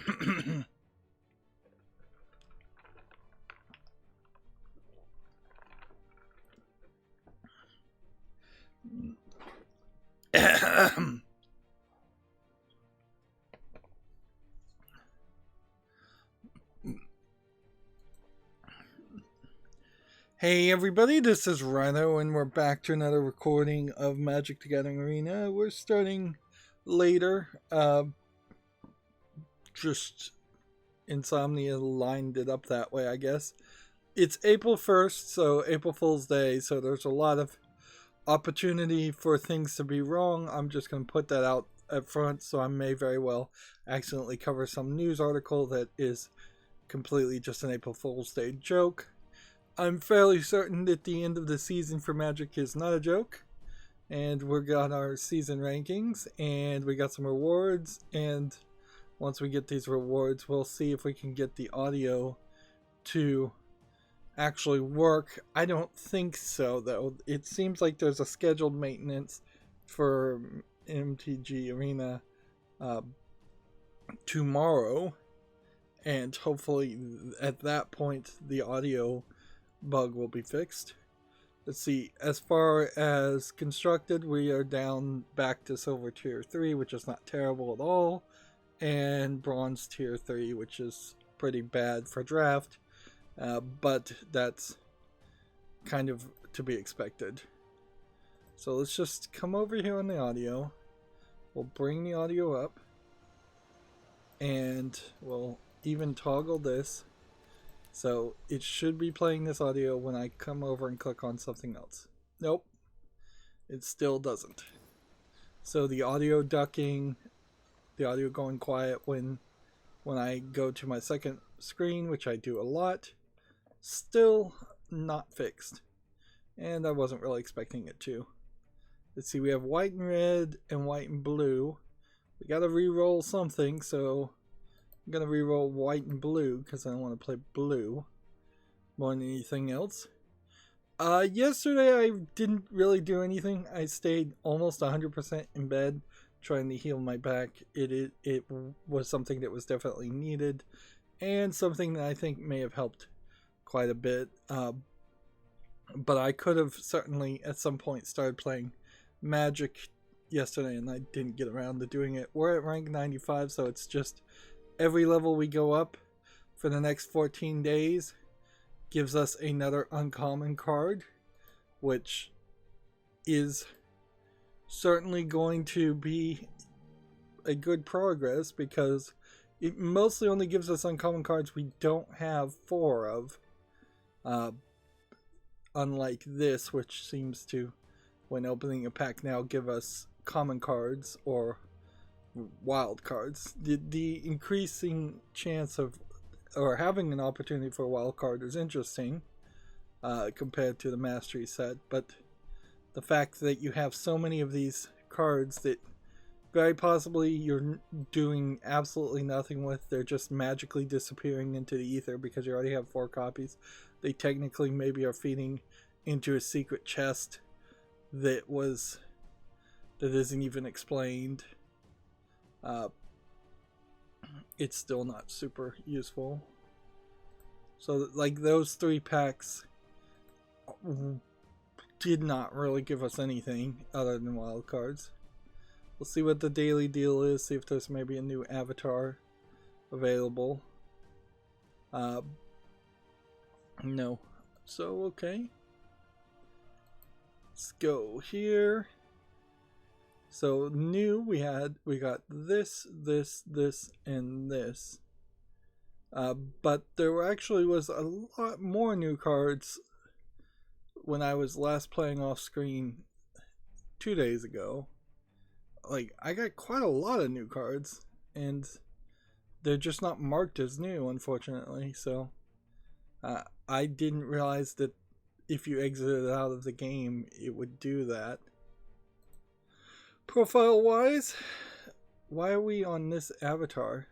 Hey everybody, this is Rydo, and we're back to another recording of Magic the Gathering Arena. We're starting later. Just insomnia lined it up that way, I guess. It's April 1st, so April Fool's Day, so there's a lot of opportunity for things to be wrong. I'm just going to put that out up front, so I may very well accidentally cover some news article that is completely just an April Fool's Day joke. I'm fairly certain that the end of the season for Magic is not a joke. And we got our season rankings, and we got some rewards, and once we get these rewards, we'll see if we can get the audio to actually work. I don't think so, though. It seems like there's a scheduled maintenance for MTG Arena tomorrow, and hopefully at that point the audio bug will be fixed. Let's see, as far as constructed, we are down back to silver tier 3, which is not terrible at all, and bronze tier 3, which is pretty bad for draft, but that's kind of to be expected. So let's just come over here on the audio. We'll bring the audio up, and we'll even toggle this. So it should be playing this audio when I come over and click on something else. Nope, it still doesn't. So the audio ducking, the audio going quiet when I go to my second screen, which I do a lot, still not fixed. And I wasn't really expecting it to. Let's see, we have white and red and white and blue. We gotta re-roll something, so I'm going to reroll white and blue because I don't want to play blue more than anything else. Yesterday I didn't really do anything. I stayed almost 100% in bed trying to heal my back. It was something that was definitely needed and something that I think may have helped quite a bit. But I could have certainly at some point started playing Magic yesterday and I didn't get around to doing it. We're at rank 95, so it's just every level we go up for the next 14 days gives us another uncommon card, which is certainly going to be a good progress because it mostly only gives us uncommon cards we don't have 4 of, unlike this, which seems to, when opening a pack now, give us common cards or wild cards. The increasing chance of or having an opportunity for a wild card is interesting compared to the mastery set, but the fact that you have so many of these cards that very possibly you're doing absolutely nothing with, they're just magically disappearing into the ether because you already have 4 copies. They technically maybe are feeding into a secret chest that isn't even explained. It's still not super useful. So like those 3 packs did not really give us anything other than wild cards. We'll see what the daily deal is, see if there's maybe a new avatar available. No. So okay. Let's go here. So new, we got this, and this. But there actually was a lot more new cards when I was last playing off screen 2 days ago. Like, I got quite a lot of new cards, and they're just not marked as new, unfortunately. So I didn't realize that if you exited out of the game, it would do that. Profile wise, why are we on this avatar?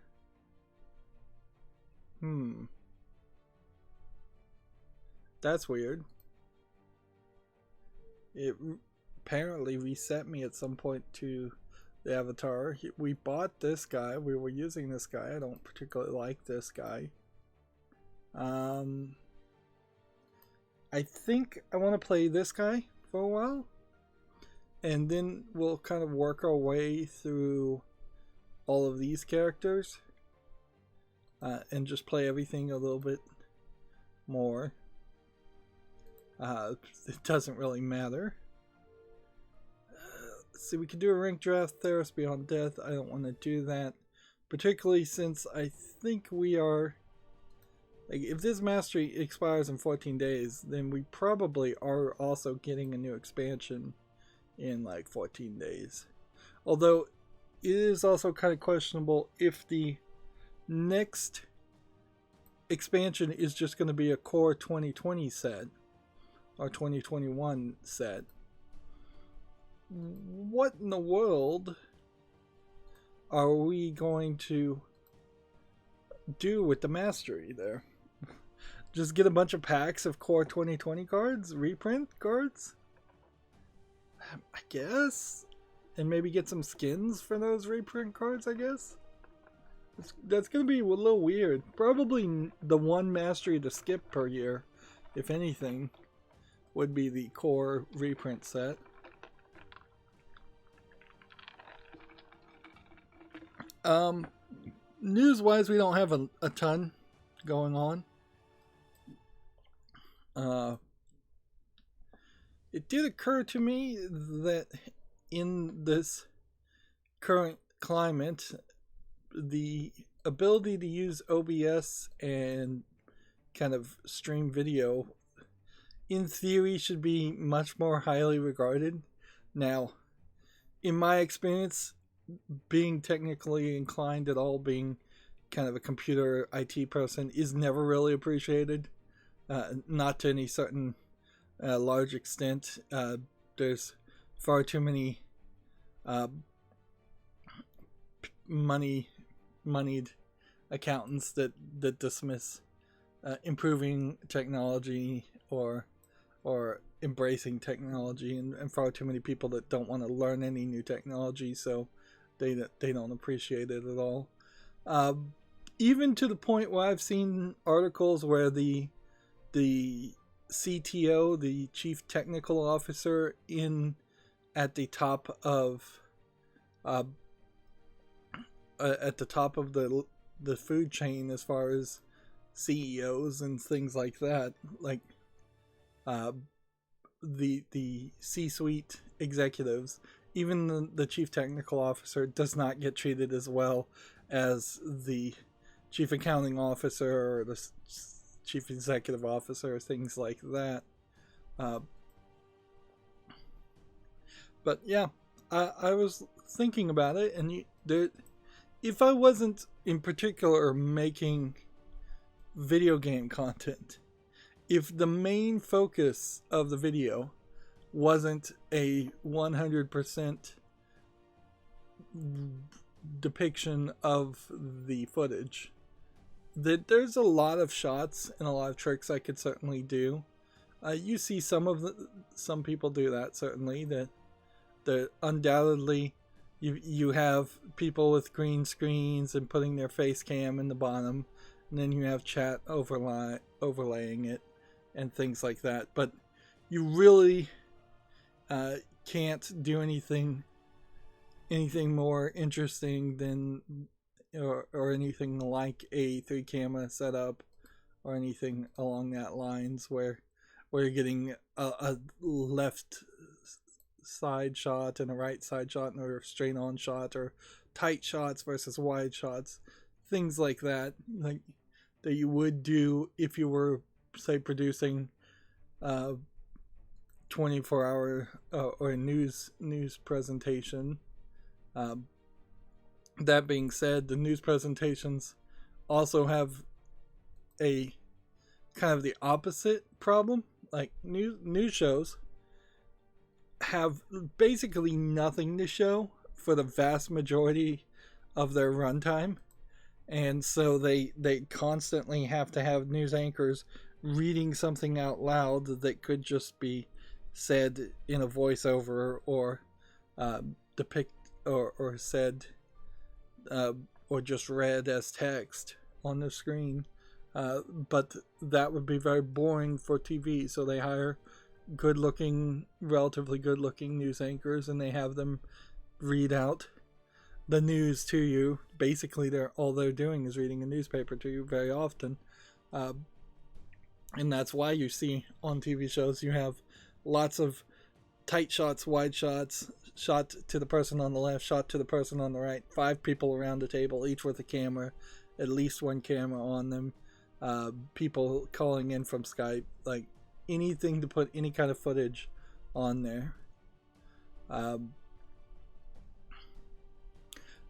That's weird. It apparently reset me at some point to the avatar. We bought this guy. We were using this guy. I don't particularly like this guy. I think I want to play this guy for a while, and then we'll kind of work our way through all of these characters, and just play everything a little bit more. It doesn't really matter. See, we could do a rank draft, Theros Beyond Death. I don't want to do that, particularly since I think we are, like, if this mastery expires in 14 days, then we probably are also getting a new expansion in like 14 days. Although it is also kind of questionable if the next expansion is just going to be a core 2020 set or 2021 set. What in the world are we going to do with the mastery there? Just get a bunch of packs of core 2020 cards, reprint cards, I guess, and maybe get some skins for those reprint cards, I guess. That's gonna be a little weird. Probably the one mastery to skip per year, if anything, would be the core reprint set. News-wise, we don't have a ton going on. It did occur to me that in this current climate, the ability to use OBS and kind of stream video, in theory, should be much more highly regarded. Now, in my experience, being technically inclined at all, being kind of a computer IT person, is never really appreciated. Not to any certain large extent. There's far too many moneyed accountants that dismiss improving technology or embracing technology, and far too many people that don't want to learn any new technology, so they don't appreciate it at all. Even to the point where I've seen articles where the CTO, the Chief Technical Officer, at the top of the food chain as far as CEOs and things like that, like the C-suite executives, even the Chief Technical Officer does not get treated as well as the Chief Accounting Officer or the Chief Executive Officer, things like that. But yeah, I was thinking about it, and if I wasn't in particular making video game content, if the main focus of the video wasn't a 100% depiction of the footage, that there's a lot of shots and a lot of tricks I could certainly do. You see some people do that, certainly, that undoubtedly you have people with green screens and putting their face cam in the bottom, and then you have chat overlaying it and things like that. But you really can't do anything more interesting than or anything like a 3-camera setup or anything along that lines where you're getting a left side shot and a right side shot or a straight on shot, or tight shots versus wide shots, things like that, like that you would do if you were, say, producing 24-hour or news presentation. That being said, the news presentations also have a kind of the opposite problem. Like news shows have basically nothing to show for the vast majority of their runtime, and so they constantly have to have news anchors reading something out loud that could just be said in a voiceover or or said or just read as text on the screen. But that would be very boring for TV, so they hire relatively good-looking news anchors, and they have them read out the news to you. Basically, all they're doing is reading a newspaper to you very often, and that's why you see on TV shows you have lots of tight shots, wide shots, shot to the person on the left, shot to the person on the right, 5 people around the table, each with a camera, at least one camera on them, people calling in from Skype, like anything to put any kind of footage on there.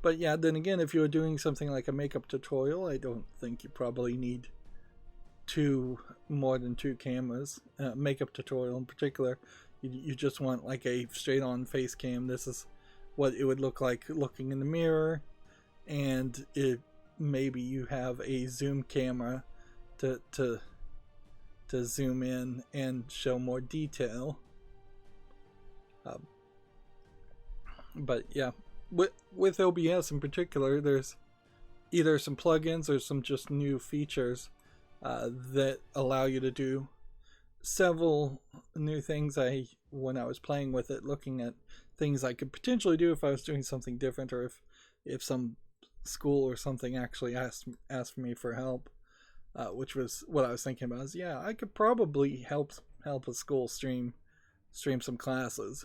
But yeah, then again, if you're doing something like a makeup tutorial, I don't think you probably need more than 2 cameras. Makeup tutorial in particular, you just want like a straight-on face cam. This is what it would look like looking in the mirror, and maybe you have a zoom camera to zoom in and show more detail. But yeah, with OBS in particular, there's either some plugins or some just new features that allow you to do several new things. When I was playing with it, looking at things I could potentially do if I was doing something different, or if some school or something actually asked me for help, which was what I was thinking about. Is I could probably help a school stream some classes.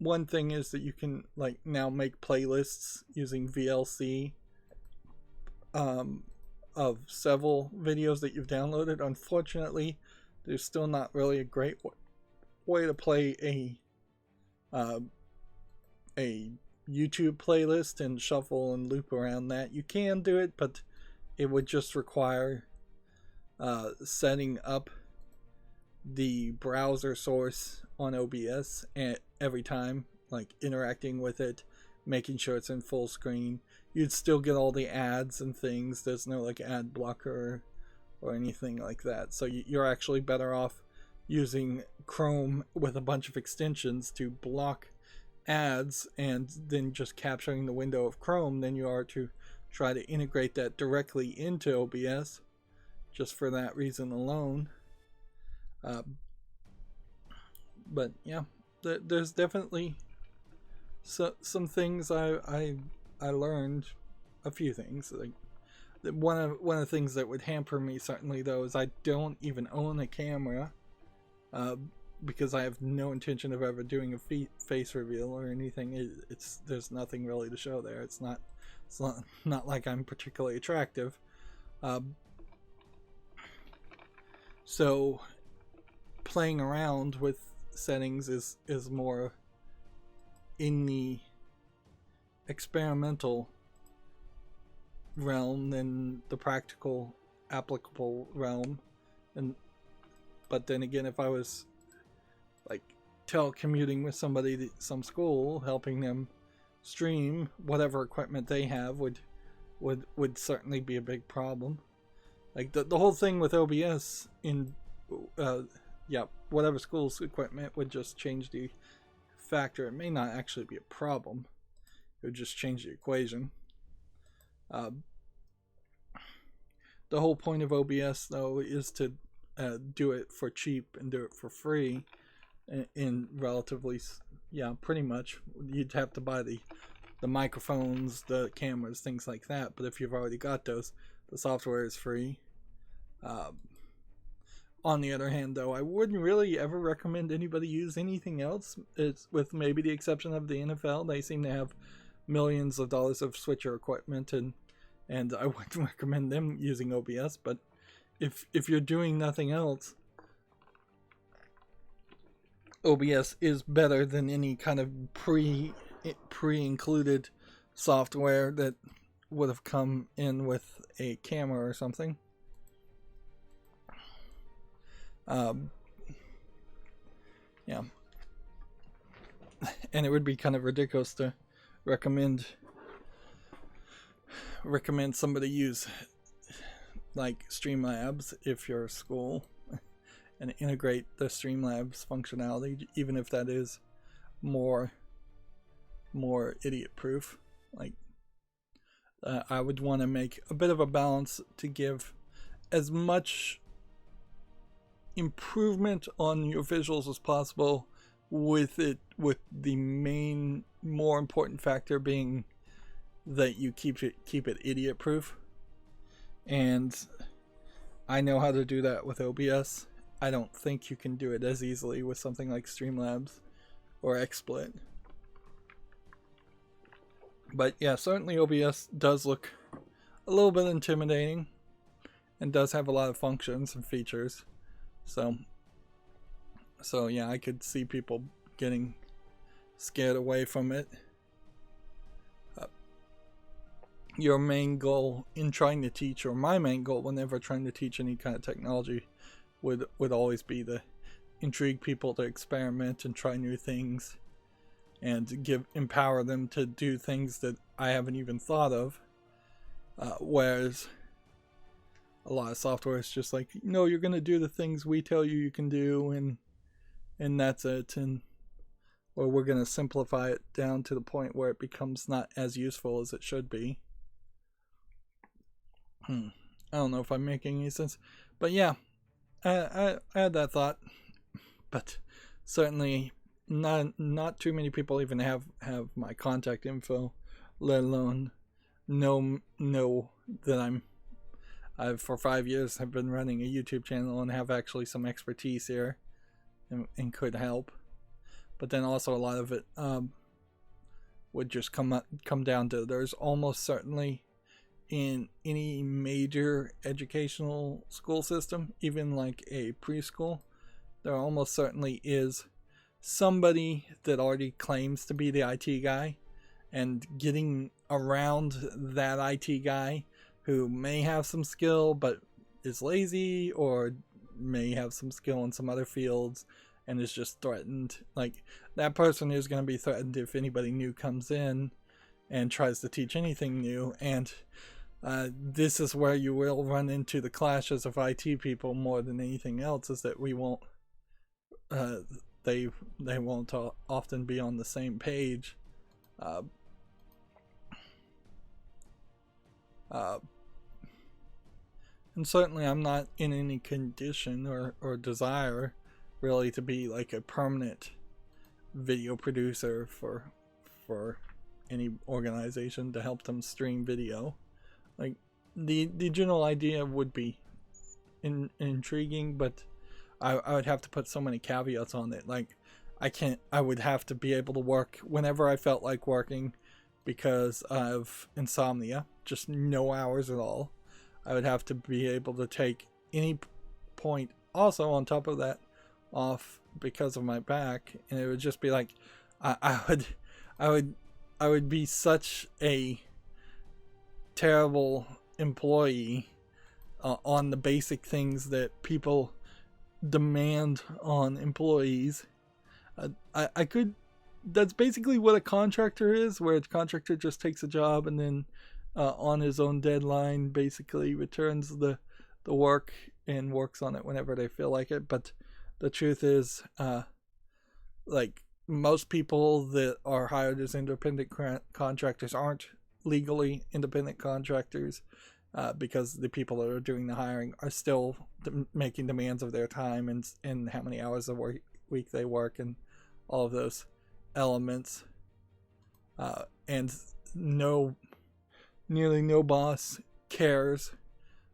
One thing is that you can like now make playlists using VLC of several videos that you've downloaded. Unfortunately, there's still not really a great way to play a YouTube playlist and shuffle and loop around that. You can do it, but it would just require setting up the browser source on OBS every time, like interacting with it, making sure it's in full screen. You'd still get all the ads and things. There's no like ad blocker or anything like that. So you're actually better off using Chrome with a bunch of extensions to block ads and then just capturing the window of Chrome than you are to try to integrate that directly into OBS, just for that reason alone. But yeah, there's definitely some things I learned. A few things. Like one of the things that would hamper me certainly though is I don't even own a camera, because I have no intention of ever doing a face reveal or anything. There's nothing really to show there. It's not like I'm particularly attractive. So playing around with settings is more in the experimental realm than the practical applicable realm. But then again, if I was like telecommuting with somebody, some school, helping them stream, whatever equipment they have would certainly be a big problem. Like the whole thing with OBS in whatever school's equipment would just change the factor. It may not actually be a problem. It would just change the equation. The whole point of OBS though is to do it for cheap and do it for free in relatively, pretty much. You'd have to buy the microphones, the cameras, things like that, but if you've already got those, the software is free. On the other hand though, I wouldn't really ever recommend anybody use anything else. It's with maybe the exception of the NFL. They seem to have millions of dollars of switcher equipment, and I wouldn't recommend them using OBS. But if you're doing nothing else, OBS is better than any kind of pre-included software that would have come in with a camera or something. And it would be kind of ridiculous to recommend somebody use like Streamlabs if you're a school and integrate the Streamlabs functionality, even if that is more more idiot proof. Like, I would want to make a bit of a balance to give as much improvement on your visuals as possible, with the main more important factor being that you keep it idiot proof. And I know how to do that with OBS. I don't think you can do it as easily with something like Streamlabs or XSplit. But yeah, certainly OBS does look a little bit intimidating and does have a lot of functions and features. So yeah, I could see people getting scared away from it. Your main goal in trying to teach, or my main goal whenever trying to teach any kind of technology, would always be to intrigue people to experiment and try new things, and empower them to do things that I haven't even thought of. Whereas a lot of software is just like, no, you're going to do the things we tell you can do, and that's it. Or we're going to simplify it down to the point where it becomes not as useful as it should be. I don't know if I'm making any sense, but yeah, I had that thought. But certainly not too many people even have my contact info, let alone know that I've for 5 years have been running a YouTube channel and have actually some expertise here, and could help. But then also a lot of it would just come down to, there's almost certainly in any major educational school system, even like a preschool, there almost certainly is somebody that already claims to be the IT guy, and getting around that IT guy who may have some skill but is lazy, or may have some skill in some other fields and is just threatened. Like, that person is going to be threatened if anybody new comes in and tries to teach anything new. And this is where you will run into the clashes of IT people more than anything else, is that we won't they won't often be on the same page. And certainly I'm not in any condition or desire really to be like a permanent video producer for any organization to help them stream video. Like, the general idea would be intriguing, but I would have to put so many caveats on it. Like, I would have to be able to work whenever I felt like working because of insomnia, just no hours at all. I would have to be able to take any point also on top of that off because of my back, and it would just be like, I would be such a terrible employee on the basic things that people demand on employees. I could, that's basically what a contractor is, where a contractor just takes a job and then on his own deadline basically returns the work and works on it whenever they feel like it. But the truth is, like, most people that are hired as independent contractors aren't legally independent contractors, because the people that are doing the hiring are still making demands of their time and how many hours a week they work and all of those elements. And nearly no boss cares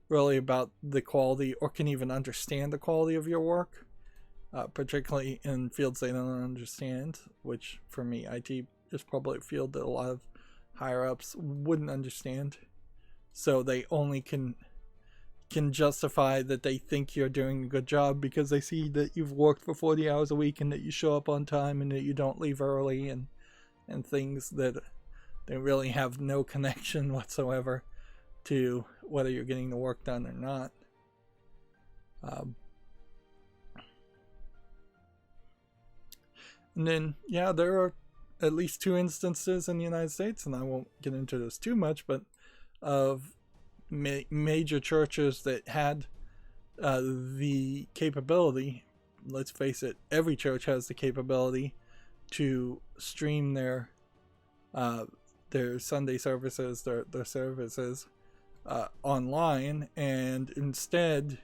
really about the quality or can even understand the quality of your work, particularly in fields they don't understand, which for me, IT is probably a field that a lot of higher ups wouldn't understand. So they only can justify that they think you're doing a good job because they see that you've worked for 40 hours a week and that you show up on time and that you don't leave early, and things that they really have no connection whatsoever to whether you're getting the work done or not. And then, yeah, there are at least 2 instances in the United States, and I won't get into this too much, but of major churches that had the capability. Let's face it, every church has the capability to stream their their Sunday services, their services online, and instead,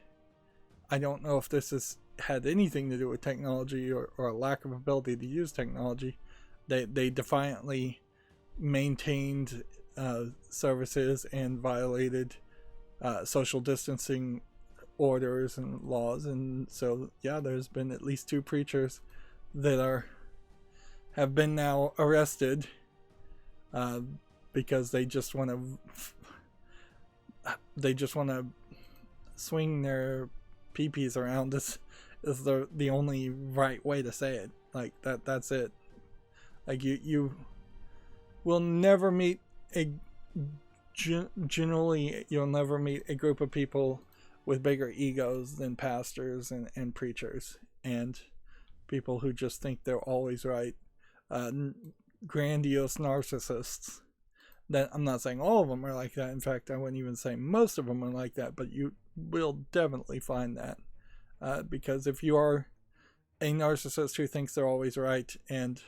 I don't know if this has had anything to do with technology or a lack of ability to use technology. They defiantly maintained services and violated social distancing orders and laws, and so yeah, there's been at least 2 preachers that have been now arrested because they just want to swing their peepees around. This is the only right way to say it. Like that's it. Like you will never meet generally you'll never meet a group of people with bigger egos than pastors and preachers and people who just think they're always right. Grandiose narcissists. That I'm not saying all of them are like that. In fact, I wouldn't even say most of them are like that, but you will definitely find that. Because if you are a narcissist who thinks they're always right and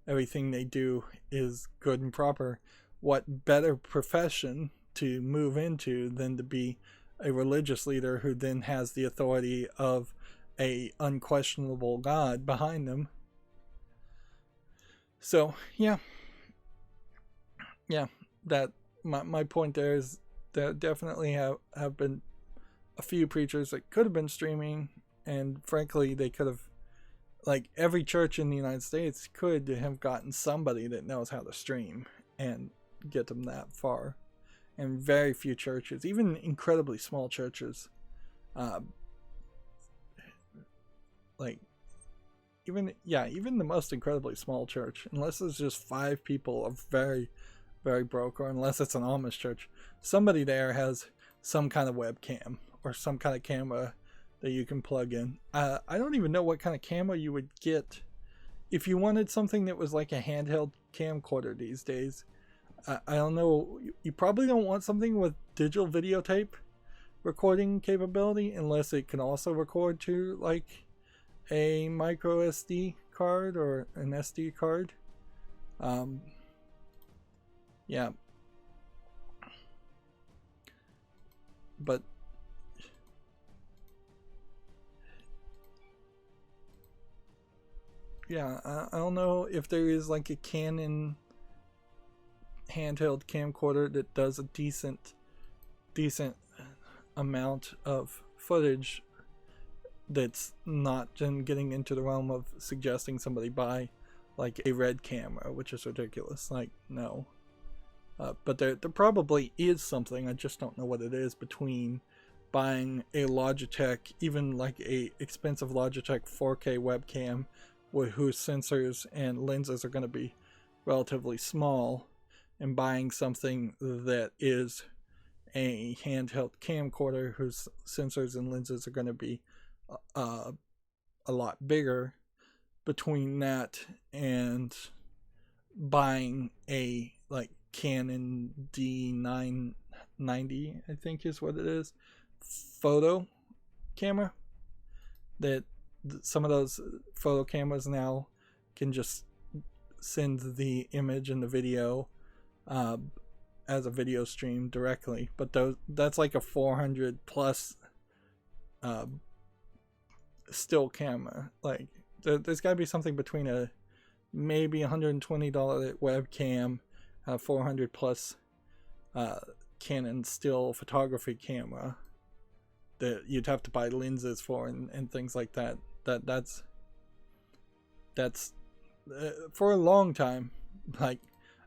everything they do is good and proper, what better profession to move into than to be a religious leader who then has the authority of a unquestionable God behind them? So yeah, that my point there is there definitely have been a few preachers that could have been streaming, and frankly they could have, like, every church in the United States could have gotten somebody that knows how to stream and get them that far. And very few churches, even incredibly small churches, even the most incredibly small church, unless it's just 5 people, are very, very broke, or unless it's an Amish church, somebody there has some kind of webcam or some kind of camera that you can plug in. I don't even know what kind of camera you would get if you wanted something that was like a handheld camcorder these days. I don't know. You probably don't want something with digital videotape recording capability unless it can also record to like a micro SD card or an SD card. Yeah. But yeah, I don't know if there is like a Canon handheld camcorder that does a decent amount of footage that's not getting into the realm of suggesting somebody buy like a red camera, which is ridiculous. Like, no. But there probably is something, I just don't know what it is, between buying a Logitech, even like a expensive Logitech 4K webcam whose sensors and lenses are going to be relatively small, and buying something that is a handheld camcorder whose sensors and lenses are going to be a lot bigger. Between that and buying a like Canon D990, I think is what it is, photo camera, that some of those photo cameras now can just send the image and the video as a video stream directly, but that's like a 400 plus still camera. Like there's got to be something between a maybe $120 webcam, 400 plus Canon still photography camera that you'd have to buy lenses for and things like that. That's for a long time, like,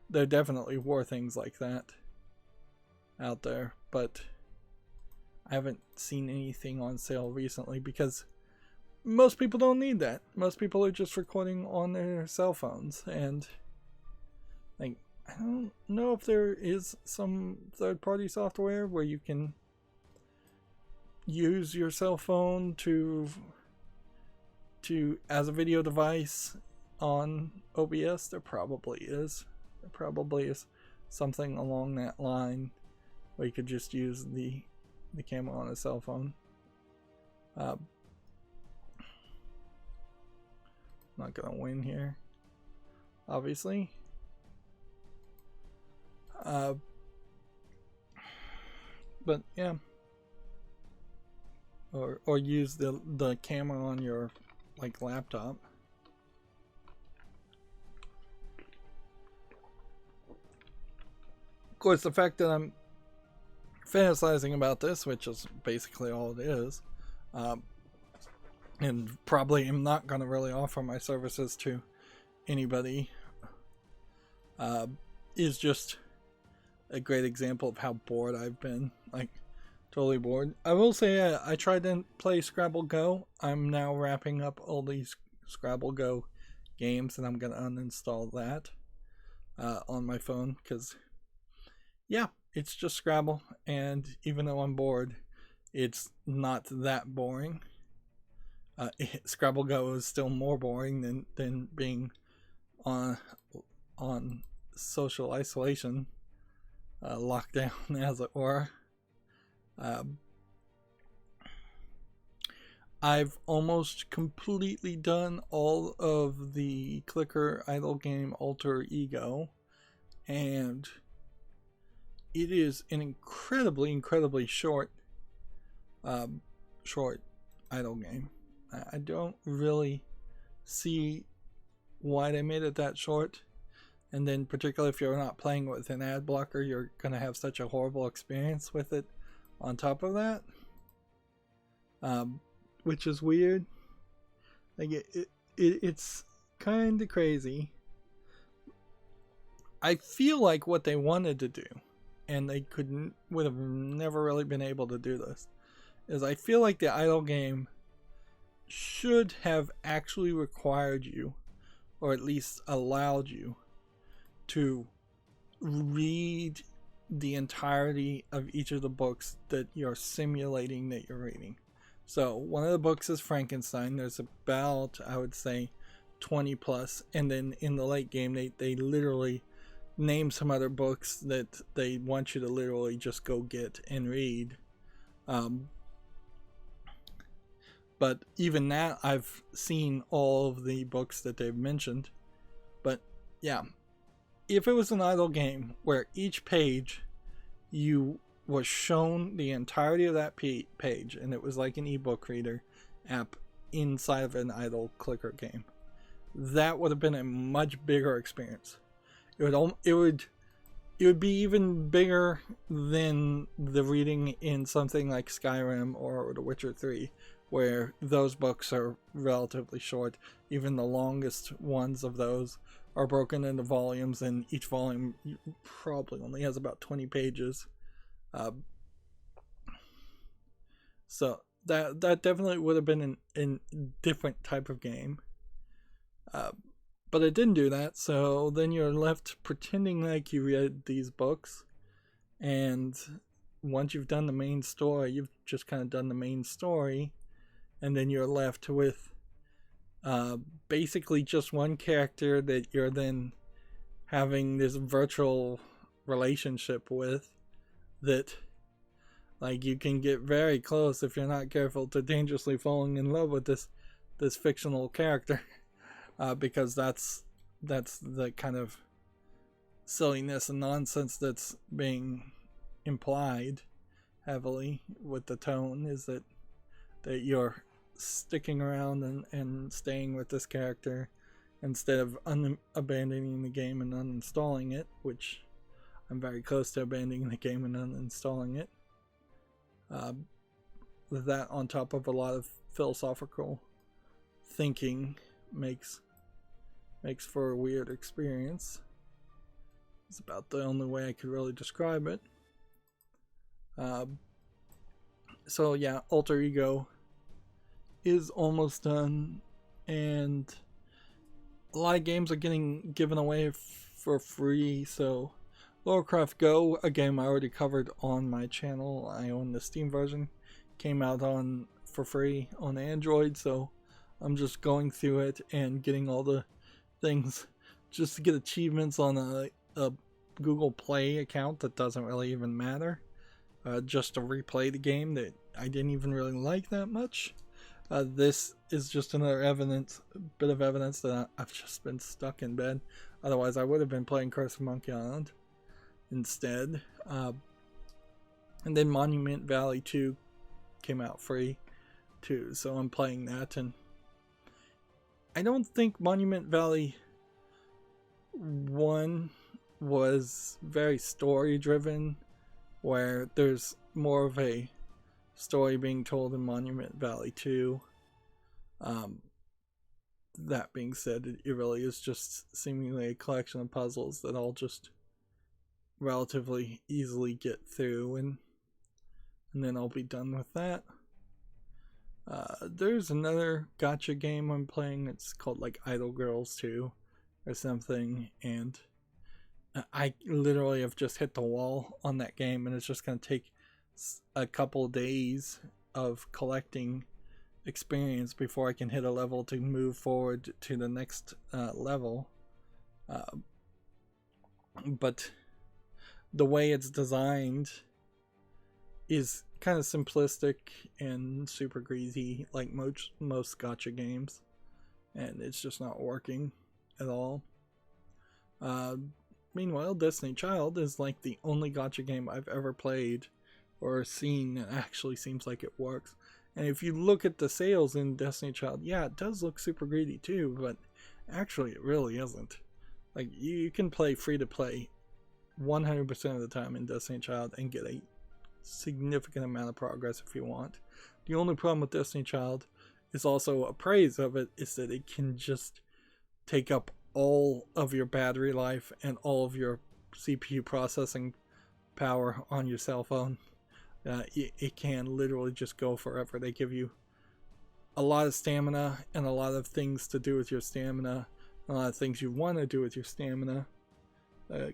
there definitely were things like that out there, but I haven't seen anything on sale recently because most people don't need that. Most people are just recording on their cell phones, and like, I don't know if there is some third-party software where you can use your cell phone to as a video device on OBS. There probably is. There probably is something along that line where you could just use the camera on a cell phone. Not gonna win here, obviously. But yeah, or use the camera on your like laptop. Of course, the fact that I'm fantasizing about this, which is basically all it is, and probably am not going to really offer my services to anybody, is just a great example of how bored I've been. Like, totally bored. I will say I tried to play Scrabble Go. I'm now wrapping up all these Scrabble Go games, and I'm going to uninstall that on my phone, because yeah, it's just Scrabble, and even though I'm bored, it's not that boring. Scrabble Go is still more boring than being on social isolation, lockdown, as it were. I've almost completely done all of the clicker idle game Alter Ego, and it is an incredibly short idle game. I don't really see why they made it that short, and then particularly if you're not playing with an ad blocker, you're gonna have such a horrible experience with it on top of that, which is weird. Like it's kind of crazy. I feel like what they wanted to do, and they would have never really been able to do this, is I feel like the idle game should have actually required you, or at least allowed you, to read the entirety of each of the books that you're simulating that you're reading. So one of the books is Frankenstein. There's about, I would say, 20 plus, and then in the late game they literally name some other books that they want you to literally just go get and read. But even that, I've seen all of the books that they've mentioned. But yeah, if it was an idle game where each page you was shown the entirety of that page, and it was like an ebook reader app inside of an idle clicker game, that would have been a much bigger experience. It would be even bigger than the reading in something like Skyrim or The Witcher 3, where those books are relatively short. Even the longest ones of those are broken into volumes, and each volume probably only has about 20 pages. So that definitely would have been a different type of game. But it didn't do that, so then you're left pretending like you read these books, and once you've done the main story, you've just kind of done the main story, and then you're left with basically just one character that you're then having this virtual relationship with, that like you can get very close, if you're not careful, to dangerously falling in love with this fictional character. Because that's the kind of silliness and nonsense that's being implied heavily with the tone, is that you're sticking around and staying with this character instead of abandoning the game and uninstalling it, which I'm very close to abandoning the game and uninstalling it. With that on top of a lot of philosophical thinking makes for a weird experience. It's about the only way I could really describe it. So yeah, Alter Ego is almost done, and a lot of games are getting given away for free. So Lorecraft Go, a game I already covered on my channel, I own the Steam version, came out for free on Android, so I'm just going through it and getting all the things just to get achievements on a Google Play account that doesn't really even matter, just to replay the game that I didn't even really like that much. This is just another bit of evidence that I've just been stuck in bed. Otherwise I would have been playing Curse of Monkey Island. instead. And then Monument Valley 2 came out free too, so I'm playing that. And I don't think Monument Valley 1 was very story driven, where there's more of a story being told in Monument Valley 2. That being said, it really is just seemingly a collection of puzzles that I'll just relatively easily get through, and then I'll be done with that. There's another gacha game I'm playing. It's called like Idol Girls 2 or something, and I literally have just hit the wall on that game, and it's just going to take a couple days of collecting experience before I can hit a level to move forward to the next level. But the way it's designed is kind of simplistic and super greasy, like most gacha games, and it's just not working at all. Meanwhile, Destiny Child is like the only gacha game I've ever played or seen that actually seems like it works. And if you look at the sales in Destiny Child, yeah, it does look super greedy too, but actually it really isn't. Like, you can play free to play 100% of the time in Destiny Child and get a significant amount of progress if you want. The only problem with Destiny Child is also a praise of it is that it can just take up all of your battery life and all of your CPU processing power on your cell phone. It can literally just go forever. They give you a lot of stamina and a lot of things to do with your stamina, a lot of things you want to do with your stamina,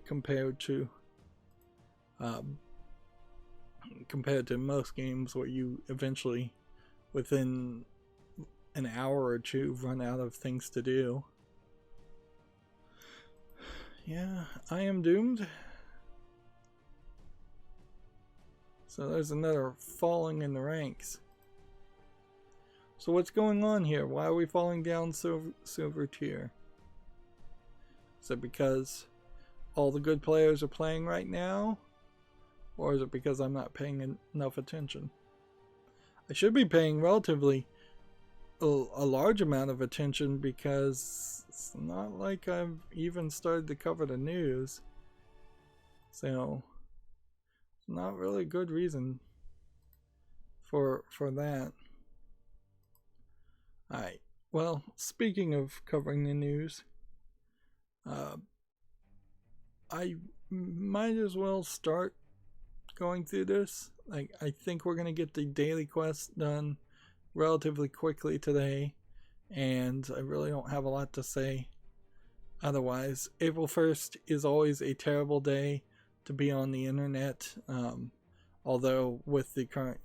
compared to most games where you eventually, within an hour or two, run out of things to do. Yeah, I am doomed. So there's another falling in the ranks. So what's going on here? Why are we falling down silver tier? Is it because all the good players are playing right now? Or is it because I'm not paying enough attention? I should be paying relatively a large amount of attention, because it's not like I've even started to cover the news. So, not really a good reason for that. Alright, well, speaking of covering the news, I might as well start going through this. Like, I think we're gonna get the daily quest done relatively quickly today, and I really don't have a lot to say otherwise. April 1st is always a terrible day to be on the internet, although with the current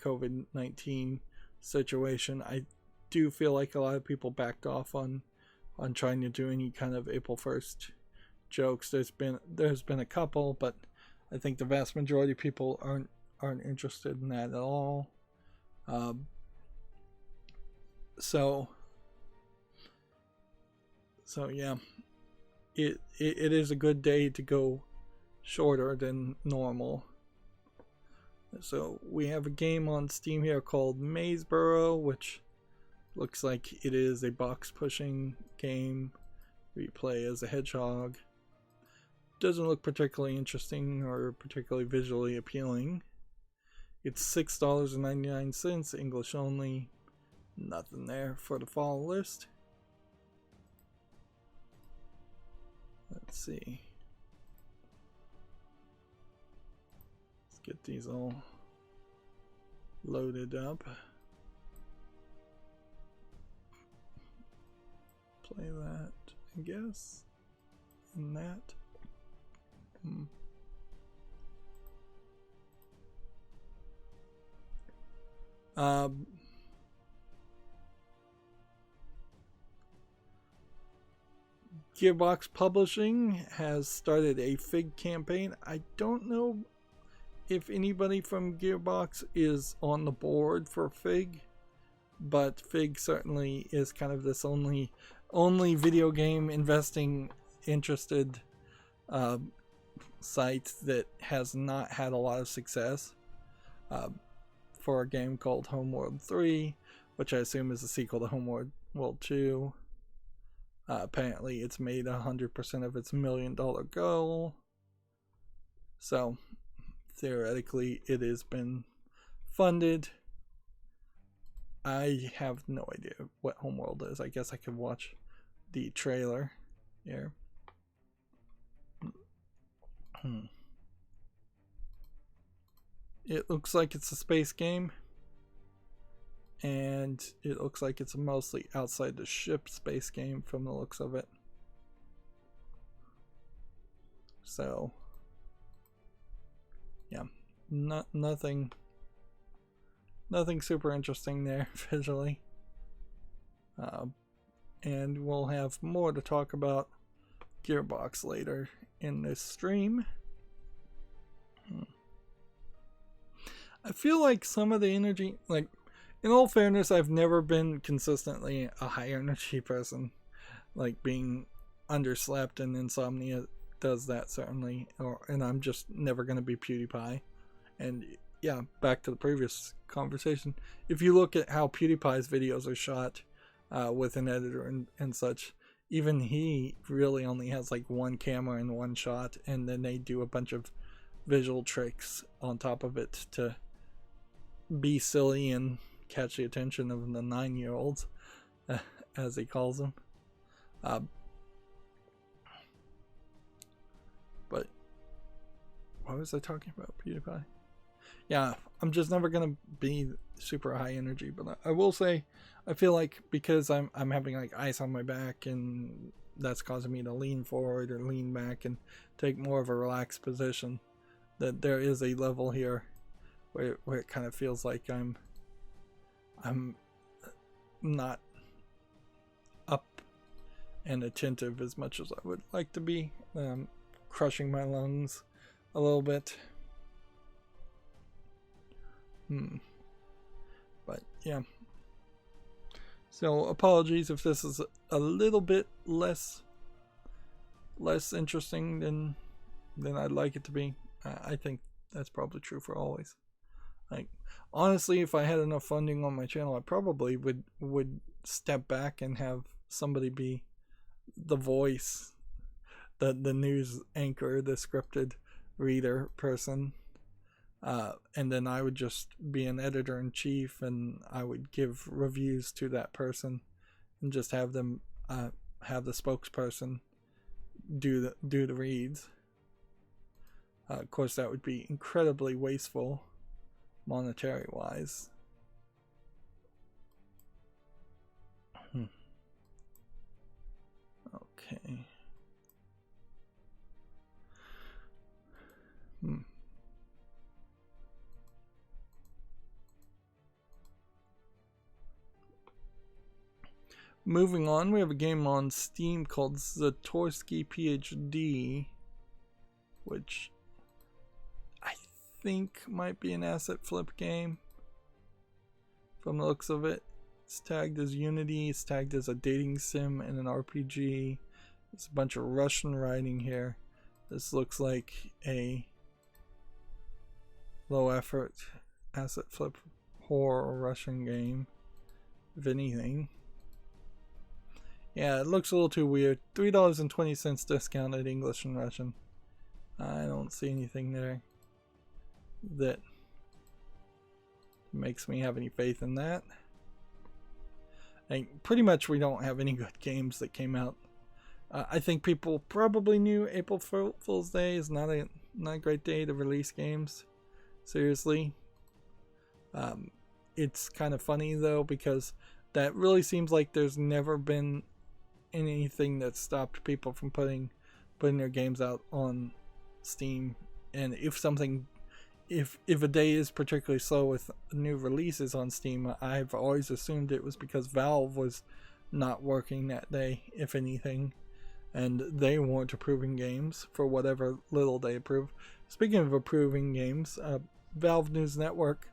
COVID-19 situation, I do feel like a lot of people backed off on trying to do any kind of April 1st jokes. There's been a couple, but I think the vast majority of people aren't interested in that at all. So yeah, it is a good day to go shorter than normal. So we have a game on Steam here called Mazeboro, which looks like it is a box pushing game where you play as a hedgehog. Doesn't look particularly interesting or particularly visually appealing. It's $6.99, English only. Nothing there for the fall list. Let's see. Let's get these all loaded up. Play that, I guess. And that. Gearbox Publishing has started a Fig campaign. I don't know if anybody from Gearbox is on the board for Fig, but Fig certainly is kind of this only video game investing interested site that has not had a lot of success for a game called Homeworld 3, which I assume is a sequel to Homeworld 2. Apparently it's made 100% of its $1 million goal. So theoretically it has been funded. I have no idea what Homeworld is. I guess I could watch the trailer here. It looks like it's a space game, and it looks like it's a mostly outside the ship space game from the looks of it. So yeah, nothing super interesting there visually. And we'll have more to talk about Gearbox later in this stream. I feel like some of the energy, like, in all fairness, I've never been consistently a high energy person. Like, being underslept and insomnia does that certainly, and I'm just never going to be PewDiePie. And yeah, back to the previous conversation, if you look at how PewDiePie's videos are shot with an editor and such, even he really only has like one camera and one shot, and then they do a bunch of visual tricks on top of it to be silly and catch the attention of the 9-year-olds, as he calls them. But why was I talking about PewDiePie? Yeah, I'm just never gonna be super high energy, but I will say I feel like because I'm having like ice on my back, and that's causing me to lean forward or lean back and take more of a relaxed position, that there is a level here where it kind of feels like I'm not up and attentive as much as I would like to be, crushing my lungs a little bit. But yeah, so apologies if this is a little bit less interesting than I'd like it to be. I think that's probably true for always. Like, honestly, if I had enough funding on my channel, I probably would step back and have somebody be the voice, the news anchor, the scripted reader person. And then I would just be an editor-in-chief, and I would give reviews to that person, and just have them have the spokesperson do the reads. Of course, that would be incredibly wasteful, monetary wise. Okay. Moving on, we have a game on Steam called Zatorsky PhD, which I think might be an asset flip game from the looks of it. It's tagged as Unity, it's tagged as a dating sim and an RPG. There's a bunch of Russian writing here. This looks like a low effort asset flip horror Russian game, if anything. Yeah, it looks a little too weird. $3.20 discounted English and Russian. I don't see anything there that makes me have any faith in that. And pretty much we don't have any good games that came out. I think people probably knew April Fool's Day is not a great day to release games. Seriously. It's kind of funny though, because that really seems like there's never been anything that stopped people from putting their games out on Steam. And if a day is particularly slow with new releases on Steam, I've always assumed it was because Valve was not working that day, if anything, and they weren't approving games for whatever little they approve. Speaking of approving games, Valve News Network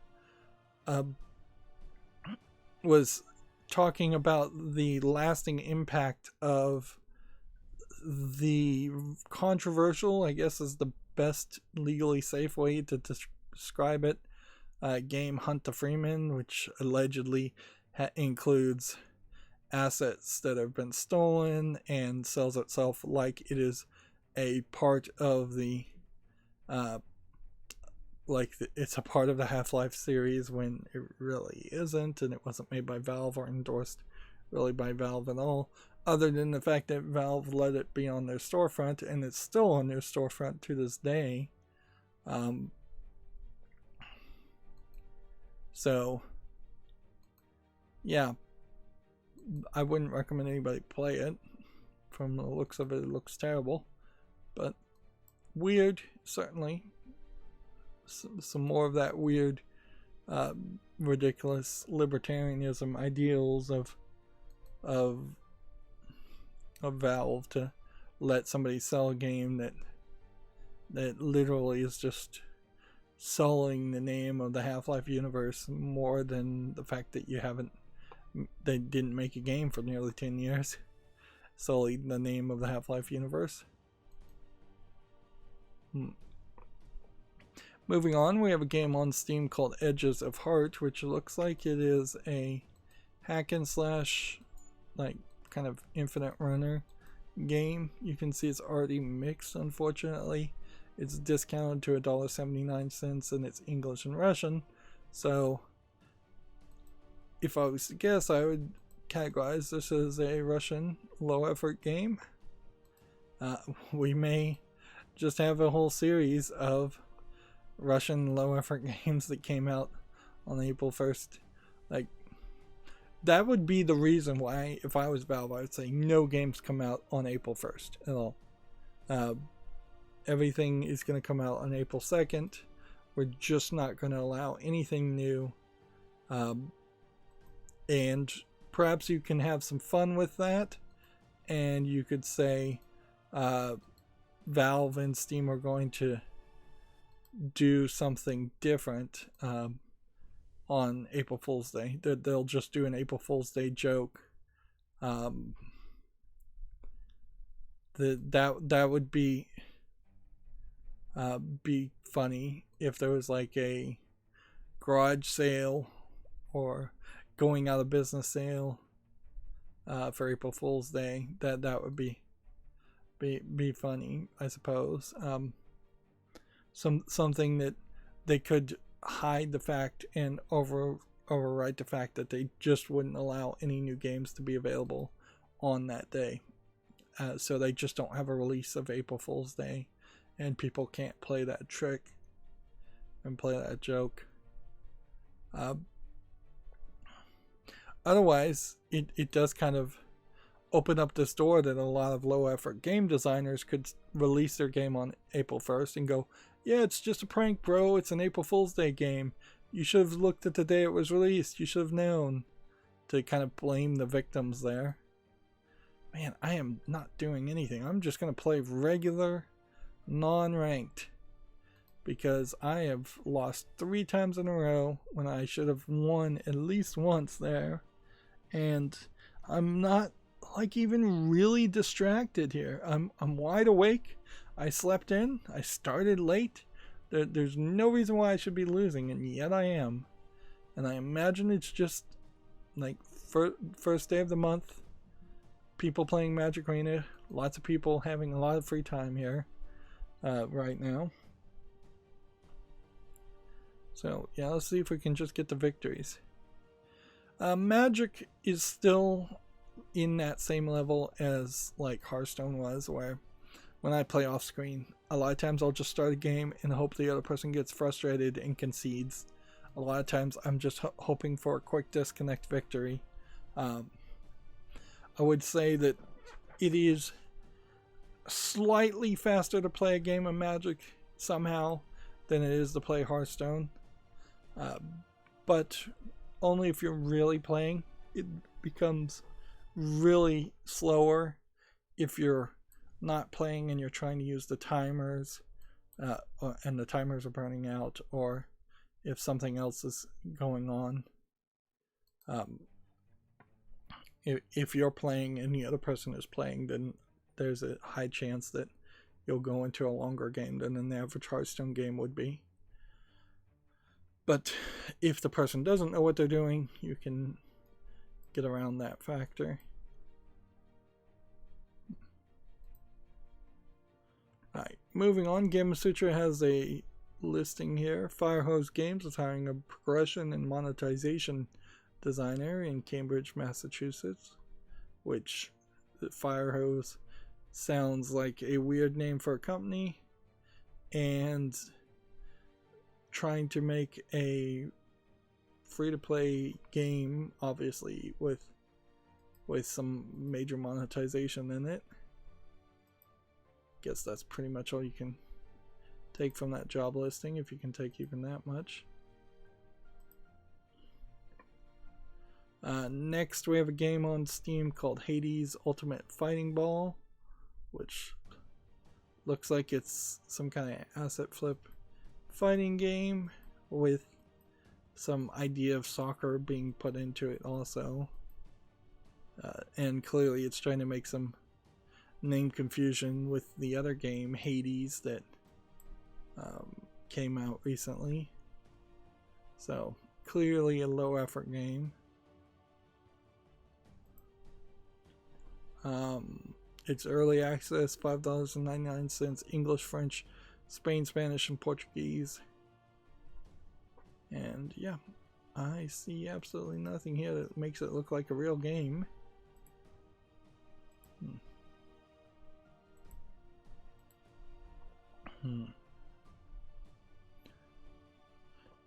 was talking about the lasting impact of the controversial, I guess is the best legally safe way to describe it. Game Hunt the Freeman, which allegedly includes assets that have been stolen and sells itself like it is a part of the it's a part of the Half-Life series when it really isn't, and it wasn't made by Valve or endorsed really by Valve at all, other than the fact that Valve let it be on their storefront, and it's still on their storefront to this day. So yeah, I wouldn't recommend anybody play it. From the looks of it, it looks terrible, but weird, certainly. Some more of that weird, ridiculous libertarianism ideals of Valve to let somebody sell a game that literally is just sullying the name of the Half-Life universe more than the fact that they didn't make a game for nearly 10 years, sullied the name of the Half-Life universe. Moving on, we have a game on Steam called Edges of Heart, which looks like it is a hack and slash, like, kind of infinite runner game. You can see it's already mixed, unfortunately. It's discounted to $1.79 and it's English and Russian. So, if I was to guess, I would categorize this as a Russian low-effort game. We may just have a whole series of Russian low-effort games that came out on April 1st. Like, that would be the reason why, if I was Valve, I would say no games come out on April 1st at all. Everything is going to come out on April 2nd. We're just not going to allow anything new. And perhaps you can have some fun with that. And you could say Valve and Steam are going to do something different on April Fool's Day. They'll just do an April Fool's Day joke. That would be funny if there was like a garage sale or going out of business sale for April Fool's Day. That would be funny, I suppose. Something that they could hide the fact and overwrite the fact that they just wouldn't allow any new games to be available on that day. So they just don't have a release of April Fool's Day, and people can't play that trick and play that joke. Otherwise, it does kind of open up this door that a lot of low-effort game designers could release their game on April 1st and go, yeah, it's just a prank, bro. It's an April Fool's Day game. You should have looked at the day it was released. You should have known. To kind of blame the victims there. Man, I am not doing anything. I'm just going to play regular, non-ranked. Because I have lost 3 times in a row when I should have won at least once there. And I'm not like even really distracted here. I'm wide awake. I slept in. I started late. There's no reason why I should be losing, and yet I am. And I imagine it's just like first day of the month. People playing Magic Arena. Lots of people having a lot of free time here right now. So yeah, let's see if we can just get the victories. Magic is still in that same level as like Hearthstone was, where when I play off screen, a lot of times I'll just start a game and hope the other person gets frustrated and concedes. A lot of times I'm just hoping for a quick disconnect victory. I would say that it is slightly faster to play a game of Magic somehow than it is to play Hearthstone. But only if you're really playing. It becomes really slower if you're not playing and you're trying to use the timers and the timers are burning out, or if something else is going on. If you're playing and the other person is playing, then there's a high chance that you'll go into a longer game than an average Hearthstone game would be. But if the person doesn't know what they're doing, you can get around that factor. Alright, moving on, Gamasutra has a listing here. Firehose Games is hiring a progression and monetization designer in Cambridge, Massachusetts, which Firehose sounds like a weird name for a company, and trying to make a free-to-play game, obviously with some major monetization in it. Guess that's pretty much all you can take from that job listing, if you can take even that much. Next, we have a game on Steam called Hades Ultimate Fighting Ball, which looks like it's some kind of asset flip fighting game with some idea of soccer being put into it also. And clearly it's trying to make some name confusion with the other game, Hades, that came out recently. So clearly a low effort game. It's early access, $5.99, English, French, Spain, Spanish, and Portuguese. And yeah, I see absolutely nothing here that makes it look like a real game.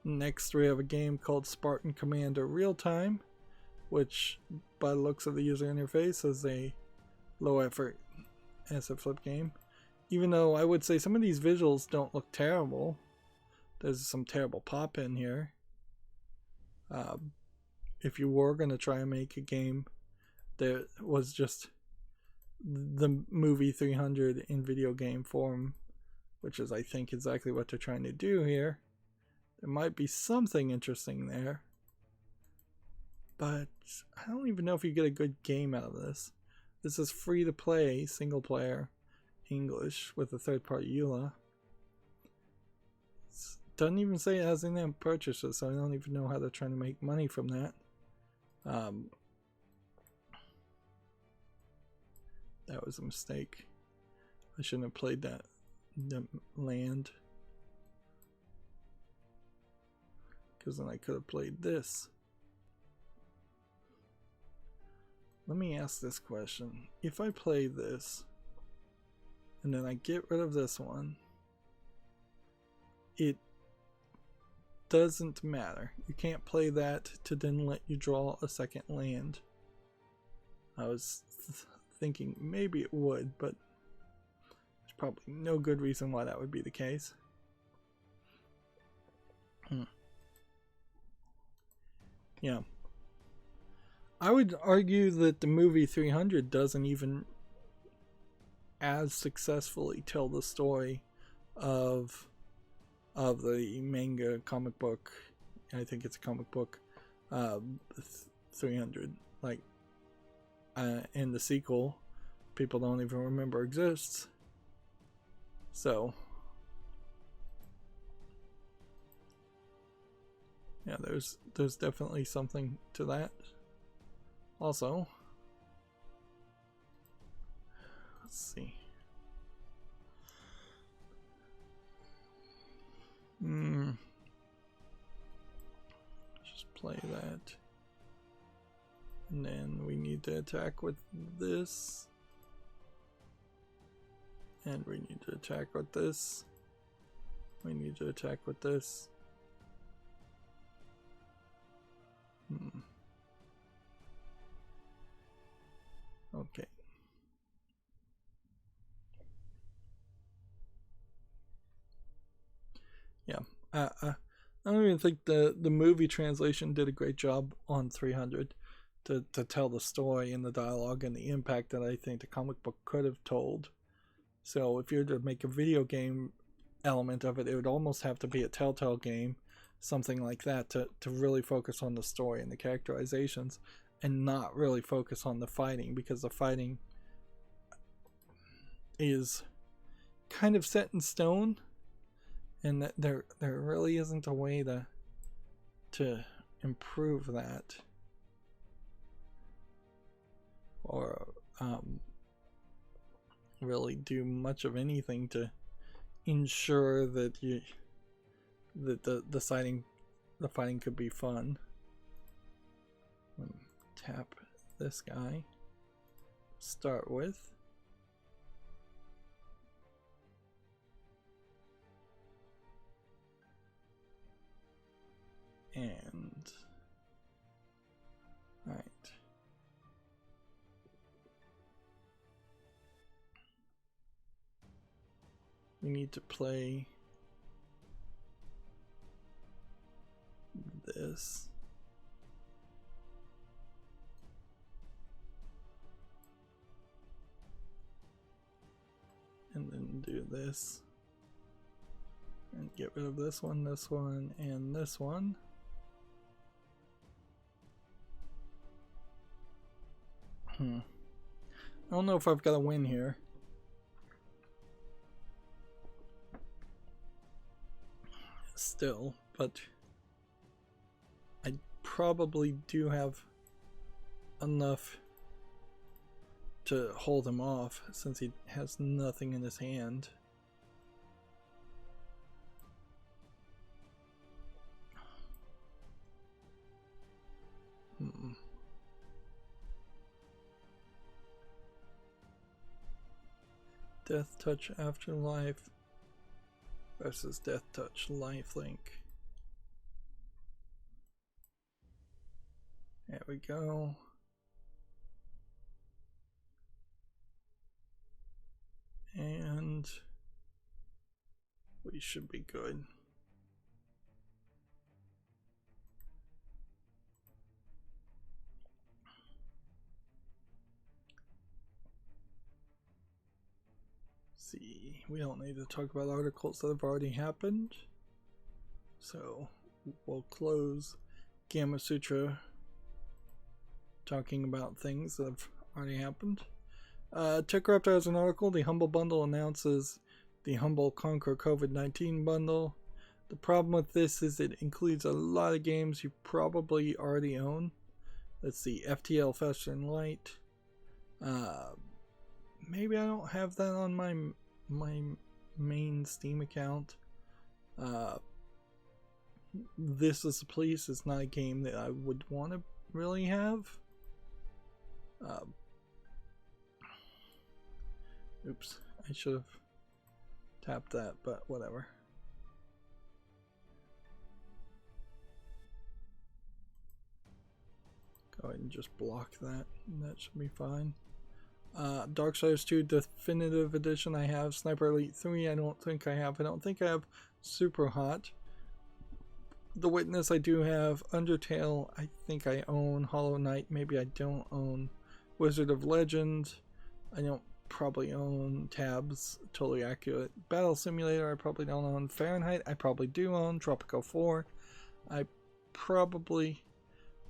Next, we have a game called Spartan Commander Real Time, which by the looks of the user interface is a low effort asset flip game. Even though I would say some of these visuals don't look terrible. There's some terrible pop in here. If you were going to try and make a game that was just the movie 300 in video game form, which is I think exactly what they're trying to do here, there might be something interesting there. But I don't even know if you get a good game out of this. This is free to play, single player, English, with a third party EULA. It doesn't even say it has in-app purchases, so I don't even know how they're trying to make money from that. That was a mistake. I shouldn't have played that land, because then I could have played this. Let me ask this question. If I play this, and then I get rid of this one, it doesn't matter. You can't play that to then let you draw a second land. I was thinking maybe it would, but there's probably no good reason why that would be the case. Yeah. I would argue that the movie 300 doesn't even as successfully tell the story of the manga comic book. I think it's a comic book, 300. Like, and the sequel, people don't even remember exists. So, yeah, there's definitely something to that. Also, let's see. Just play that. And then we need to attack with this. And we need to attack with this. We need to attack with this. Okay. Yeah. I don't even think the movie translation did a great job on 300 to tell the story and the dialogue and the impact that I think the comic book could have told. So if you were to make a video game element of it, it would almost have to be a Telltale game, something like that, to really focus on the story and the characterizations and not really focus on the fighting, because the fighting is kind of set in stone, and that there really isn't a way to improve that, or really do much of anything to ensure that the fighting could be fun. Tap this guy. Start with. And right. We need to play this. And then do this. And get rid of this one, and this one. I don't know if I've got a win here. Still, but I probably do have enough to hold him off since he has nothing in his hand. Death Touch Afterlife versus Death Touch Lifelink. There we go. And we should be good. See, we don't need to talk about articles that have already happened, so we'll close Gamma Sutra talking about things that have already happened. TechRaptor has an article. The Humble Bundle announces the Humble Conquer COVID-19 bundle. The problem with this is it includes a lot of games you probably already own. Let's see, FTL Faster Than Light. Maybe I don't have that on my main Steam account. This Is the Police is not a game that I would want to really have. Oops, I should have tapped that, but whatever. Go ahead and just block that, and that should be fine. Darksiders 2 Definitive Edition I have. Sniper Elite 3 I don't think I have. I don't think I have Super Hot. The Witness I do have. Undertale I think I own. Hollow Knight maybe I don't own. Wizard of Legend I don't probably own. Tabs totally accurate. Battle Simulator I probably don't own. Fahrenheit I probably do own. Tropico 4 I probably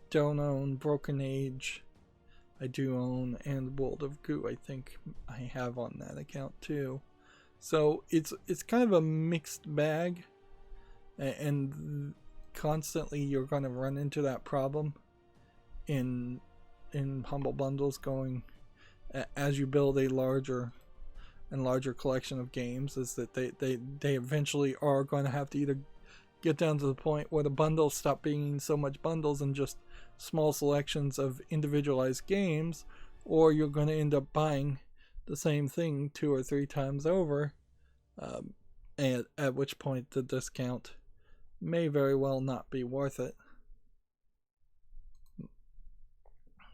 don't own. Broken Age I do own, and World of Goo I think I have on that account too. So it's kind of a mixed bag, and constantly you're going to run into that problem in Humble Bundles, going as you build a larger and larger collection of games, is that they eventually are going to have to either get down to the point where the bundles stop being so much bundles and just small selections of individualized games, or you're going to end up buying the same thing 2 or 3 times over, and at which point the discount may very well not be worth it. I'm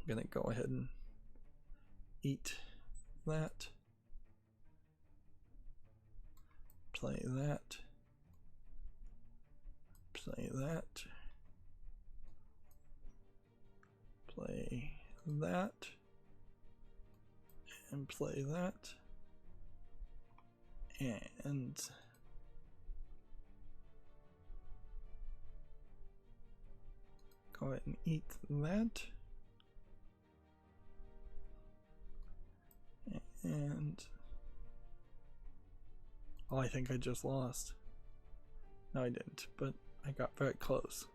going to go ahead and eat that, play that, play that, play that, and play that, and go ahead and eat that, and Oh, I think I just lost. No, I didn't, but I got very close.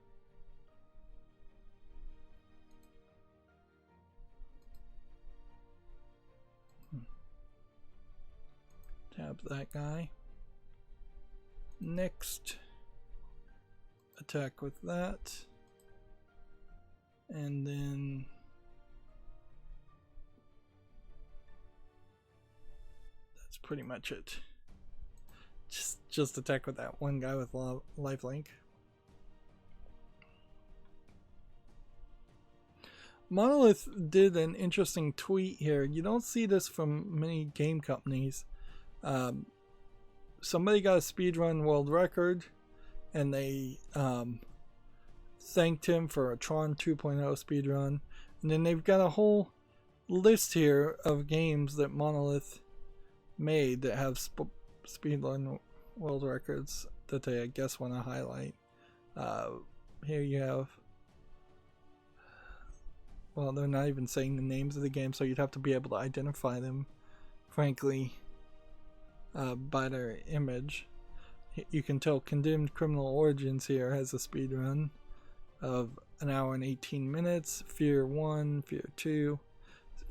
Tap that guy. Next, attack with that. And then that's pretty much it. Just attack with that one guy with lifelink. Monolith did an interesting tweet here. You don't see this from many game companies. Somebody got a speedrun world record, and they thanked him for a Tron 2.0 speedrun. And then they've got a whole list here of games that Monolith made that have speedrun world records that they, I guess, want to highlight. Here you have, well, they're not even saying the names of the game, so you'd have to be able to identify them, frankly, by their image. You can tell Condemned Criminal Origins here has a speedrun of 1 hour and 18 minutes. Fear 1, Fear 2.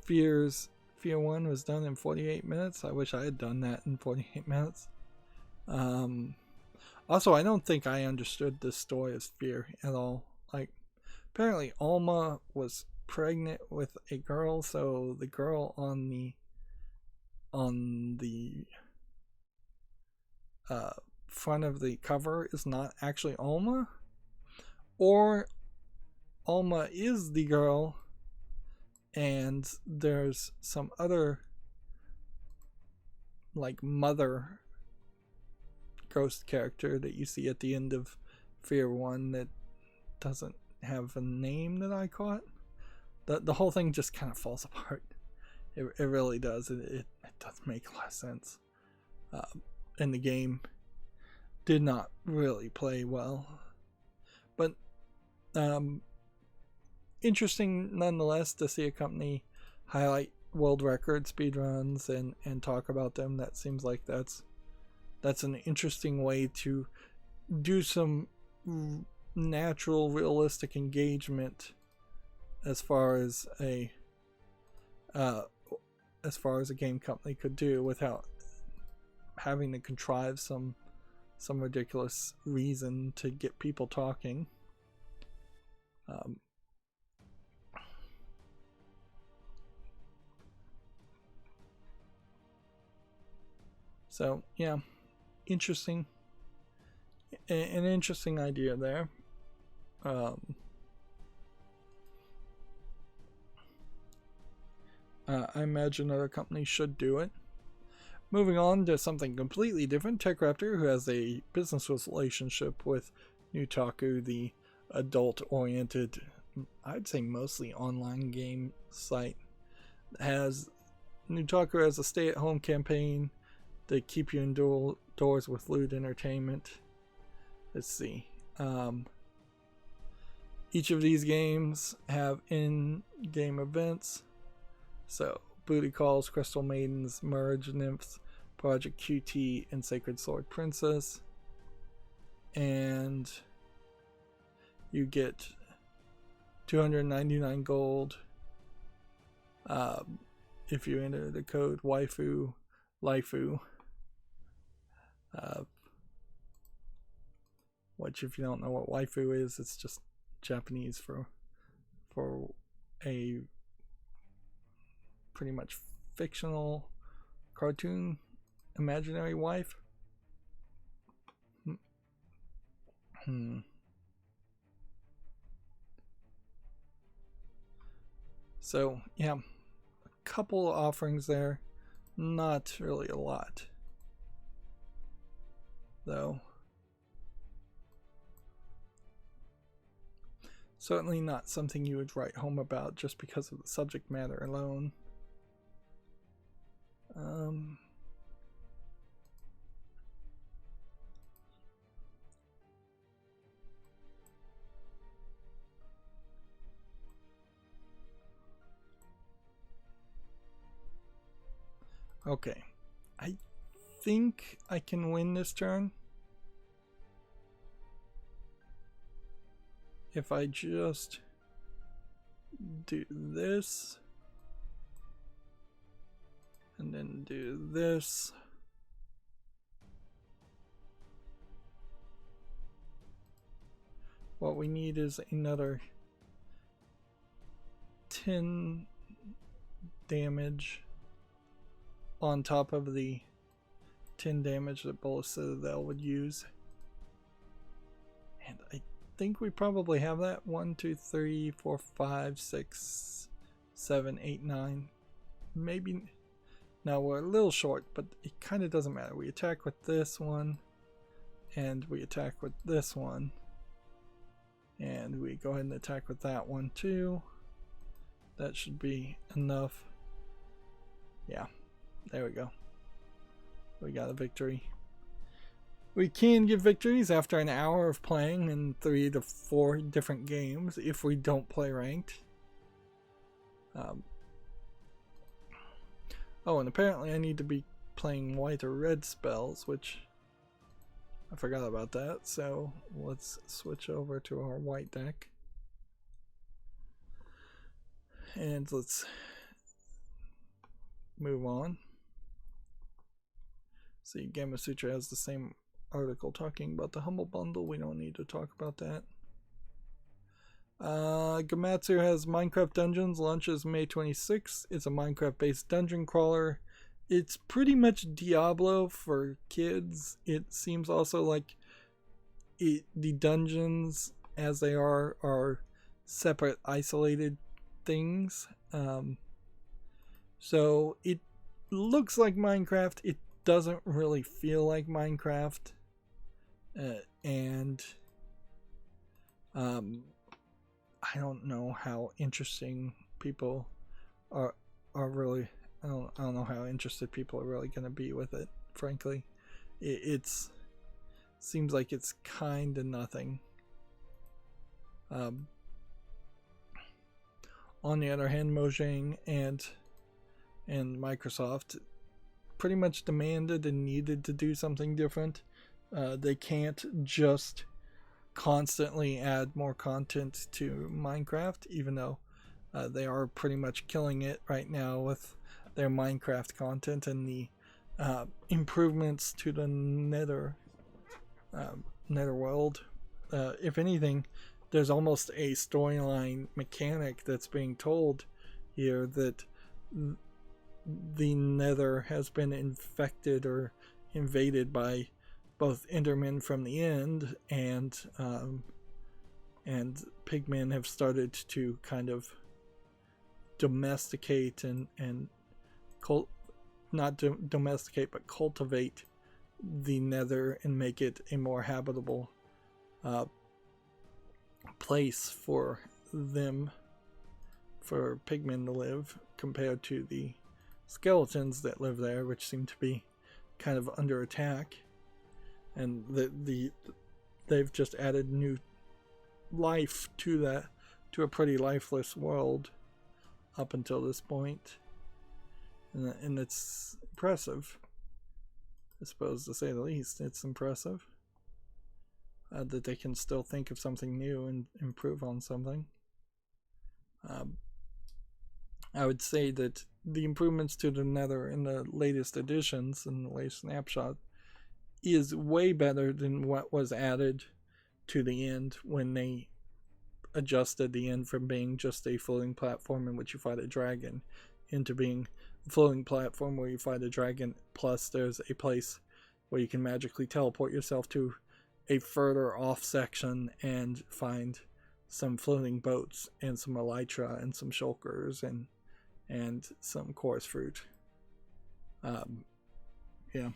Fear 1 was done in 48 minutes. I wish I had done that in 48 minutes. Also, I don't think I understood this story as Fear at all. Like, apparently Alma was pregnant with a girl, so the girl on the front of the cover is not actually Alma, or Alma is the girl and there's some other like mother ghost character that you see at the end of Fear 1 that doesn't have a name that I caught. The whole thing just kind of falls apart. It really does. It doesn't make a lot of sense. And the game did not really play well. But interesting nonetheless to see a company highlight world record speedruns and talk about them. That seems like that's an interesting way to do some natural, realistic engagement as far as a game company could do without having to contrive some ridiculous reason to get people talking. So yeah, interesting. An interesting idea there. I imagine other companies should do it. Moving on to something completely different, TechRaptor, who has a business relationship with Newtaku, the adult-oriented, I'd say mostly online game site, has Newtaku as a stay-at-home campaign to keep you indoors with lewd entertainment. Let's see. Each of these games have in-game events. So, Booty Calls, Crystal Maidens, Merge Nymphs, Project QT, and Sacred Sword Princess. And you get 299 gold if you enter the code waifu lifu, which, if you don't know what waifu is, it's just Japanese for a pretty much fictional cartoon imaginary wife. So yeah, a couple offerings there, not really a lot though. Certainly not something you would write home about just because of the subject matter alone. Okay, I think I can win this turn if I just do this and then do this. What we need is another 10 damage on top of the 10 damage that Bolas Citadel would use. And I think we probably have that. 1, 2, 3, 4, 5, 6, 7, 8, 9. Maybe. Now we're a little short, but it kind of doesn't matter. We attack with this one, and we attack with this one. And we go ahead and attack with that one too. That should be enough. Yeah, there we go. We got a victory. We can get victories after an hour of playing in 3 to 4 different games if we don't play ranked. Oh, and apparently I need to be playing white or red spells, which I forgot about that. So let's switch over to our white deck. And let's move on. See, Gamma Sutra has the same article talking about the Humble Bundle. We don't need to talk about that. Gamatsu has Minecraft Dungeons, launches May 26th. It's a Minecraft-based dungeon crawler. It's pretty much Diablo for kids. It seems also like the dungeons, as they are separate, isolated things. So it looks like Minecraft. It doesn't really feel like Minecraft. And I don't know how interesting people are really. I don't know how interested people are really going to be with it. Frankly, it's seems like it's kind of nothing. On the other hand, Mojang and Microsoft pretty much demanded and needed to do something different. They can't just constantly add more content to Minecraft, even though they are pretty much killing it right now with their Minecraft content and the improvements to the Nether world. If anything, there's almost a storyline mechanic that's being told here that the Nether has been infected or invaded by both Endermen from the end and pigmen have started to kind of domesticate and domesticate but cultivate the Nether and make it a more habitable place for them, for pigmen to live, compared to the skeletons that live there, which seem to be kind of under attack. And they've just added new life to a pretty lifeless world up until this point, and it's impressive, I suppose, to say the least. It's impressive that they can still think of something new and improve on something. I would say that the improvements to the Nether in the latest editions and the latest snapshot is way better than what was added to the end when they adjusted the end from being just a floating platform in which you fight a dragon into being a floating platform where you fight a dragon, plus there's a place where you can magically teleport yourself to a further off section and find some floating boats and some elytra and some shulkers and some chorus fruit. Yeah.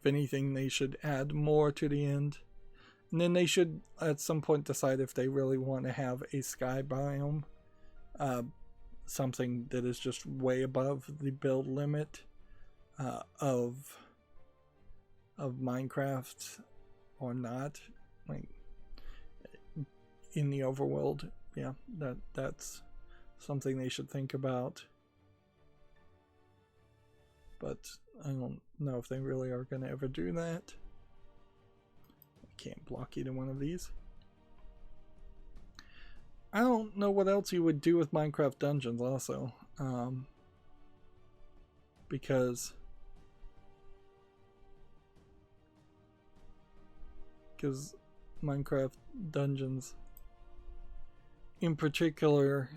If anything, they should add more to the end. And then they should, at some point, decide if they really want to have a sky biome. Something that is just way above the build limit of Minecraft or not. Like, in the overworld. Yeah, that's something they should think about. but I don't know if they really are going to ever do that. I can't block either one of these. I don't know what else you would do with Minecraft Dungeons also, because Minecraft Dungeons in particular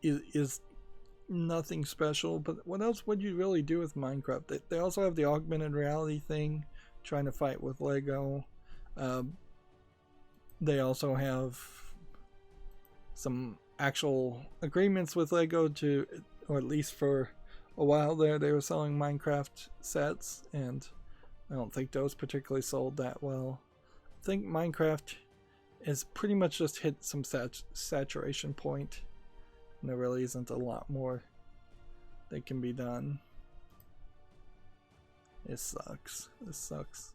is nothing special. But what else would you really do with Minecraft? They also have the augmented reality thing, trying to fight with Lego. They also have some actual agreements with Lego to, or at least for a while there, they were selling Minecraft sets, and I don't think those particularly sold that well. I think Minecraft has pretty much just hit some saturation point, and there really isn't a lot more that can be done. This sucks. This sucks.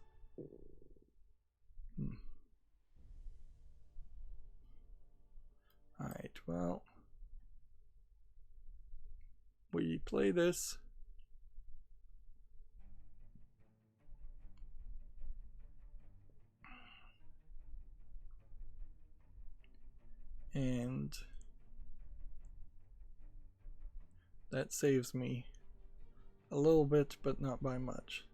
Alright, well, we play this. And that saves me a little bit, but not by much.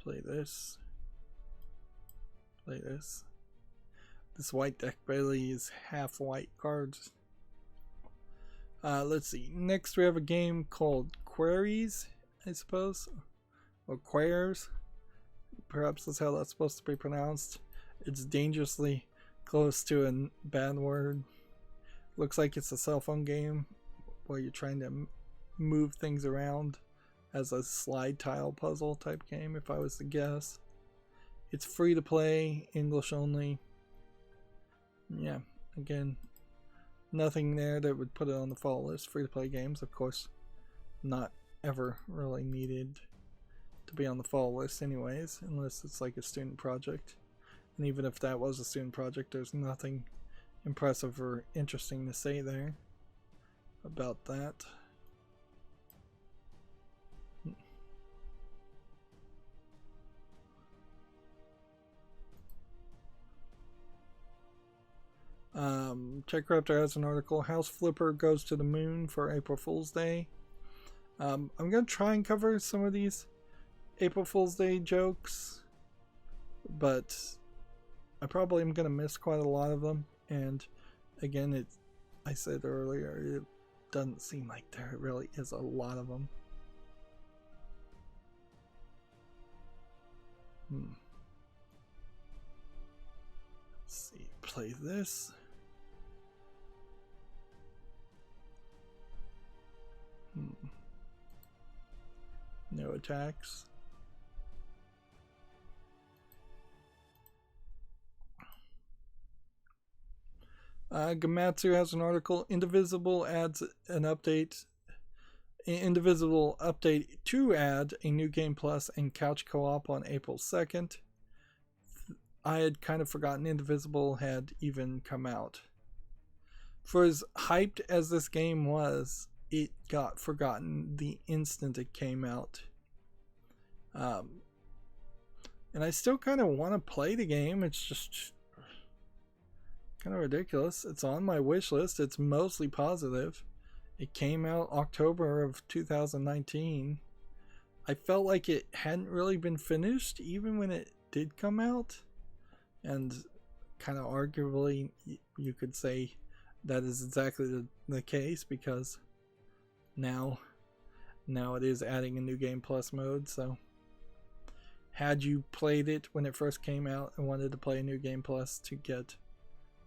Play this. Play this. This white deck barely is half white cards. Let's see. Next we have a game called Queries, I suppose. Or Quares. Perhaps that's how that's supposed to be pronounced. It's dangerously close to a bad word. Looks like it's a cell phone game where you're trying to move things around as a slide tile puzzle type game, if I was to guess. It's free to play, English only. Yeah, again, nothing there that would put it on the fall list. Free to play games, of course, not ever really needed to be on the fall list anyways, unless it's like a student project. And even if that was a student project, there's nothing impressive or interesting to say there about that. Techraptor has an article, House Flipper goes to the moon for April Fool's Day. I'm going to try and cover some of these April Fool's Day jokes, but I probably am going to miss quite a lot of them. And again, I said earlier, it doesn't seem like there really is a lot of them. Let's see, play this. No attacks. Gamatsu has an article. Indivisible adds an update. Indivisible update to add a new game plus and couch co-op on April 2nd. I had kind of forgotten Indivisible had even come out. For as hyped as this game was, it got forgotten the instant it came out. And I still kind of want to play the game. It's just kind of ridiculous. It's on my wish list. It's mostly positive. It came out October of 2019. I felt like it hadn't really been finished even when it did come out. And kind of arguably, you could say that is exactly the case, because now it is adding a new game plus mode. So had you played it when it first came out and wanted to play a new game plus to get,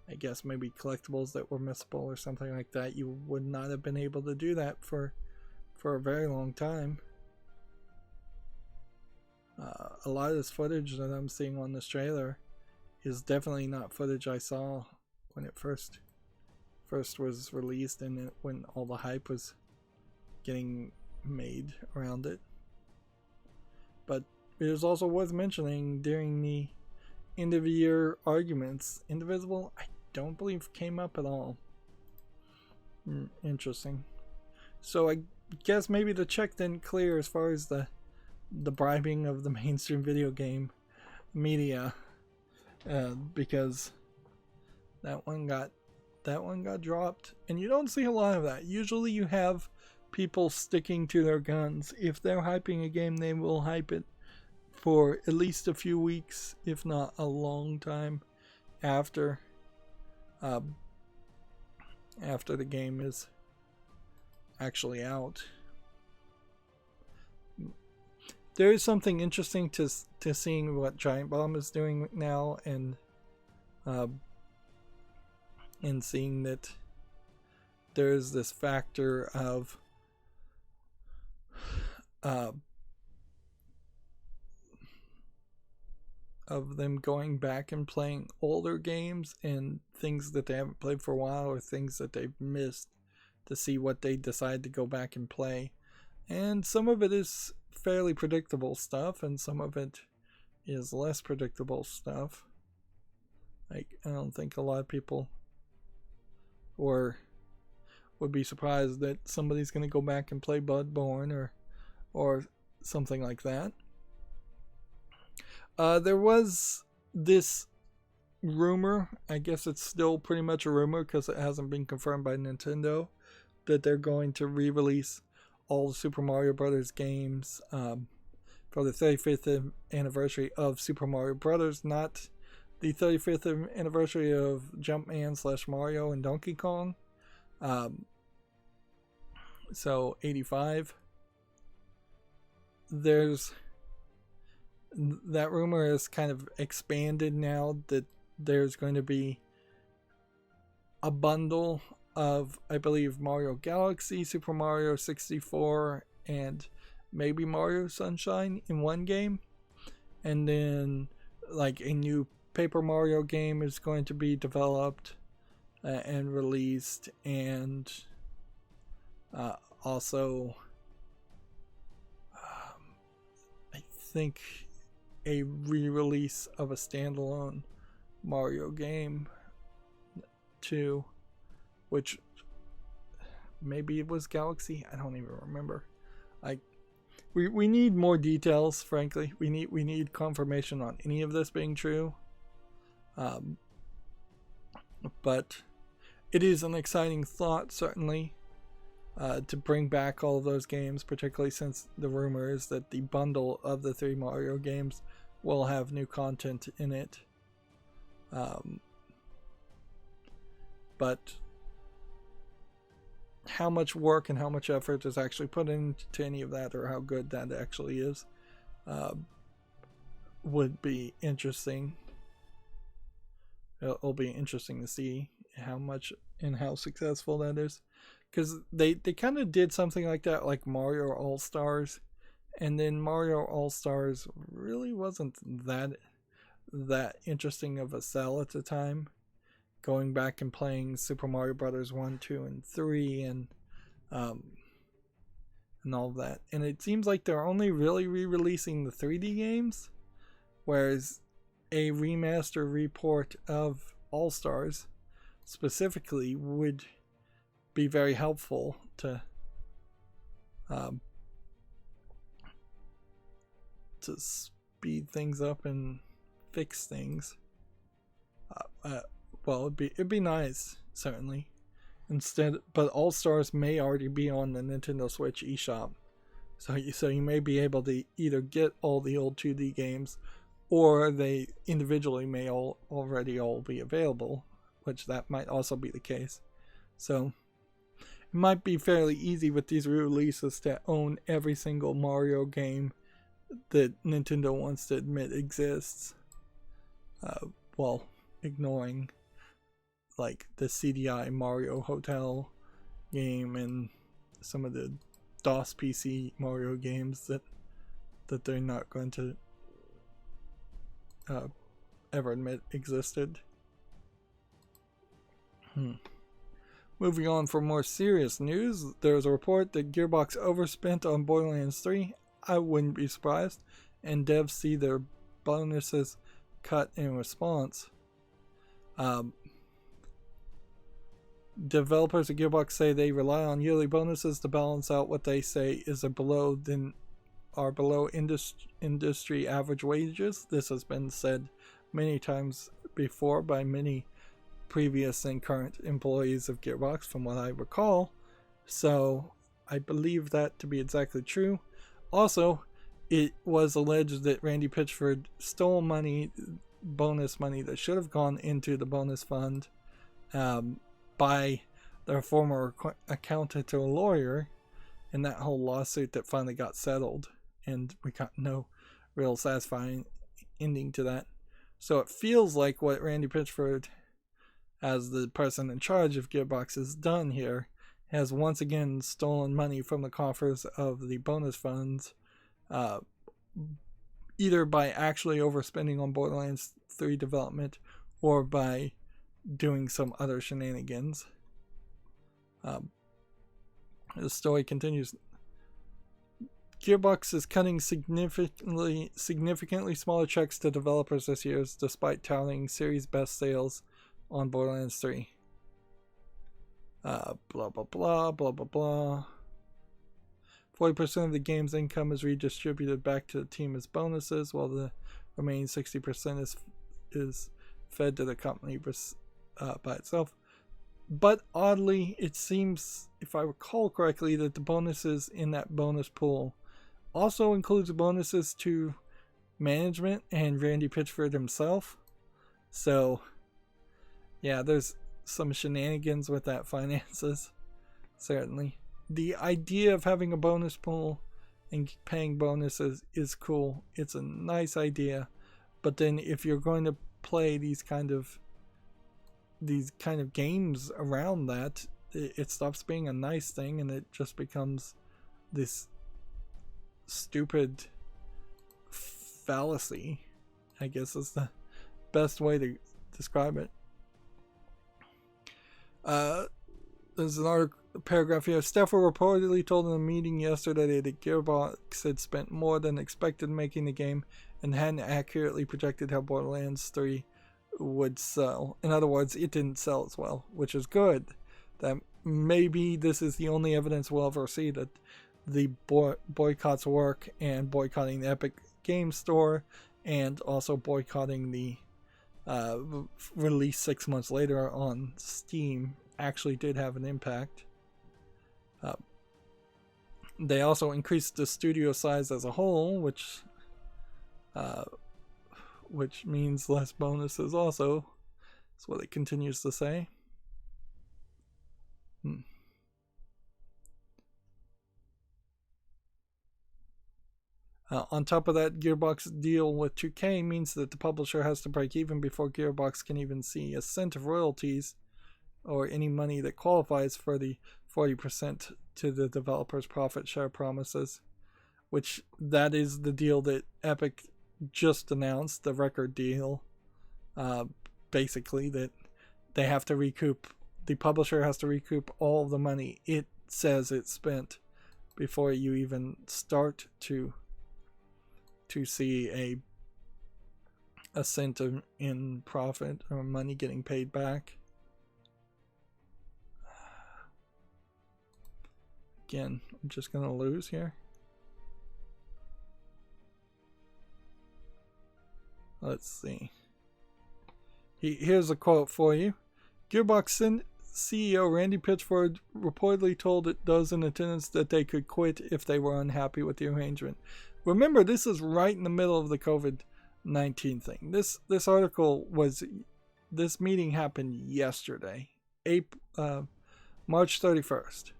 I guess, maybe collectibles that were missable or something like that, you would not have been able to do that for a very long time. A lot of this footage that I'm seeing on this trailer is definitely not footage I saw when it first was released, and when all the hype was getting made around it. But it is also worth mentioning, during the end of year arguments. Indivisible, I don't believe came up at all. Interesting. So I guess maybe the check didn't clear as far as the bribing of the mainstream video game media, because that one got dropped, and you don't see a lot of that. Usually you have people sticking to their guns. If they're hyping a game, they will hype it for at least a few weeks, if not a long time after the game is actually out. There is something interesting to seeing what Giant Bomb is doing now, and seeing that there is this factor of them going back and playing older games and things that they haven't played for a while, or things that they've missed, to see what they decide to go back and play. And some of it is fairly predictable stuff, and some of it is less predictable stuff. Like, I don't think a lot of people would be surprised that somebody's going to go back and play Bloodborne or something like that. There was this rumor, I guess it's still pretty much a rumor because it hasn't been confirmed by Nintendo, that they're going to re-release all the Super Mario Brothers games for the 35th anniversary of Super Mario Brothers, not the 35th anniversary of Jumpman / Mario and Donkey Kong. So 85. That rumor is kind of expanded now, that there's going to be a bundle of, I believe, Mario Galaxy, Super Mario 64, and maybe Mario Sunshine in one game. And then like a new Paper Mario game is going to be developed and released, and also I think a re-release of a standalone Mario game too, which maybe it was Galaxy, I don't even remember. We need more details, frankly. We need confirmation on any of this being true. But it is an exciting thought, certainly, to bring back all of those games, particularly since the rumor is that the bundle of the 3 Mario games will have new content in it. But how much work and how much effort is actually put into any of that, or how good that actually is, would be interesting. It'll be interesting to see how much and how successful that is, because they kind of did something like that, like Mario All-Stars, and then Mario All-Stars really wasn't that interesting of a sell at the time. Going back and playing Super Mario Brothers 1, 2, and 3, and all of that. And it seems like they're only really re-releasing the 3D games, whereas a remaster report of All-Stars specifically would be very helpful to speed things up and fix things. Well, it'd be nice, certainly. But All-Stars may already be on the Nintendo Switch eShop, so you may be able to either get all the old 2D games, or they individually may already all be available, which that might also be the case. So it might be fairly easy with these releases to own every single Mario game that Nintendo wants to admit exists, while ignoring like the CDI Mario Hotel game and some of the DOS PC Mario games that they're not going to ever admit existed. Moving on for more serious news, there's a report that Gearbox overspent on Borderlands 3. I wouldn't be surprised, and devs see their bonuses cut in response. Developers at Gearbox say they rely on yearly bonuses to balance out what they say is below industry average wages. This has been said many times before by many previous and current employees of Gearbox, from what I recall. So I believe that to be exactly true. Also, it was alleged that Randy Pitchford stole bonus money that should have gone into the bonus fund by their former accountant to a lawyer in that whole lawsuit that finally got settled, and we got no real satisfying ending to that. So it feels like what Randy Pitchford, as the person in charge of Gearbox, has done here, has once again stolen money from the coffers of the bonus funds, either by actually overspending on Borderlands 3 development or by doing some other shenanigans. The story continues. Gearbox is cutting significantly smaller checks to developers this year, despite touting series best sales on Borderlands 3. Blah blah blah blah blah blah. 40% of the game's income is redistributed back to the team as bonuses, while the remaining 60% is fed to the company by itself. But oddly, it seems, if I recall correctly, that the bonuses in that bonus pool also includes bonuses to management and Randy Pitchford himself. So, yeah, there's some shenanigans with that finances, certainly. The idea of having a bonus pool and paying bonuses is cool. It's a nice idea. But then if you're going to play these kind of games around that, it stops being a nice thing and it just becomes this stupid fallacy, I guess is the best way to describe it. There's a paragraph here. Staff were reportedly told in a meeting yesterday that Gearbox had spent more than expected making the game and hadn't accurately projected how Borderlands 3 would sell. In other words, it didn't sell as well, which is good. That maybe this is the only evidence we'll ever see that the boycotts work, and boycotting the Epic Games Store and also boycotting the release 6 months later on Steam actually did have an impact. They also increased the studio size as a whole, which means less bonuses also. That's what it continues to say. On top of that, Gearbox's deal with 2K means that the publisher has to break even before Gearbox can even see a cent of royalties or any money that qualifies for the 40% to the developer's profit share promises, which that is the deal that Epic just announced, the record deal. Basically, that they have to recoup, the publisher has to recoup all of the money it says it spent before you even start to see a cent in profit or money getting paid back. Again, I'm just going to lose here. Let's see. Here's a quote for you. Gearbox CEO Randy Pitchford reportedly told those in attendance that they could quit if they were unhappy with the arrangement. Remember, this is right in the middle of the COVID-19 thing. This article was, this meeting happened yesterday, March 31st.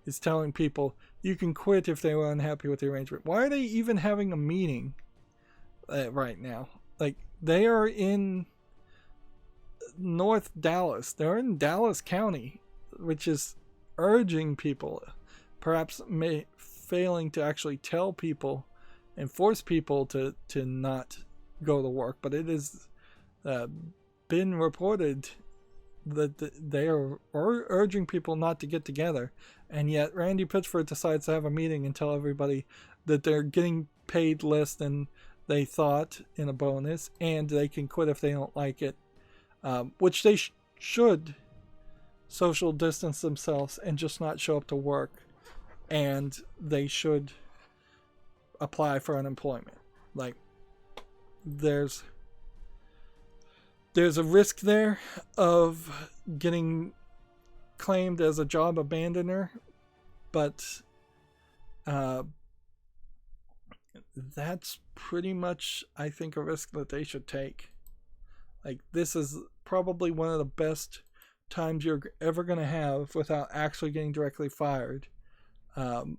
It's telling people you can quit if they were unhappy with the arrangement. Why are they even having a meeting right now? Like, they are in North Dallas. They're in Dallas County, which is urging people, perhaps failing to actually tell people and force people to not go to work. But it has been reported that they are urging people not to get together, and yet Randy Pitchford decides to have a meeting and tell everybody that they're getting paid less than they thought in a bonus, and they can quit if they don't like it, which they should social distance themselves and just not show up to work, and they should apply for unemployment. Like, there's a risk there of getting claimed as a job abandoner, but that's pretty much, I think, a risk that they should take. Like, this is probably one of the best times you're ever going to have without actually getting directly fired from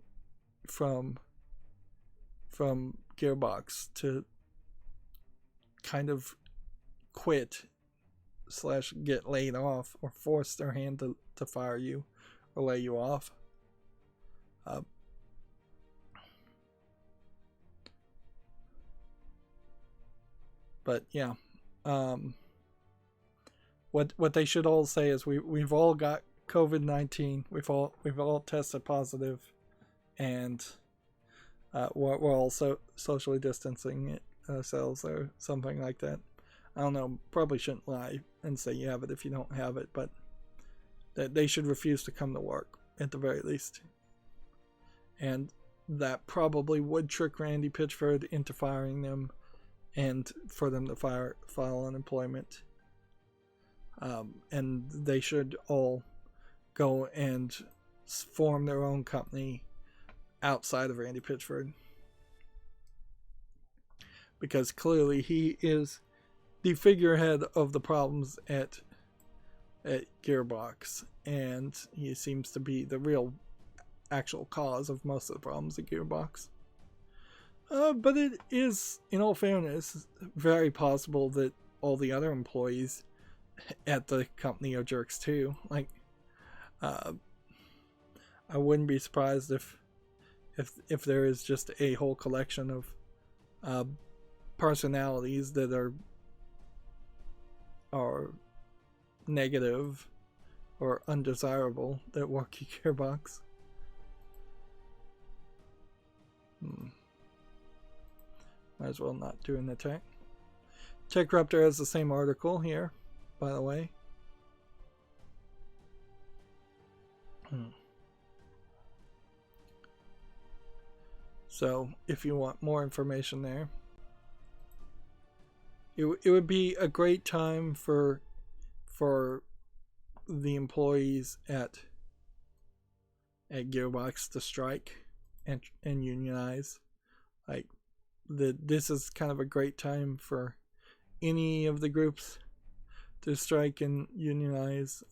Gearbox to kind of quit / get laid off, or force their hand to fire you or lay you off. But yeah, what they should all say is we've all got COVID-19. We've all tested positive, and we're all socially distancing it ourselves or something like that. I don't know. Probably shouldn't lie and say you have it if you don't have it, but that they should refuse to come to work at the very least. And that probably would trick Randy Pitchford into firing them, and for them to file unemployment. And they should all go and form their own company outside of Randy Pitchford, because clearly he is the figurehead of the problems at Gearbox, and he seems to be the real actual cause of most of the problems at Gearbox. But it is, in all fairness, very possible that all the other employees at the company are jerks too. Like, I wouldn't be surprised if there is just a whole collection of personalities that are negative or undesirable that work at Gearbox. Might as well not do an attack. TechRaptor has the same article here, by the way. So, if you want more information there, it would be a great time for the employees at Gearbox to strike and unionize. Like, this is kind of a great time for any of the groups to strike and unionize.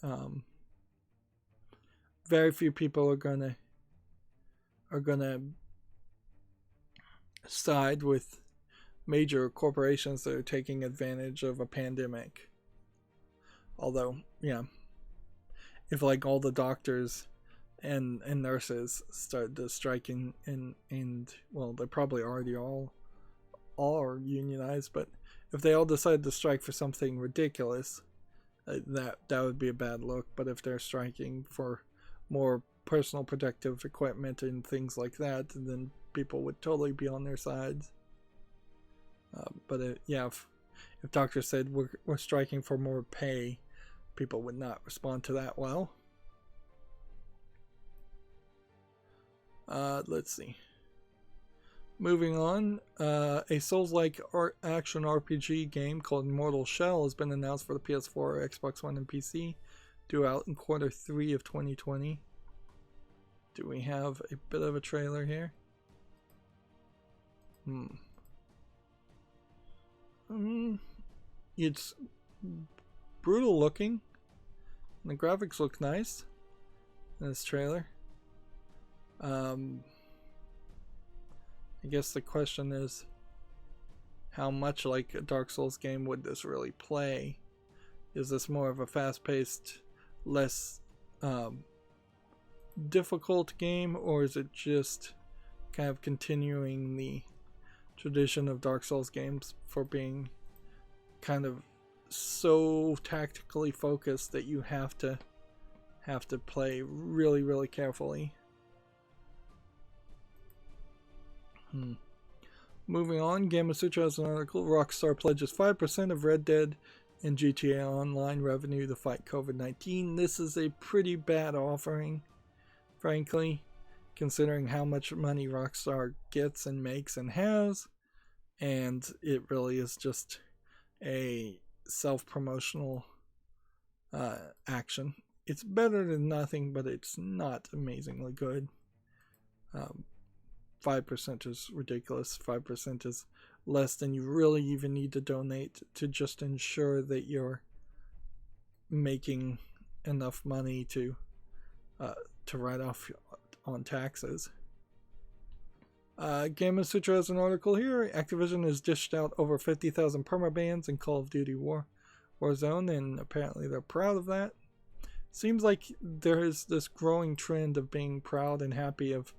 Very few people are gonna side with major corporations that are taking advantage of a pandemic. Although, yeah, if like all the doctors and nurses start to strike and well, they probably already all are unionized, but if they all decide to strike for something ridiculous, that would be a bad look. But if they're striking for more personal protective equipment and things like that, then people would totally be on their sides. But yeah, if doctors said we're striking for more pay, people would not respond to that well. Let's see. Moving on, a Souls-like action RPG game called Mortal Shell has been announced for the PS4, Xbox One, and PC, due out in Q3 of 2020. Do we have a bit of a trailer here? It's brutal looking, and the graphics look nice in this trailer. I guess the question is, how much like a Dark Souls game would this really play? Is this more of a fast-paced, less difficult game, or is it just kind of continuing the tradition of Dark Souls games for being kind of so tactically focused that you have to play really, really carefully? Moving on, Gamma Sutra has an article. Rockstar pledges 5% of Red Dead and GTA Online revenue to fight COVID-19. This is a pretty bad offering, frankly, considering how much money Rockstar gets and makes and has. And it really is just a self-promotional action. It's better than nothing, but it's not amazingly good. 5% is ridiculous. 5% is less than you really even need to donate to just ensure that you're making enough money to write off on taxes. Gamma Sutra has an article here. Activision has dished out over 50,000 permabans in Call of Duty Warzone, and apparently they're proud of that. Seems like there is this growing trend of being proud and happy of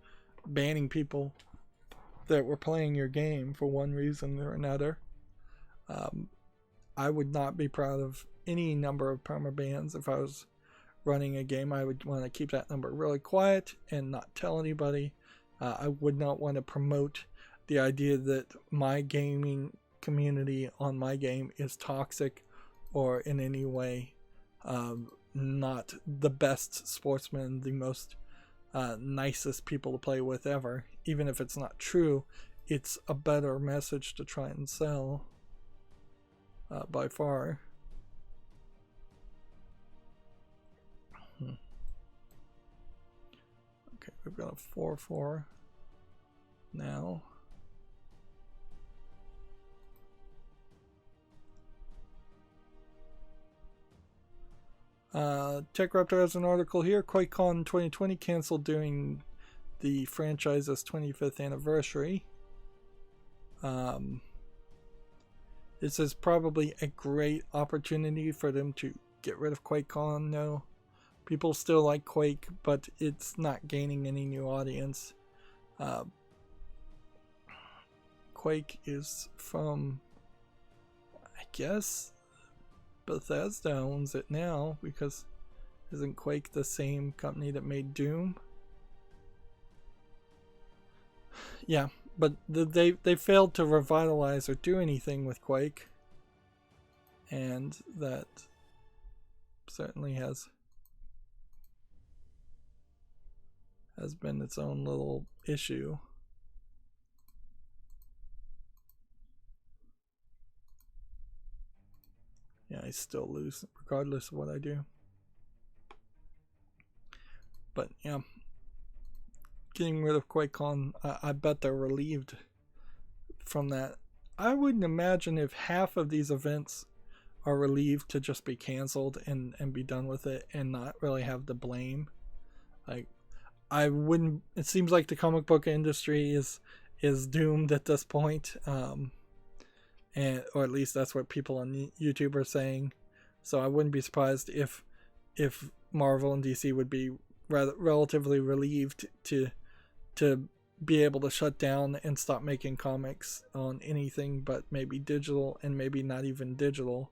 banning people that were playing your game for one reason or another. I would not be proud of any number of permabans. If I was running a game, I would want to keep that number really quiet and not tell anybody. I would not want to promote the idea that my gaming community on my game is toxic or in any way not the best sportsman, the most nicest people to play with ever. Even if it's not true, it's a better message to try and sell by far. Okay, we've got a 4-4 now. TechRaptor has an article here. QuakeCon 2020 canceled during the franchise's 25th anniversary. This is probably a great opportunity for them to get rid of QuakeCon now. People still like Quake, but it's not gaining any new audience. Quake is from, I guess, Bethesda owns it now, because isn't Quake the same company that made Doom? Yeah, but they failed to revitalize or do anything with Quake, and that certainly has been its own little issue. Yeah, I still lose regardless of what I do. But yeah, getting rid of QuakeCon, I bet they're relieved from that. I wouldn't imagine if half of these events are relieved to just be canceled and be done with it and not really have the blame. Like, I wouldn't. It seems like the comic book industry is doomed at this point, or at least that's what people on YouTube are saying. So I wouldn't be surprised if Marvel and DC would be relatively relieved to be able to shut down and stop making comics on anything but maybe digital, and maybe not even digital,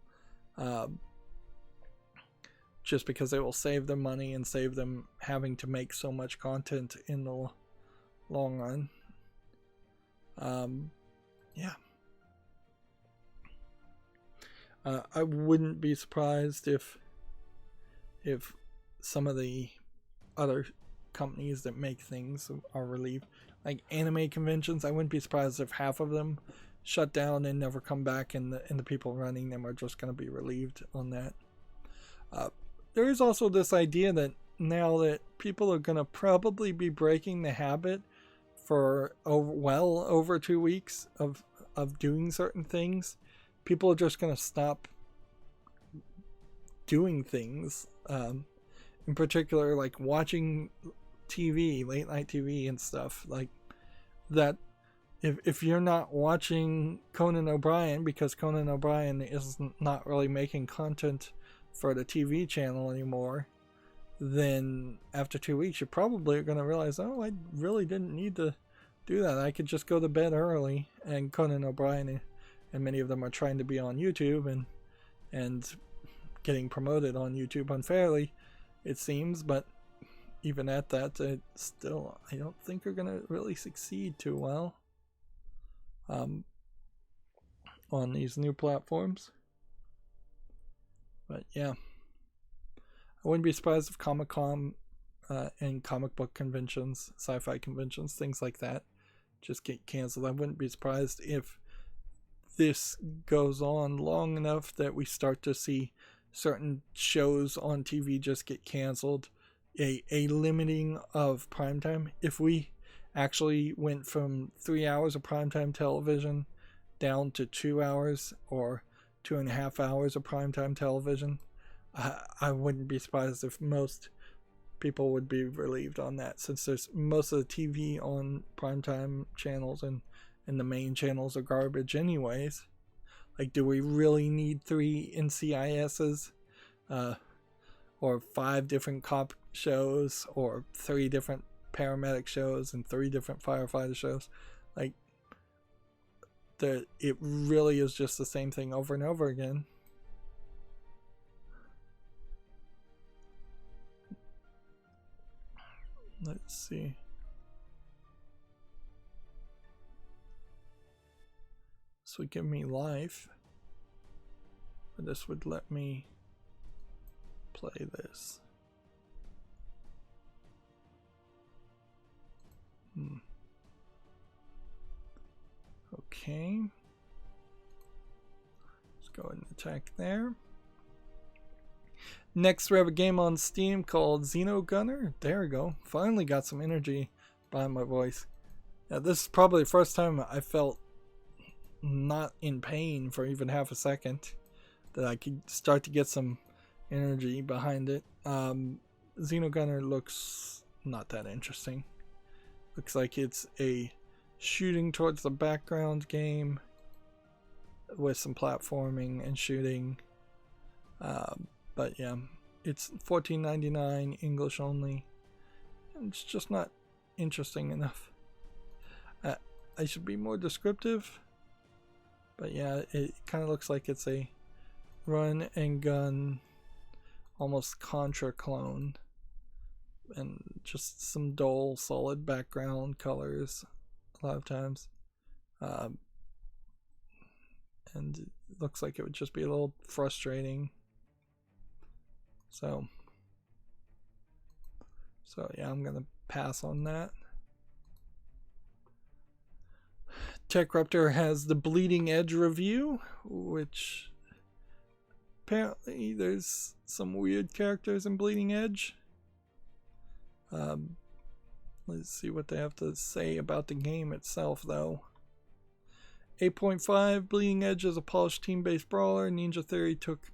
just because it will save them money and save them having to make so much content in the long run. Yeah. I wouldn't be surprised if some of the other companies that make things are relieved. Like anime conventions, I wouldn't be surprised if half of them shut down and never come back, and the people running them are just going to be relieved on that. There is also this idea that now that people are going to probably be breaking the habit for well over 2 weeks of doing certain things, people are just going to stop doing things. In particular, like watching TV, late night TV and stuff like that. If you're not watching Conan O'Brien because Conan O'Brien is not really making content for the TV channel anymore, then after 2 weeks you're probably going to realize, oh, I really didn't need to do that. I could just go to bed early. And Conan O'Brien and many of them are trying to be on YouTube and getting promoted on YouTube unfairly, it seems. But even at that, still, I don't think are going to really succeed too well. on these new platforms. But yeah, I wouldn't be surprised if Comic-Con and comic book conventions, sci-fi conventions, things like that just get canceled. I wouldn't be surprised if this goes on long enough that we start to see certain shows on TV just get canceled. A limiting of primetime. If we actually went from 3 hours of primetime television down to 2 hours or 2.5 hours of primetime television, I wouldn't be surprised if most people would be relieved on that, since there's most of the TV on primetime channels and the main channels are garbage anyways. Like, do we really need 3 NCISs or 5 different cop shows or 3 different paramedic shows and 3 different firefighter shows? Like, it really is just the same thing over and over again. Let's see. This would give me life, but this would let me play this. Okay. Let's go ahead and attack there. Next, we have a game on Steam called Xenogunner. There we go. Finally got some energy behind my voice. Now, this is probably the first time I felt not in pain for even half a second, that I could start to get some energy behind it. Xenogunner looks not that interesting. Looks like it's a shooting towards the background game with some platforming and shooting. But yeah, it's $14.99 English only. It's just not interesting enough. I should be more descriptive. But yeah, it kind of looks like it's a run and gun, almost Contra clone. And just some dull, solid background colors a lot of times. And it looks like it would just be a little frustrating. So yeah, I'm going to pass on that. TechRuptor has the Bleeding Edge review, which apparently there's some weird characters in Bleeding Edge. Let's see what they have to say about the game itself, though. 8.5, Bleeding Edge is a polished team-based brawler. Ninja Theory took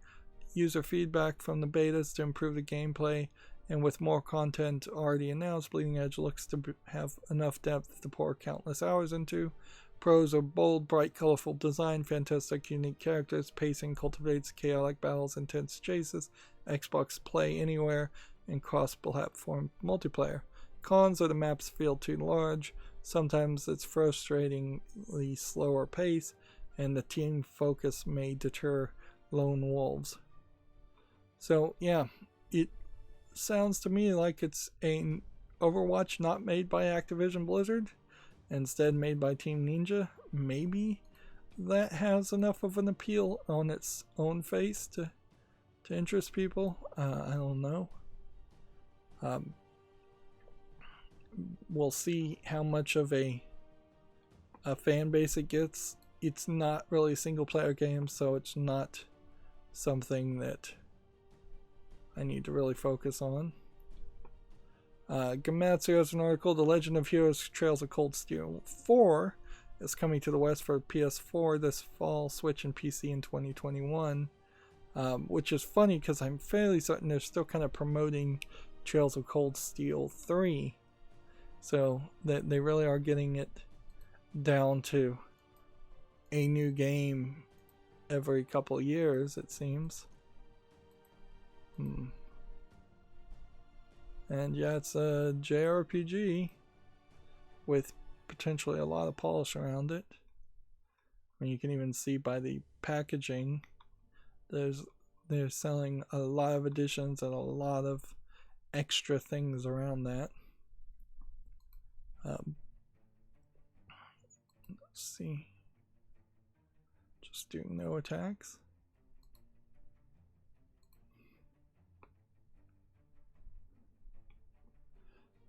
user feedback from the betas to improve the gameplay, and with more content already announced, Bleeding Edge looks to have enough depth to pour countless hours into. Pros are bold, bright, colorful design, fantastic, unique characters, pacing cultivates chaotic battles, intense chases, Xbox Play Anywhere, and cross-platform multiplayer. Cons are the maps feel too large, sometimes it's frustratingly slower pace, and the team focus may deter lone wolves. So yeah, it sounds to me like it's an Overwatch not made by Activision Blizzard, instead made by Team Ninja. Maybe that has enough of an appeal on its own face to interest people. I don't know. We'll see how much of a fan base it gets. It's not really a single player game, so it's not something that I need to really focus on. Gamatsu has an article, The Legend of Heroes Trails of Cold Steel 4 is coming to the West for PS4 this fall, Switch and PC in 2021. Which is funny because I'm fairly certain they're still kind of promoting Trails of Cold Steel 3. So that they really are getting it down to a new game every couple years, it seems. And yeah, it's a JRPG with potentially a lot of polish around it. I mean, you can even see by the packaging, they're selling a lot of editions and a lot of extra things around that. Let's see. Let's do no attacks.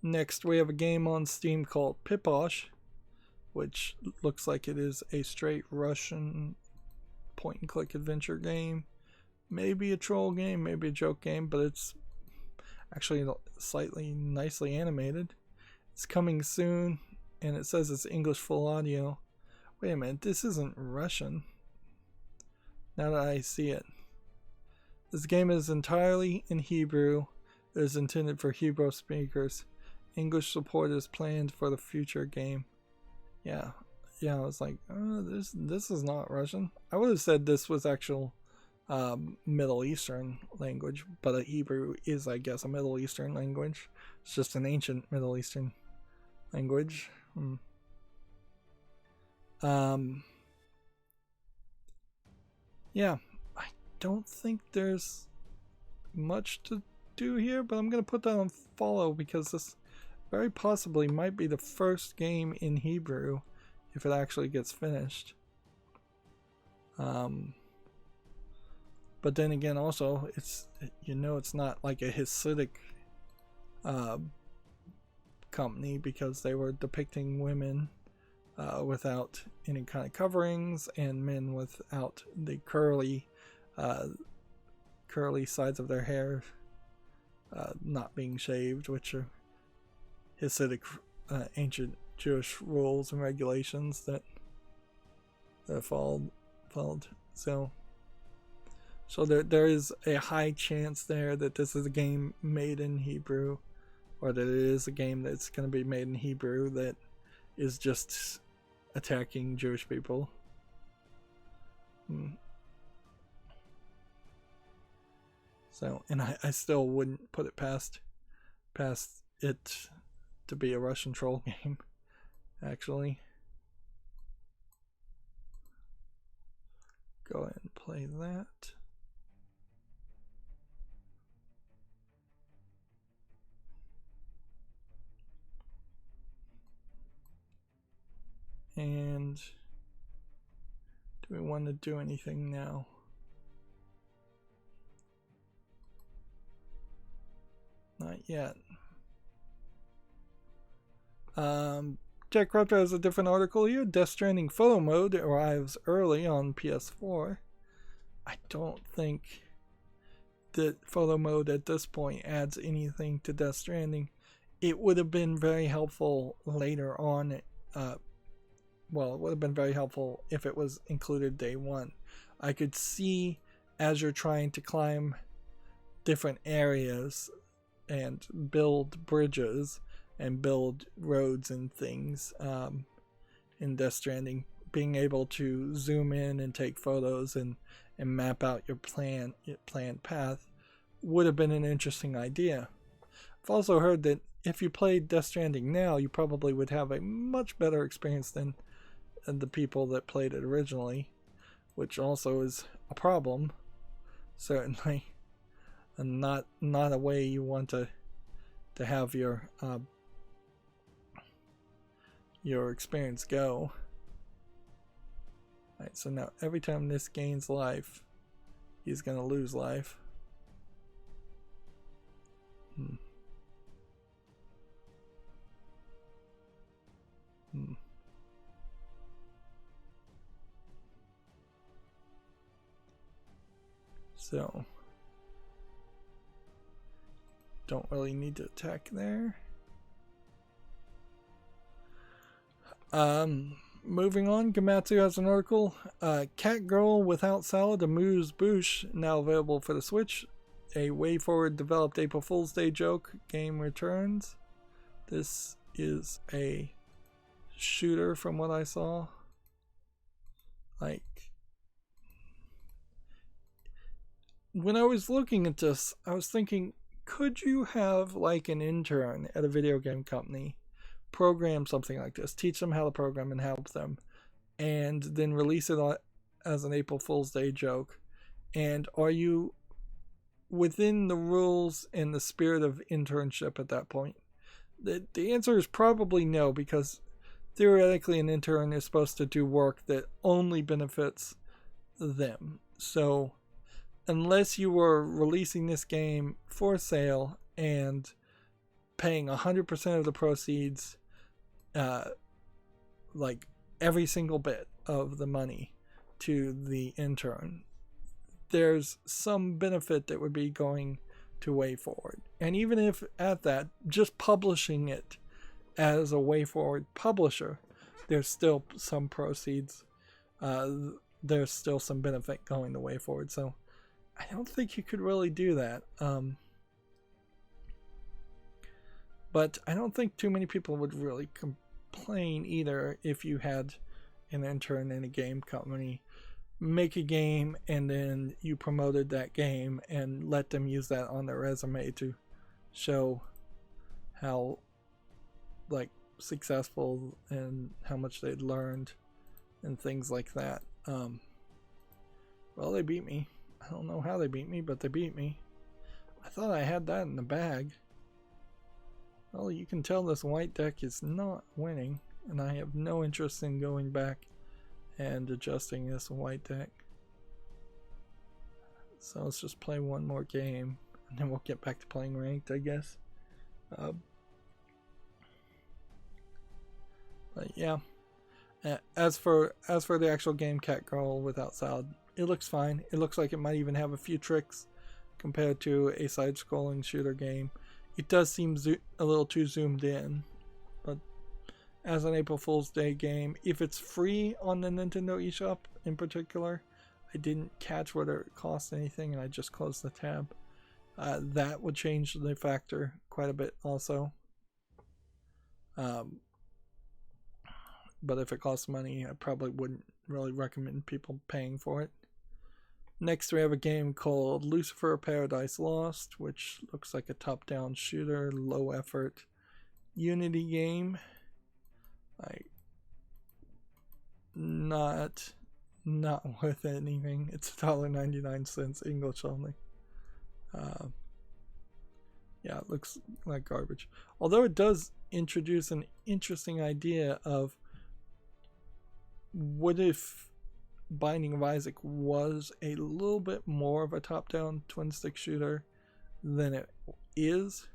Next, we have a game on Steam called Piposh, which looks like it is a straight Russian point-and-click adventure game. Maybe a troll game, maybe a joke game, but it's actually slightly nicely animated. It's coming soon, and it says it's English full audio. Wait a minute, this isn't Russian. Now that I see it. This game is entirely in Hebrew. It is intended for Hebrew speakers. English support is planned for the future game. Yeah, I was like, oh, this is not Russian. I would have said this was actual Middle Eastern language, but Hebrew is, I guess, a Middle Eastern language. It's just an ancient Middle Eastern language. Yeah, I don't think there's much to do here, but I'm going to put that on follow because this very possibly might be the first game in Hebrew if it actually gets finished. But then again, also, it's not like a Hasidic company because they were depicting women without any kind of coverings and men without the curly sides of their hair not being shaved, which are Hasidic ancient Jewish rules and regulations that followed. So there is a high chance there that this is a game made in Hebrew, or that it is a game that's going to be made in Hebrew that is just attacking Jewish people. So, and I still wouldn't put it past it to be a Russian troll game, actually. Go ahead and play that. And do we want to do anything now? Not yet. Jack Raptor has a different article here. Death Stranding photo mode arrives early on PS4. I don't think that photo mode at this point adds anything to Death Stranding. It would have been very helpful later on. Well, it would have been very helpful if it was included day one. I could see as you're trying to climb different areas and build bridges and build roads and things in Death Stranding, being able to zoom in and take photos and map out your planned path would have been an interesting idea. I've also heard that if you played Death Stranding now, you probably would have a much better experience than the people that played it originally, which also is a problem, certainly, and not a way you want to have your experience go. Alright, so now every time this gains life, he's gonna lose life. So, don't really need to attack there. Moving on, Gamatsu has an article. Cat Girl Without Salad, Amuse Bouche, now available for the Switch. A WayForward developed April Fool's Day joke game returns. This is a shooter from what I saw. Like, when I was looking at this, I was thinking, could you have like an intern at a video game company program something like this, teach them how to program and help them, and then release it as an April Fool's Day joke? And are you within the rules and the spirit of internship at that point? The answer is probably no, because theoretically an intern is supposed to do work that only benefits them. So unless you were releasing this game for sale and paying 100% of the proceeds, like every single bit of the money to the intern, there's some benefit that would be going to WayForward. And even if at that, just publishing it as a WayForward publisher, there's still some proceeds. There's still some benefit going to WayForward. So I don't think you could really do that. But I don't think too many people would really complain either if you had an intern in a game company make a game and then you promoted that game and let them use that on their resume to show how like successful and how much they'd learned and things like that. Well, they beat me. I don't know how they beat me, but they beat me. I thought I had that in the bag. Well, you can tell this white deck is not winning, and I have no interest in going back and adjusting this white deck. So let's just play one more game, and then we'll get back to playing ranked, I guess. But yeah, as for the actual game, Cat Girl Without Salad, it looks fine. It looks like it might even have a few tricks compared to a side-scrolling shooter game. It does seem a little too zoomed in, but as an April Fool's Day game, if it's free on the Nintendo eShop in particular, I didn't catch whether it cost anything and I just closed the tab. That would change the factor quite a bit also. But if it costs money, I probably wouldn't really recommend people paying for it. Next, we have a game called Lucifer Paradise Lost, which looks like a top-down shooter, low-effort Unity game. Not worth anything. It's $1.99 English only. Yeah, it looks like garbage. Although it does introduce an interesting idea of what if Binding of Isaac was a little bit more of a top-down twin-stick shooter than it is,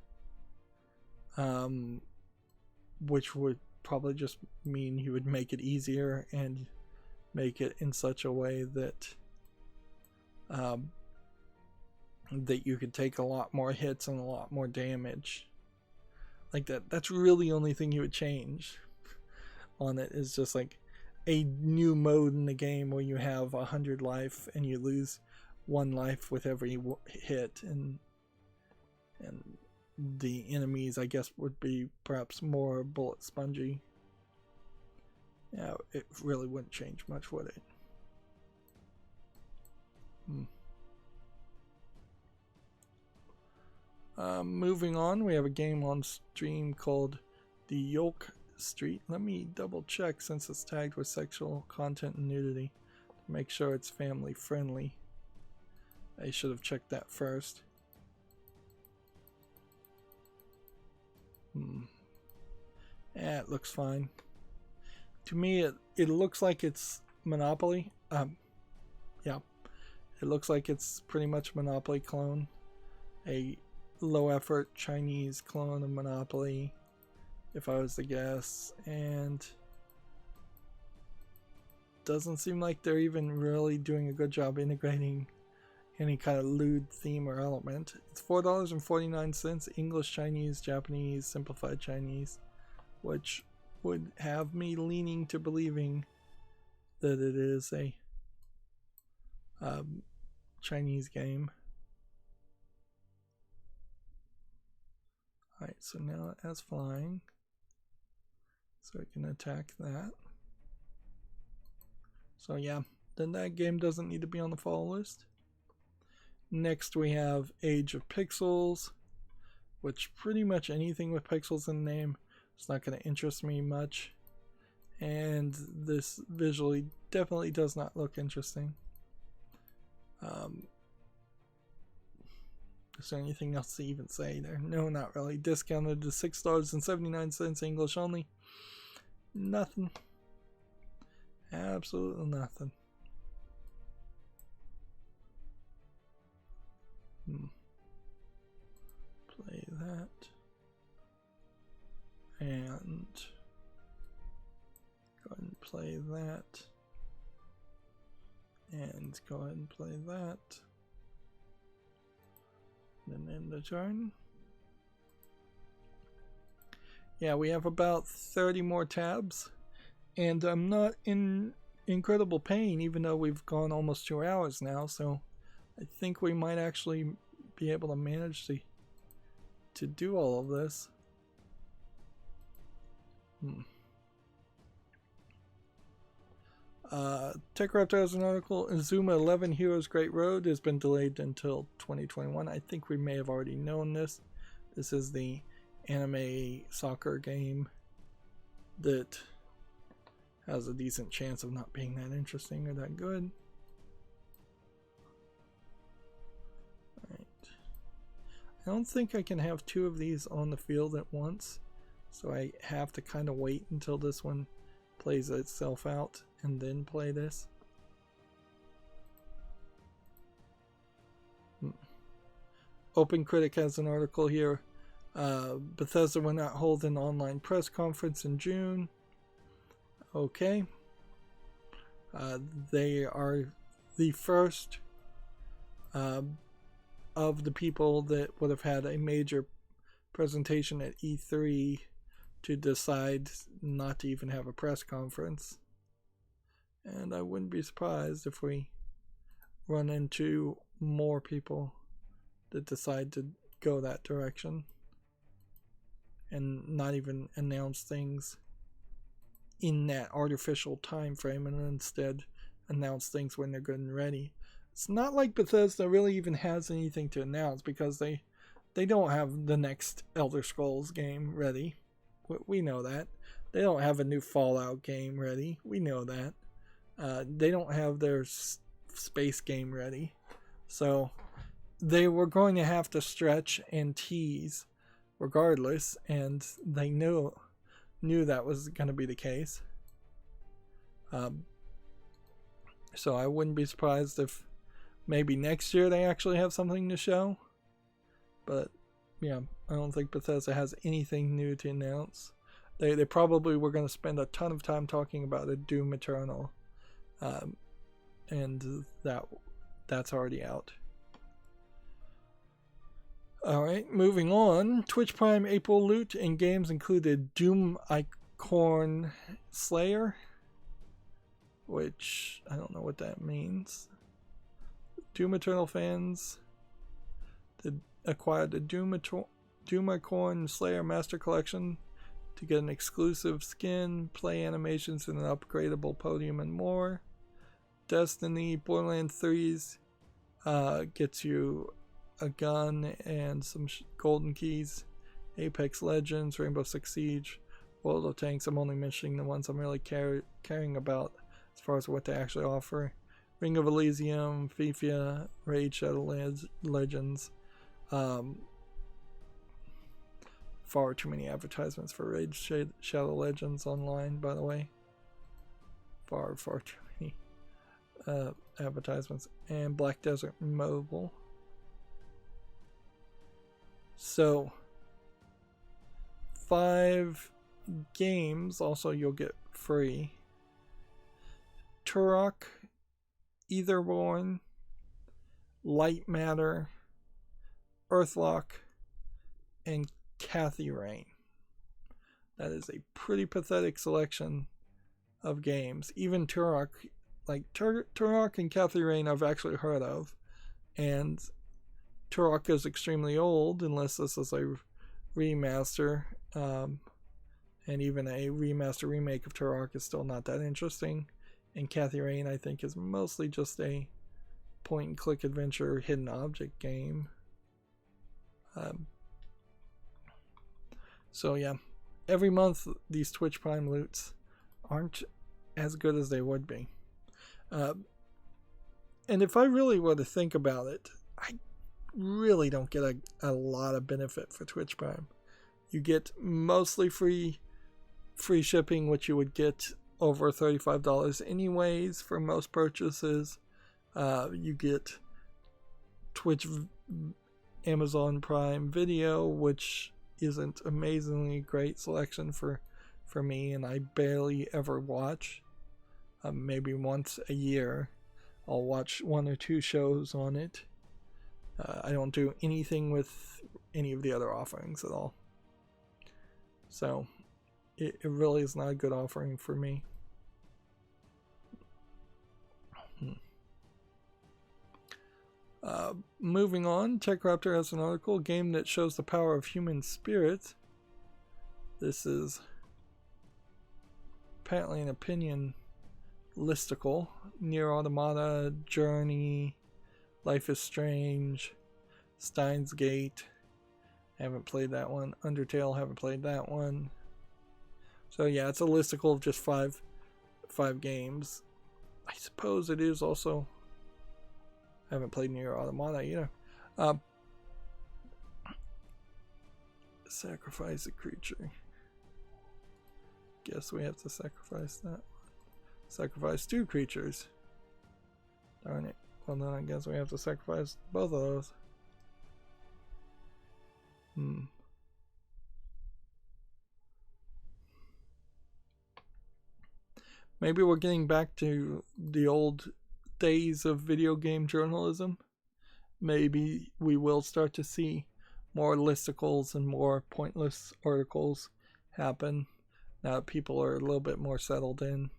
which would probably just mean you would make it easier and make it in such a way that that you could take a lot more hits and a lot more damage. Like that's really the only thing you would change on it, is just like a new mode in the game where you have 100 life and you lose 1 life with every hit, and the enemies, I guess, would be perhaps more bullet spongy. Yeah, it really wouldn't change much, would it? Moving on, we have a game on stream called The Yolk Street. Let me double check, since it's tagged with sexual content and nudity, to make sure it's family friendly. I should have checked that first. Yeah, it looks fine. To me, it looks like it's Monopoly. Yeah, it looks like it's pretty much Monopoly clone. A low effort Chinese clone of Monopoly, if I was to guess, and doesn't seem like they're even really doing a good job integrating any kind of lewd theme or element. It's $4.49, English, Chinese, Japanese, simplified Chinese, which would have me leaning to believing that it is a Chinese game. Alright, so now it has flying, so we can attack that. So yeah, then that game doesn't need to be on the follow list. Next we have Age of Pixels, which pretty much anything with pixels in the name is not going to interest me much. And this visually definitely does not look interesting. Is there anything else to even say there? No, not really. Discounted to $6.79 English only. Nothing. Absolutely nothing. play that. And go ahead and play that. Then end the turn. Yeah, we have about 30 more tabs. And I'm not in incredible pain, even though we've gone almost 2 hours now. So I think we might actually be able to manage to do all of this. TechRaptor has an article. Zuma 11 Heroes Great Road has been delayed until 2021. I think we may have already known this. This is the anime soccer game that has a decent chance of not being that interesting or that good. Alright. I don't think I can have 2 of these on the field at once, so I have to kind of wait until this one plays itself out and then play this. OpenCritic has an article here. Bethesda will not hold an online press conference in June. Okay. They are the first of the people that would have had a major presentation at E3 to decide not to even have a press conference. And I wouldn't be surprised if we run into more people that decide to go that direction and not even announce things in that artificial time frame and instead announce things when they're good and ready. It's not like Bethesda really even has anything to announce because they don't have the next Elder Scrolls game ready. We know that. They don't have a new Fallout game ready. We know that. They don't have their space game ready. So they were going to have to stretch and tease regardless, and they knew that was going to be the case. So I wouldn't be surprised if maybe next year they actually have something to show. But yeah, I don't think Bethesda has anything new to announce. They probably were going to spend a ton of time talking about a Doom Eternal. And that's already out. Alright, moving on. Twitch Prime April loot and games included Doom Icorn Slayer, which I don't know what that means. Doom Eternal fans acquired the Doom Icorn Slayer Master Collection to get an exclusive skin, play animations, and an upgradable podium and more. Destiny Borderlands 3's gets you a gun and some golden keys. Apex Legends, Rainbow Six Siege, World of Tanks. I'm only mentioning the ones I'm really caring about as far as what they actually offer. Ring of Elysium, FIFA, Raid Shadow Legends. Far too many advertisements for Raid Shadow Legends online, by the way. Far too many advertisements. And Black Desert Mobile. So 5 games also you'll get free. Turok, Etherborn, Light Matter, Earthlock, and Kathy Rain. That is a pretty pathetic selection of games. Even Turok, Turok and Kathy Rain I've actually heard of, and Turok is extremely old unless this is a remaster, and even a remaster remake of Turok is still not that interesting. And Kathy Rain I think is mostly just a point and click adventure hidden object game. So yeah, every month these Twitch Prime loots aren't as good as they would be. And if I really were to think about it, I really don't get a lot of benefit for Twitch Prime. You get mostly free shipping, which you would get over $35 anyways for most purchases. You get Twitch Amazon Prime Video, which isn't amazingly great selection for me, and I barely ever watch. maybe once a year. I'll watch 1 or 2 shows on it. I don't do anything with any of the other offerings at all. So it really is not a good offering for me. Moving on, TechRaptor has an article, game that shows the power of human spirit. This is apparently an opinion listicle. Nier Automata, Journey, Life is Strange, Steins Gate. Haven't played that one. Undertale, haven't played that one. So yeah, it's a listicle of just five games. I suppose it is also. I haven't played Nier Automata either. Sacrifice a creature. Guess we have to sacrifice that. Sacrifice 2 creatures. Darn it. Well then I guess we have to sacrifice both of those. Maybe we're getting back to the old days of video game journalism. Maybe we will start to see more listicles and more pointless articles happen now that people are a little bit more settled in.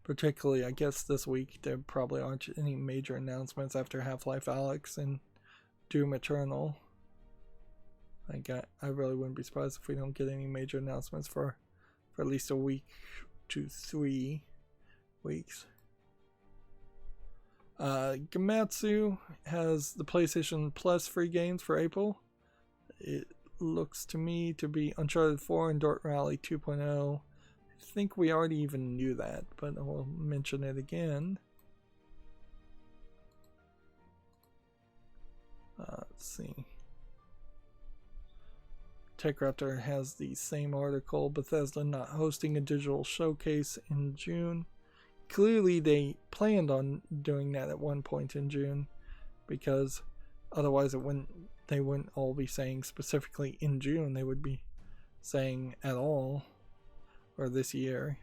Particularly, I guess this week there probably aren't any major announcements after Half-Life Alyx and Doom Eternal. I really wouldn't be surprised if we don't get any major announcements for at least a week to 3 weeks. Gamatsu has the PlayStation Plus free games for April. It looks to me to be Uncharted 4 and Dirt Rally 2.0. I think we already even knew that, but I'll mention it again. Let's see. TechRaptor has the same article. Bethesda not hosting a digital showcase in June. Clearly they planned on doing that at one point in June, because otherwise they wouldn't all be saying specifically in June. They would be saying at all, or this year.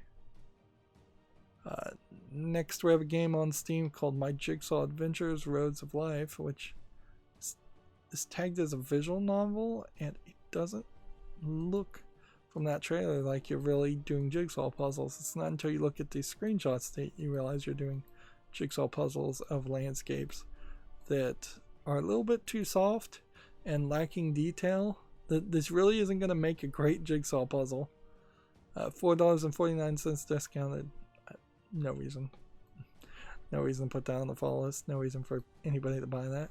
Next we have a game on Steam called My Jigsaw Adventures Roads of Life, which is tagged as a visual novel, and it doesn't look from that trailer like you're really doing jigsaw puzzles. It's not until you look at these screenshots that you realize you're doing jigsaw puzzles of landscapes that are a little bit too soft and lacking detail. This really isn't going to make a great jigsaw puzzle. $4.49 discounted. No reason. No reason to put that on the follow list. No reason for anybody to buy that.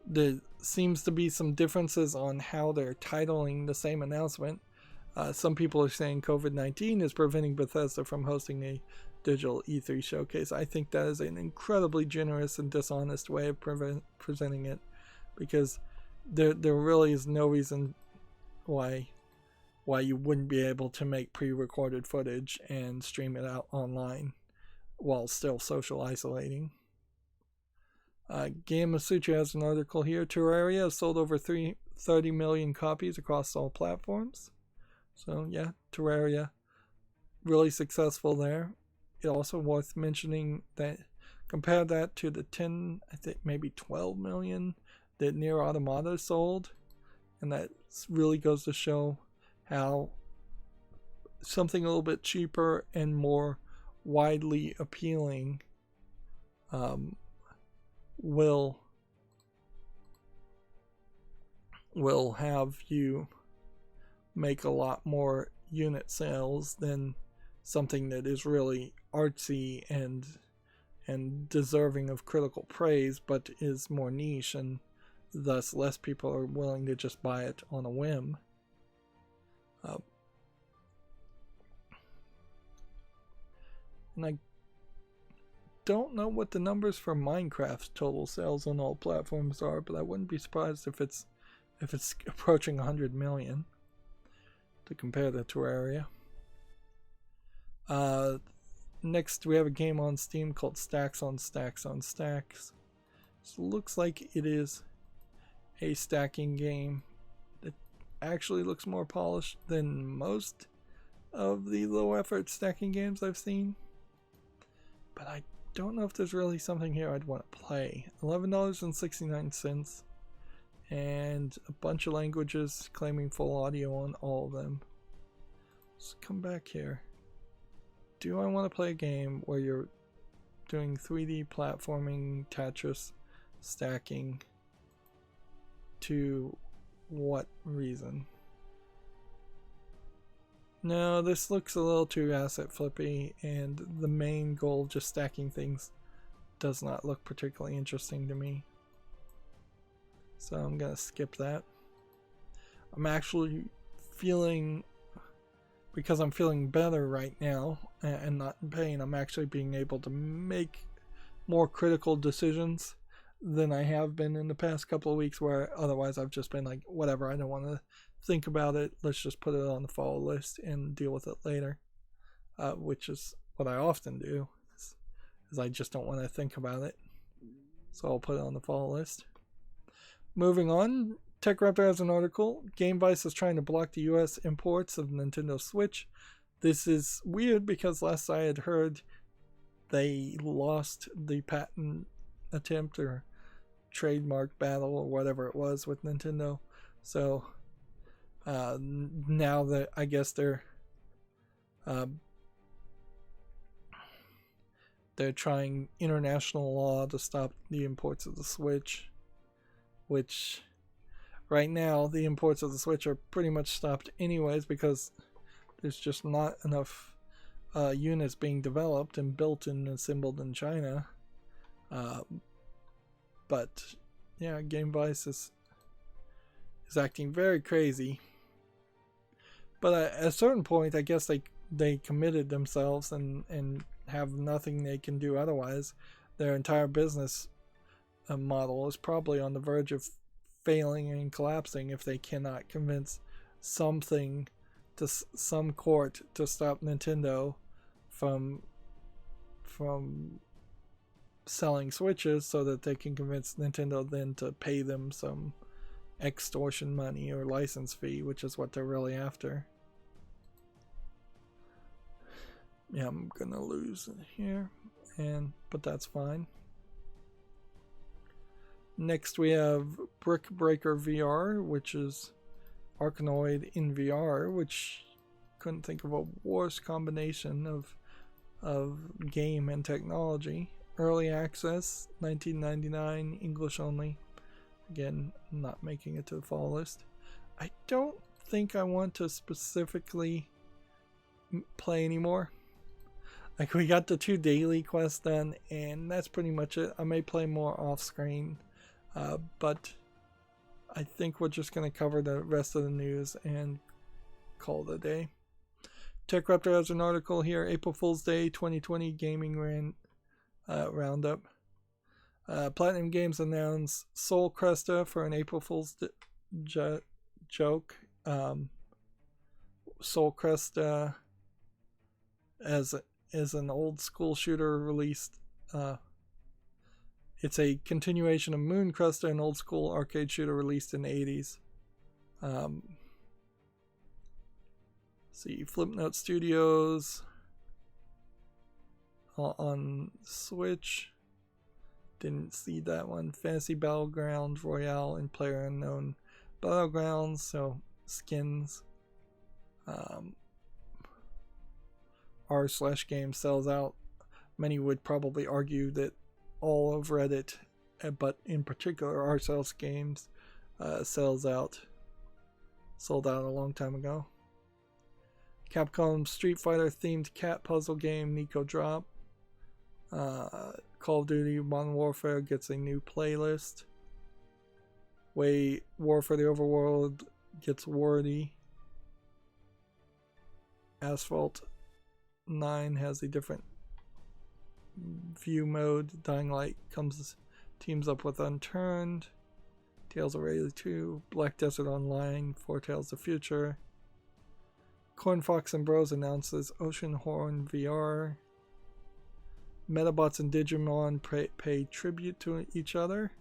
There seems to be some differences on how they're titling the same announcement. Some people are saying COVID-19 is preventing Bethesda from hosting a digital E3 showcase. I think that is an incredibly generous and dishonest way of presenting it, because there really is no reason why you wouldn't be able to make pre-recorded footage and stream it out online while still social isolating. Game Masutra has an article here. Terraria has sold over 30 million copies across all platforms. So yeah, Terraria, really successful there. It also worth mentioning that compare that to the 10, I think maybe 12 million that Nier Automata sold, and that really goes to show how something a little bit cheaper and more widely appealing will have you make a lot more unit sales than something that is really artsy and deserving of critical praise, but is more niche, and thus less people are willing to just buy it on a whim. And I don't know what the numbers for Minecraft's total sales on all platforms are, but I wouldn't be surprised if it's approaching 100 million to compare to Terraria. Next we have a game on Steam called Stacks on Stacks on Stacks. This looks like it is a stacking game. actually looks more polished than most of the low effort stacking games I've seen. But I don't know if there's really something here I'd want to play. $11.69 and a bunch of languages claiming full audio on all of them. Let's come back here. Do I want to play a game where you're doing 3D platforming, Tetris, stacking? To what reason? No, this looks a little too asset flippy, and the main goal, just stacking things, does not look particularly interesting to me. So I'm gonna skip that. I'm actually feeling, because I'm feeling better right now and not in pain, I'm actually being able to make more critical decisions than I have been in the past couple of weeks, where otherwise I've just been like, whatever, I don't want to think about it, let's just put it on the follow list and deal with it later, which is what I often do, is I just don't want to think about it, so I'll put it on the follow list. Moving on, TechRaptor has an article. GameVice is trying to block the US imports of Nintendo Switch. This is weird because last I had heard they lost the patent attempt or trademark battle or whatever it was with Nintendo. So now that I guess they're trying international law to stop the imports of the Switch, which right now the imports of the Switch are pretty much stopped anyways because there's just not enough units being developed and built and assembled in China. But yeah, GameVice is acting very crazy. But at a certain point, I guess they committed themselves and have nothing they can do otherwise. Their entire business model is probably on the verge of failing and collapsing if they cannot convince something to some court to stop Nintendo from selling Switches, so that they can convince Nintendo then to pay them some extortion money or license fee, which is what they're really after. Yeah, I'm gonna lose here, but that's fine. Next we have Brick Breaker VR, which is Arkanoid in VR, which couldn't think of a worse combination of game and technology. Early access, $19.99, English only. Again, not making it to the fall list. I don't think I want to specifically play anymore. Like, we got the 2 daily quests done, and that's pretty much it. I may play more off screen, but I think we're just going to cover the rest of the news and call it a day. TechRaptor has an article here, April Fool's Day 2020 Gaming Roundup. Platinum Games announced Soul Cresta for an April Fool's joke. Soul Cresta as an old school shooter released. It's a continuation of Moon Cresta, an old school arcade shooter released in the 80s. See, Flipnote Studios on Switch. Didn't see that one. Fantasy Battleground Royale and Player Unknown Battlegrounds, so skins. r/game sells out. Many would probably argue that all of Reddit, but in particular r/games, sold out a long time ago. Capcom Street Fighter themed cat puzzle game Nico Drop. Call of Duty Modern Warfare gets a new playlist. War for the Overworld gets wordy. Asphalt 9 has a different view mode. Dying Light teams up with Unturned. Tales of Rayleigh 2. Black Desert Online. Four Tales of Future. Corn Fox and Bros announces Ocean Horn VR. Metabots and Digimon pay tribute to each other.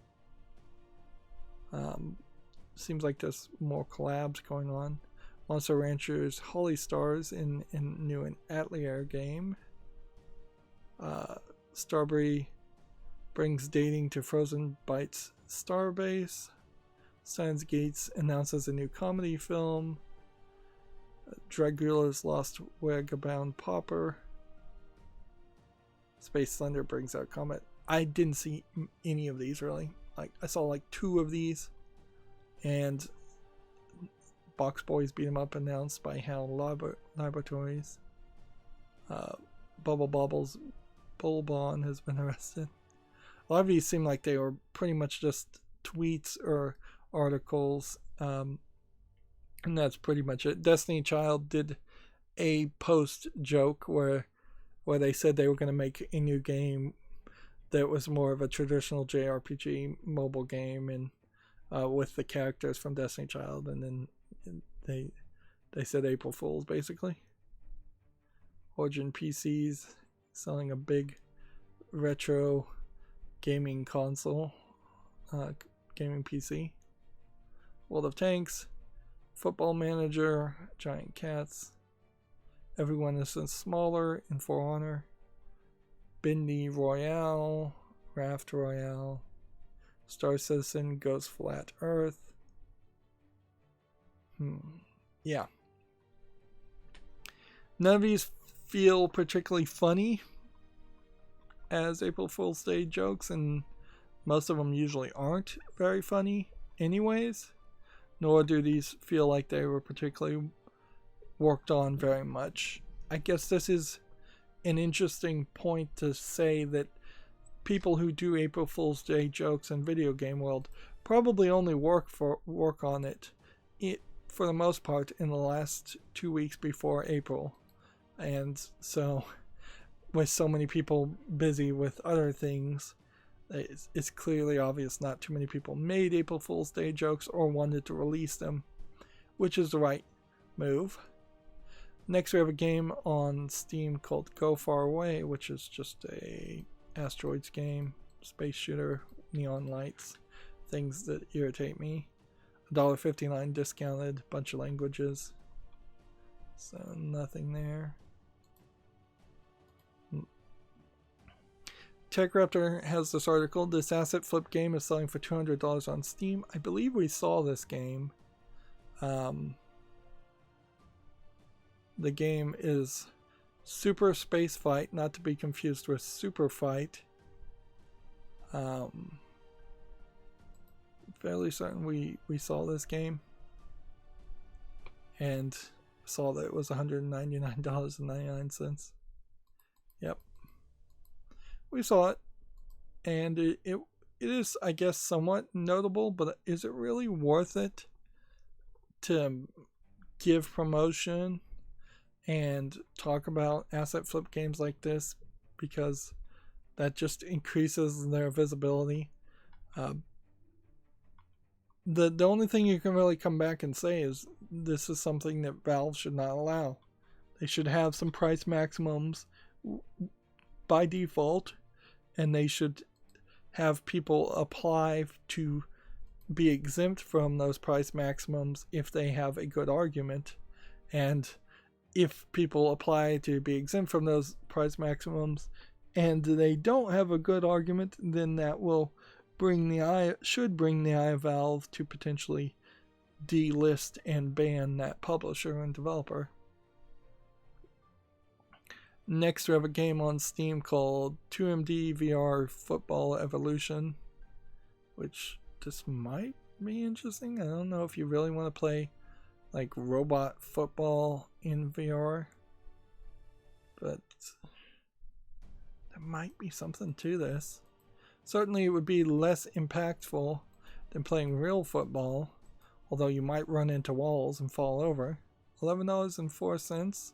seems like there's more collabs going on. Monster Ranchers Holly Stars in new Atelier game. Starbreeze brings dating to Frozen Bytes Starbase. Steins Gates announces a new comedy film. Dragula's Lost Vagabond Popper. Space Thunder brings out Comet. I didn't see any of these really. Like I saw like 2 of these, and Box Boys Beat 'em Up announced by HAL Laboratories. Bubble Bobble's Bullbon has been arrested. A lot of these seem like they were pretty much just tweets or articles, and that's pretty much it. Destiny Child did a post joke where they said they were going to make a new game that was more of a traditional JRPG mobile game, and with the characters from Destiny Child, and then they said April Fools basically. Origin PCs selling a big retro gaming console, gaming PC. World of Tanks, Football Manager, Giant Cats, Everyone is Smaller in For Honor, Bindi Royale, Raft Royale, Star Citizen Goes Flat Earth. Yeah. None of these feel particularly funny as April Fool's Day jokes, and most of them usually aren't very funny anyways, nor do these feel like they were particularly worked on very much. I guess this is an interesting point to say that people who do April Fool's Day jokes in video game world probably only work on it for the most part in the last 2 weeks before April. And so with so many people busy with other things, it's clearly obvious not too many people made April Fool's Day jokes or wanted to release them, which is the right move. Next we have a game on Steam called Go Far Away, which is just a asteroids game, space shooter, neon lights, things that irritate me. $1.59 discounted, bunch of languages, so nothing there. TechRaptor has this article. This asset flip game is selling for $200 on Steam. I believe we saw this game. The game is Super Space Fight, not to be confused with Super Fight. Fairly certain we saw this game and saw that it was $199.99. Yep, we saw it, and it is, I guess, somewhat notable, but is it really worth it to give promotion and talk about asset flip games like this, because that just increases their visibility? The only thing you can really come back and say is this is something that Valve should not allow. They should have some price maximums by default, and they should have people apply to be exempt from those price maximums if they have a good argument. And if people apply to be exempt from those price maximums and they don't have a good argument, then that will should bring the eye of Valve to potentially delist and ban that publisher and developer. Next, we have a game on Steam called 2MD VR Football Evolution, which this might be interesting. I don't know if you really want to play like robot football in VR, but there might be something to this. Certainly it would be less impactful than playing real football, although you might run into walls and fall over. $11.04,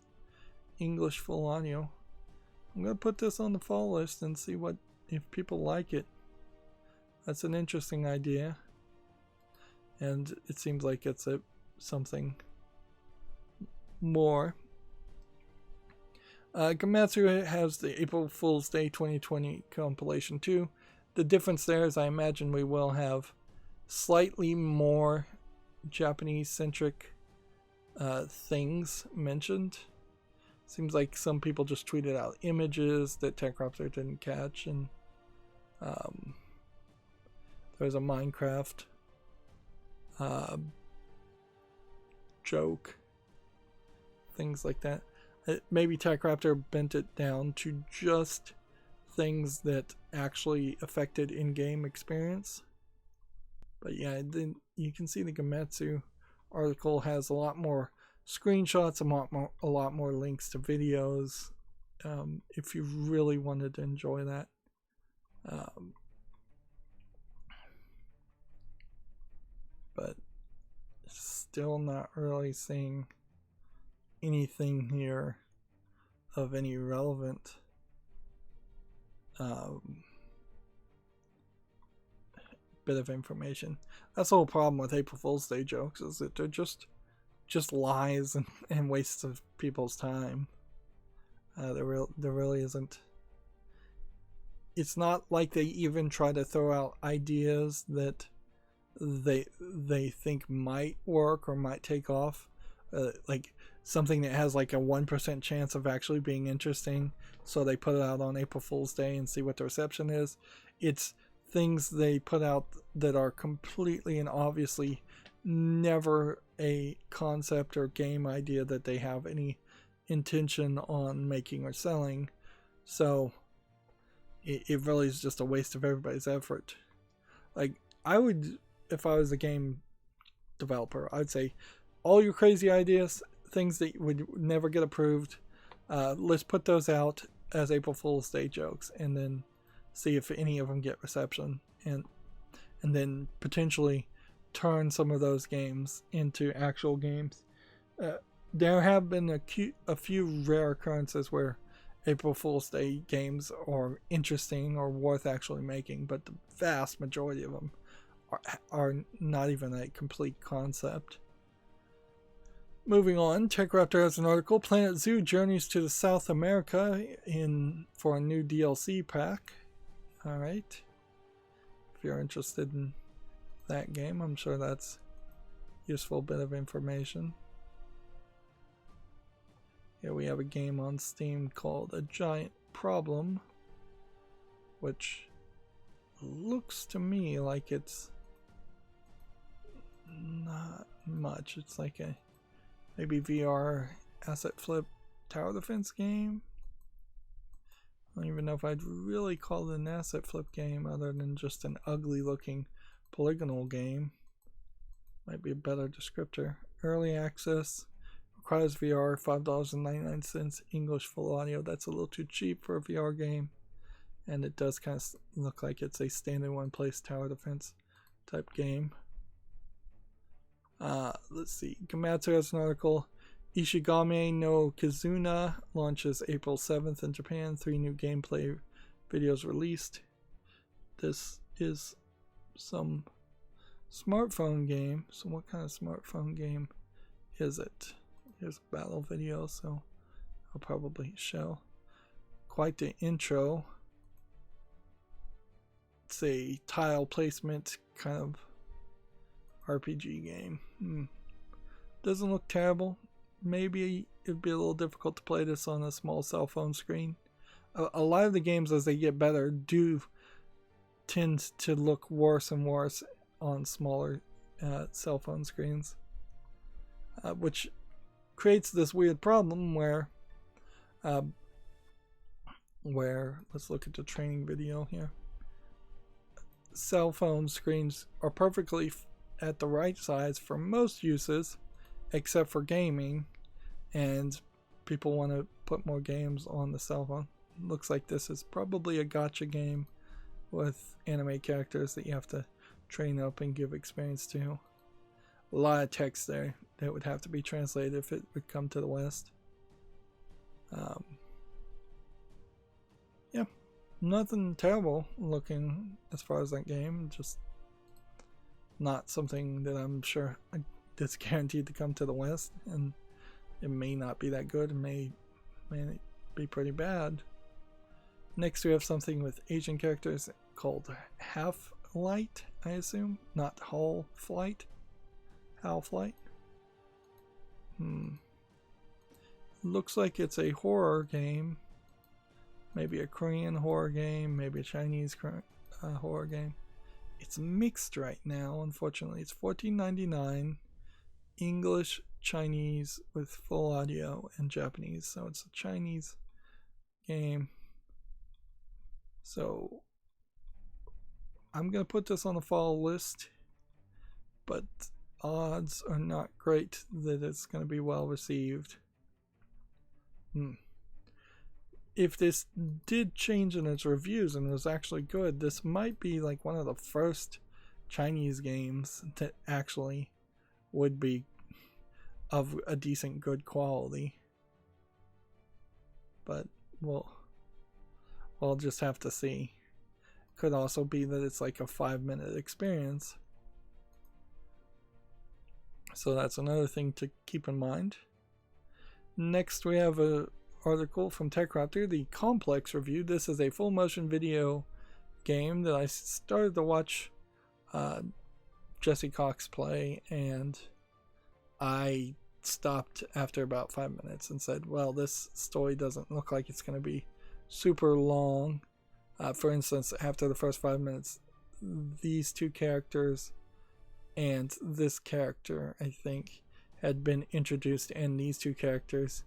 English full audio. I'm going to put this on the fall list and see if people like it. That's an interesting idea, and it seems like it's something more. Gamatsu has the April Fool's Day 2020 compilation too. The difference there is I imagine we will have slightly more Japanese-centric things mentioned. Seems like some people just tweeted out images that TechRaptor didn't catch, and there's a Minecraft joke, things like that. Maybe TechRaptor bent it down to just things that actually affected in-game experience. But yeah, then you can see the Gematsu article has a lot more screenshots, a lot more links to videos, if you really wanted to enjoy that. But still not really seeing anything here of any relevant bit of information. That's the whole problem with April Fool's Day jokes, is that they're just lies and wastes of people's time. There really isn't. It's not like they even try to throw out ideas that they think might work or might take off, like something that has like a 1% chance of actually being interesting, so they put it out on April Fool's Day and see what the reception is. It's things they put out that are completely and obviously never a concept or game idea that they have any intention on making or selling. So it really is just a waste of everybody's effort. Like, I would, if I was a game developer, I'd say all your crazy ideas, things that would never get approved, let's put those out as April Fool's Day jokes, and then see if any of them get reception, and then potentially turn some of those games into actual games. There have been a few rare occurrences where April Fool's Day games are interesting or worth actually making, but the vast majority of them are not even a complete concept. Moving on, TechRaptor has an article, Planet Zoo journeys to South America for a new DLC pack. Alright. If you're interested in that game, I'm sure that's a useful bit of information. Here we have a game on Steam called A Giant Problem, which looks to me like it's not much. It's like a maybe VR asset flip tower defense game. I don't even know if I'd really call it an asset flip game other than just an ugly looking polygonal game. Might be a better descriptor. Early access, requires VR, $5.99, English full audio. That's a little too cheap for a VR game. And it does kind of look like it's a stand in one place tower defense type game. Let's see. Gematsu has an article. Ishigami no Kizuna launches April 7th in Japan. 3 new gameplay videos released. This is some smartphone game. So what kind of smartphone game is it? Here's a battle video, so I'll probably show. Quite the intro. It's a tile placement kind of RPG game. Doesn't look terrible. Maybe it'd be a little difficult to play this on a small cell phone screen. A lot of the games, as they get better, do tend to look worse and worse on smaller cell phone screens, which creates this weird problem where let's look at the training video here. Cell phone screens are perfectly at the right size for most uses, except for gaming, and people want to put more games on the cell phone. Looks like this is probably a gacha game with anime characters that you have to train up and give experience to. A lot of text there that would have to be translated if it would come to the West. Yeah, nothing terrible looking as far as that game. Just not something that I'm sure that's guaranteed to come to the West, and it may not be that good. It may be pretty bad. Next we have something with Asian characters called Half Light, I assume, not Whole Flight. Half-Light. Looks like it's a horror game. Maybe a Korean horror game, maybe a Chinese horror game. It's mixed right now, unfortunately. It's $14.99, English, Chinese with full audio, and Japanese. So it's a Chinese game. So I'm going to put this on the fall list, but odds are not great that it's going to be well received. If this did change in its reviews and was actually good, this might be like one of the first Chinese games that actually would be of a decent good quality. But we'll just have to see. Could also be that it's like a 5-minute experience. So that's another thing to keep in mind. Next we have a article from TechRaptor, the Complex review. This is a full motion video game that I started to watch Jesse Cox play, and I stopped after about 5 minutes and said, well, this story doesn't look like it's going to be super long. For instance, after the first 5 minutes, these two characters and this character, I think, had been introduced, and these two characters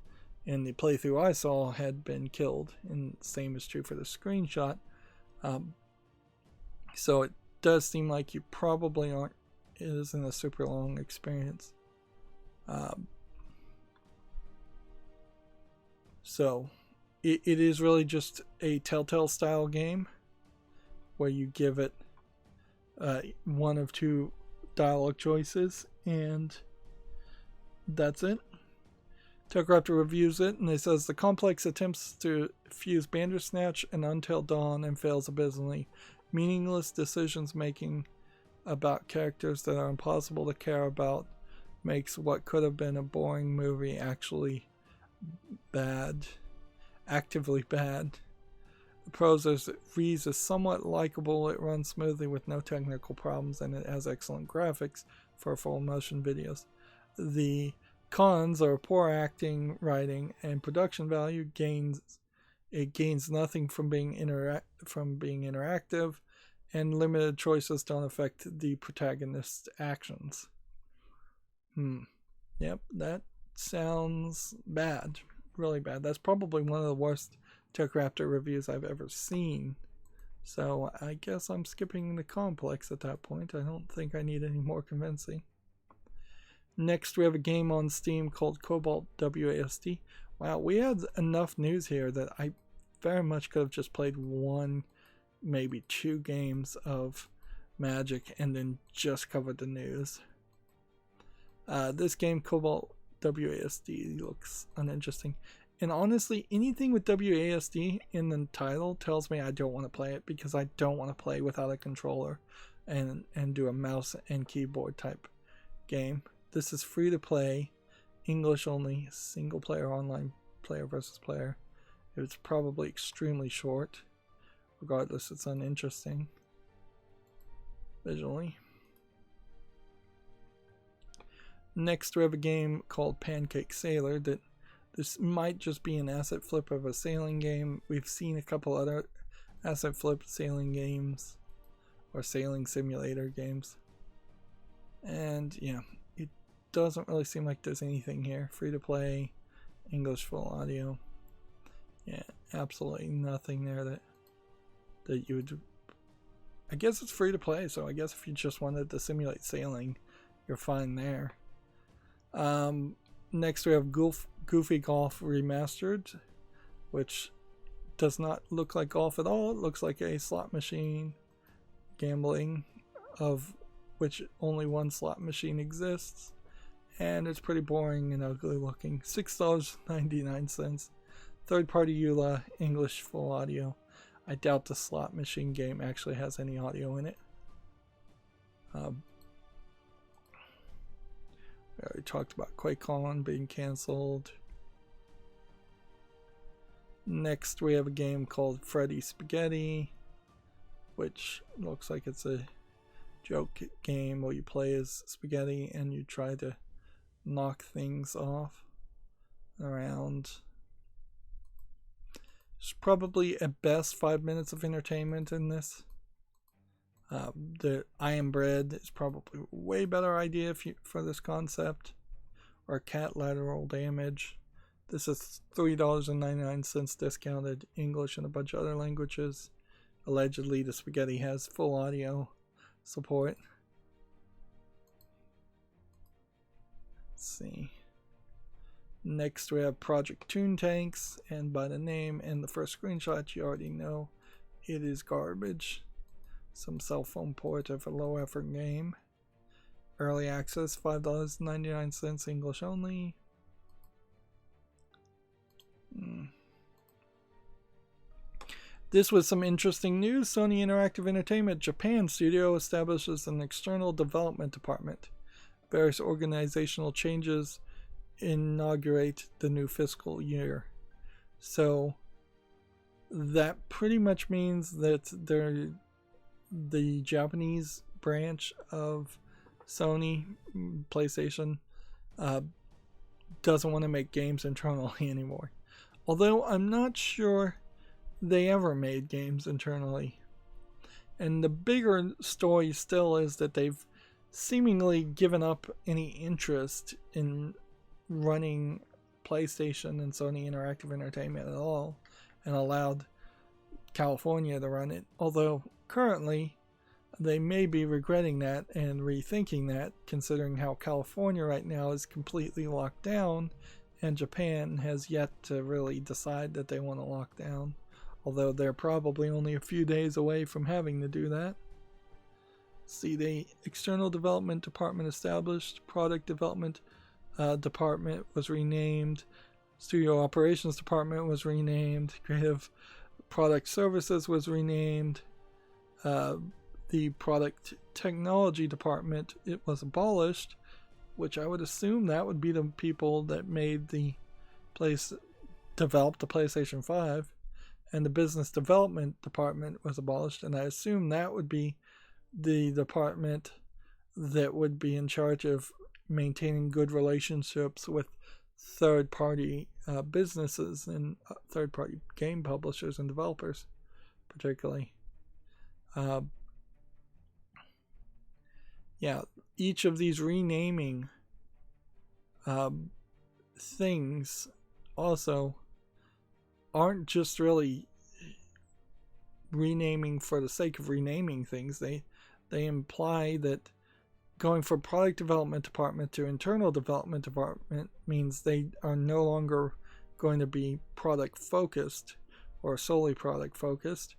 in the playthrough I saw had been killed, and the same is true for the screenshot. So it does seem like you probably aren't, it isn't a super long experience. So it is really just a Telltale style game where you give it one of two dialogue choices, and that's it. TechRaptor reviews it, and it says the Complex attempts to fuse Bandersnatch and Until Dawn and fails abysmally. Meaningless decisions making about characters that are impossible to care about makes what could have been a boring movie actually bad, actively bad. The prose reads is somewhat likable, it runs smoothly with no technical problems, and it has excellent graphics for full motion videos. The cons are poor acting, writing, and production value. It gains nothing from being interactive, and limited choices don't affect the protagonist's actions. Yep, that sounds bad. Really bad. That's probably one of the worst TechRaptor reviews I've ever seen. So I guess I'm skipping the Complex at that point. I don't think I need any more convincing. Next, we have a game on Steam called Cobalt WASD. Wow, we had enough news here that I very much could have just played one, maybe two games of Magic and then just covered the news. This game, Cobalt WASD, looks uninteresting. And honestly, anything with WASD in the title tells me I don't want to play it, because I don't want to play without a controller and do a mouse and keyboard type game. This is free to play, English only, single player, online player versus player. It's probably extremely short. Regardless, it's uninteresting visually. Next, we have a game called Pancake Sailor. That this might just be an asset flip of a sailing game. We've seen a couple other asset flip sailing games or sailing simulator games, and yeah, it doesn't really seem like there's anything here. Free to play, English full audio. Yeah, absolutely nothing there that you would. I guess it's free to play, so I guess if you just wanted to simulate sailing, you're fine there. Next we have Goofy Golf Remastered, which does not look like golf at all. It looks like a slot machine gambling, of which only one slot machine exists, and it's pretty boring and ugly looking. $6.99. Third party EULA, English full audio. I doubt the slot machine game actually has any audio in it. We already talked about QuakeCon being cancelled. Next we have a game called Freddy Spaghetti, which looks like it's a joke game where you play as spaghetti and you try to knock things off around. There's probably at best 5 minutes of entertainment in this. The I Am Bread is probably a way better idea for this concept. Or cat lateral damage. This is $3.99 discounted, English and a bunch of other languages. Allegedly, the spaghetti has full audio support. Let's see. Next, we have Project Toon Tanks, and by the name and the first screenshot, you already know it is garbage. Some cell phone port of a low effort game. Early access, $5.99, English only. This was some interesting news. Sony Interactive Entertainment Japan Studio establishes an external development department. Various organizational changes inaugurate the new fiscal year. So that pretty much means that the Japanese branch of Sony PlayStation doesn't want to make games internally anymore. Although I'm not sure they ever made games internally. And the bigger story still is that they've seemingly given up any interest in running PlayStation and Sony Interactive Entertainment at all and allowed California to run it. Although currently they may be regretting that and rethinking that, considering how California right now is completely locked down and Japan has yet to really decide that they want to lock down, although they're probably only a few days away from having to do that. See, the External Development Department established, Product Development Department was renamed, Studio Operations Department was renamed, Creative Product Services was renamed, the Product Technology Department, it was abolished, which I would assume that would be the people that made developed the PlayStation 5, and the Business Development Department was abolished, and I assume that would be the department that would be in charge of maintaining good relationships with third-party businesses and third-party game publishers and developers, particularly. Yeah, each of these renaming things also aren't just really renaming for the sake of renaming things. They imply that going from product development department to internal development department means they are no longer going to be product focused or solely product focused.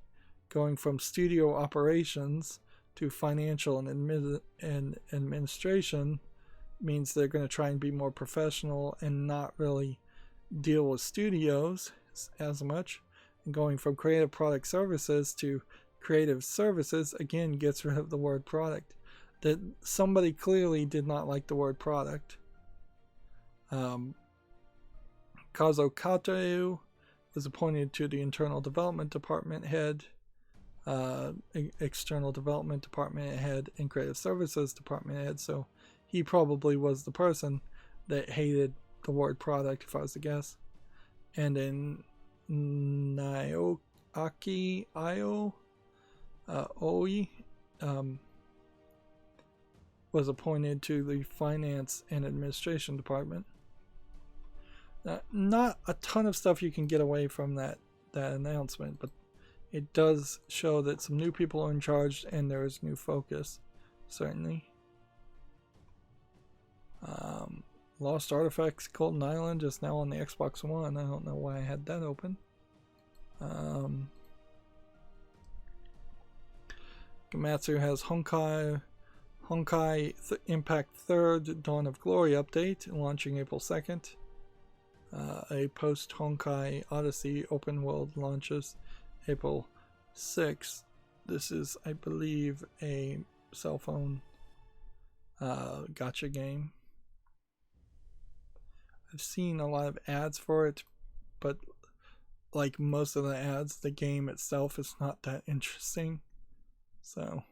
Going from studio operations to financial and administration means they're going to try and be more professional and not really deal with studios as much. And going from creative product services to creative services again gets rid of the word product. That somebody clearly did not like the word product. Kazo Kato was appointed to the Internal Development Department head, External Development Department head, and Creative Services Department head, so he probably was the person that hated the word product, if I was to guess. And then Naoaki Oi was appointed to the Finance and Administration Department. Not a ton of stuff you can get away from that announcement, but it does show that some new people are in charge and there is new focus, certainly. Lost Artifacts Golden Island is now on the Xbox One. I don't know why I had that open. Gamatsu has Honkai Impact 3rd Dawn of Glory update launching April 2nd. A post-Honkai Odyssey open world launches April 6th. This is, I believe, a cell phone gacha game. I've seen a lot of ads for it, but like most of the ads, the game itself is not that interesting. So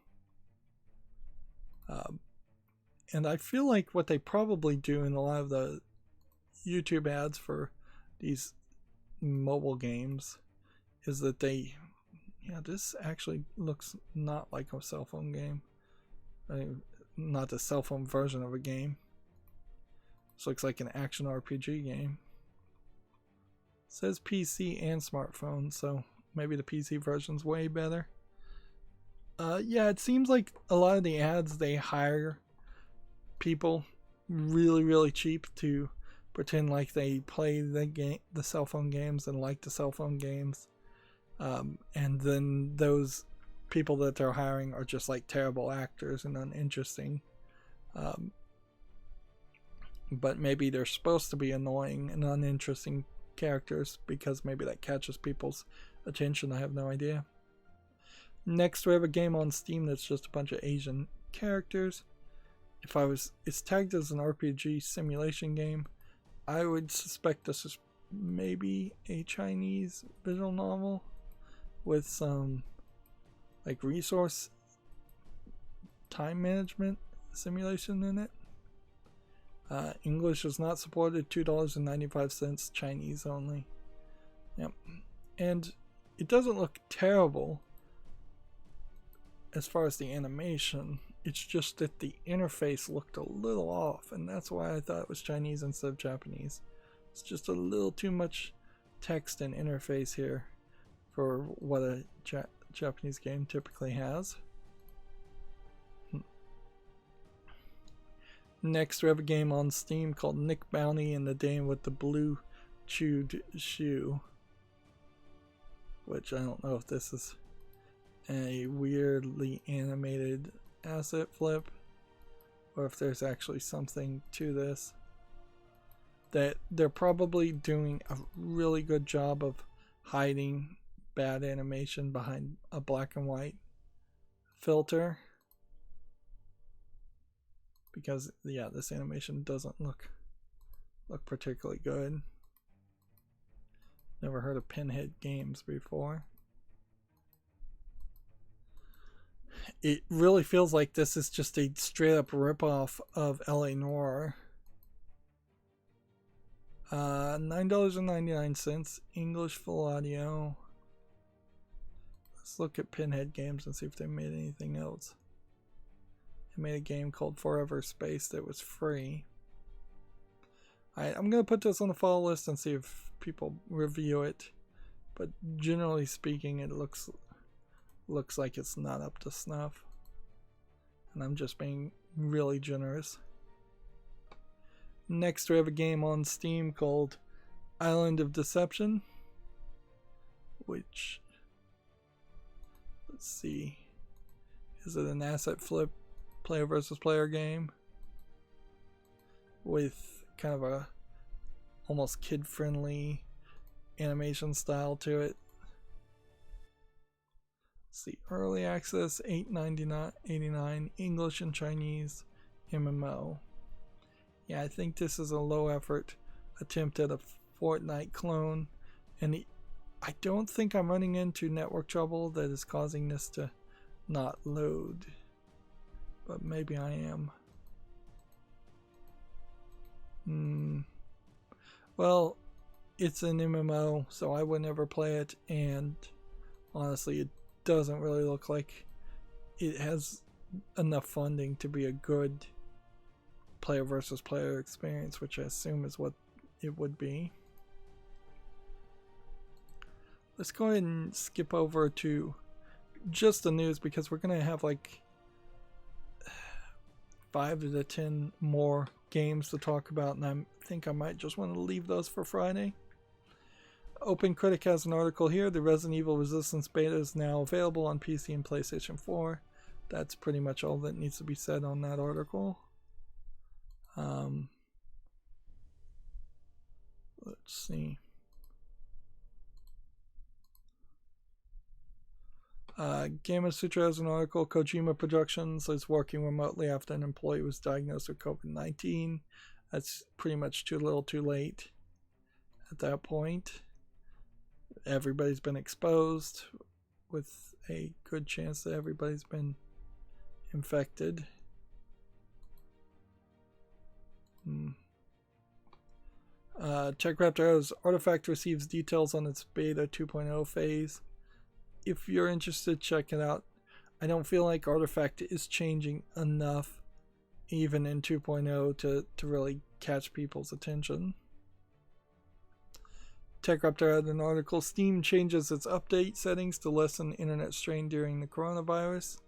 And I feel like what they probably do in a lot of the YouTube ads for these mobile games is that they, yeah, this actually looks not like a cell phone game. I mean, not the cell phone version of a game. This looks like an action RPG game. It says PC and smartphone, so maybe the PC version's way better. Yeah, it seems like a lot of the ads, they hire people really cheap to pretend like they play the cell phone games and like the cell phone games, and then those people that they're hiring are just like terrible actors and uninteresting, but maybe they're supposed to be annoying and uninteresting characters because maybe that catches people's attention. I have no idea. Next, we have a game on Steam that's just a bunch of Asian characters. It's tagged as an RPG simulation game. I would suspect this is maybe a Chinese visual novel with some like resource time management simulation in it. English is not supported, $2.95, Chinese only. Yep. And it doesn't look terrible as far as the animation. It's just that the interface looked a little off, and that's why I thought it was Chinese instead of Japanese. It's just a little too much text and interface here for what a Japanese game typically has. Next, we have a game on Steam called Nick Bounty and the Dame with the Blue Chewed Shoe, which I don't know if this is a weirdly animated asset flip or if there's actually something to this. That they're probably doing a really good job of hiding bad animation behind a black and white filter, because yeah, this animation doesn't look particularly good. Never heard of Pinhead Games before. It really feels like this is just a straight up ripoff of LA Noire. $9.99, English full audio. Let's look at Pinhead Games and see if they made anything else. They made a game called Forever Space that was free. Alright, I'm going to put this on the follow list and see if people review it. But generally speaking, it looks like it's not up to snuff. And I'm just being really generous. Next, we have a game on Steam called Island of Deception, which, let's see, is it an asset flip player versus player game with kind of a almost kid-friendly animation style to it. Let's see, early access, $8.99, English and Chinese, MMO. Yeah, I think this is a low effort attempt at a Fortnite clone, and I don't think I'm running into network trouble that is causing this to not load, but maybe I am. Well, it's an MMO, so I would never play it, and honestly, it doesn't really look like it has enough funding to be a good player versus player experience, which I assume is what it would be. Let's go ahead and skip over to just the news, because we're going to have like 5 to 10 more games to talk about, and I think I might just want to leave those for Friday. Open Critic has an article here. The Resident Evil Resistance beta is now available on PC and PlayStation 4. That's pretty much all that needs to be said on that article. Let's see. Gamma Sutra has an article. Kojima Productions is working remotely after an employee was diagnosed with COVID-19. That's pretty much too little too late at that point. Everybody's been exposed, with a good chance that everybody's been infected. TechRaptor's Artifact receives details on its beta 2.0 phase. If you're interested, check it out. I don't feel like Artifact is changing enough, even in 2.0, to really catch people's attention. TechRaptor had an article, Steam changes its update settings to lessen internet strain during the coronavirus.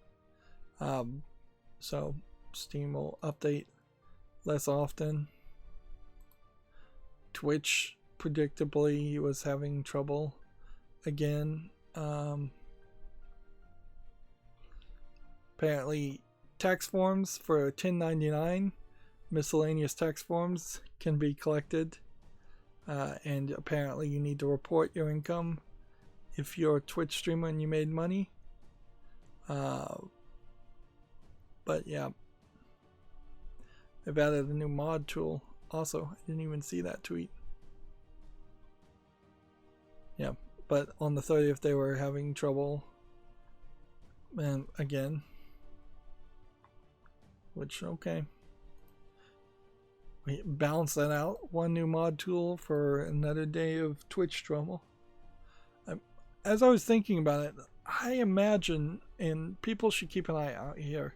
So Steam will update less often. Twitch, predictably, was having trouble again. Apparently, tax forms for 1099, miscellaneous tax forms, can be collected. And apparently you need to report your income if you're a Twitch streamer and you made money. But yeah, they've added a new mod tool. Also, I didn't even see that tweet. Yeah, but on the 30th they were having trouble. And again, which, okay. We balance that out. One new mod tool for another day of Twitch trouble. As I was thinking about it, I imagine, and people should keep an eye out here,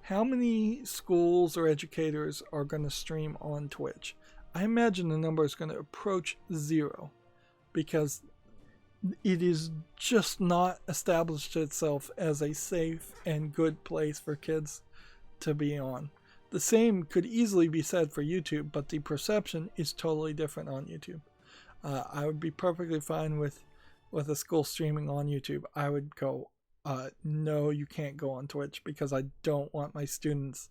how many schools or educators are going to stream on Twitch? I imagine the number is going to approach 0, because it is just not established itself as a safe and good place for kids to be on. The same could easily be said for YouTube, but the perception is totally different on YouTube. I would be perfectly fine with a school streaming on YouTube. I would go, no, you can't go on Twitch, because I don't want my students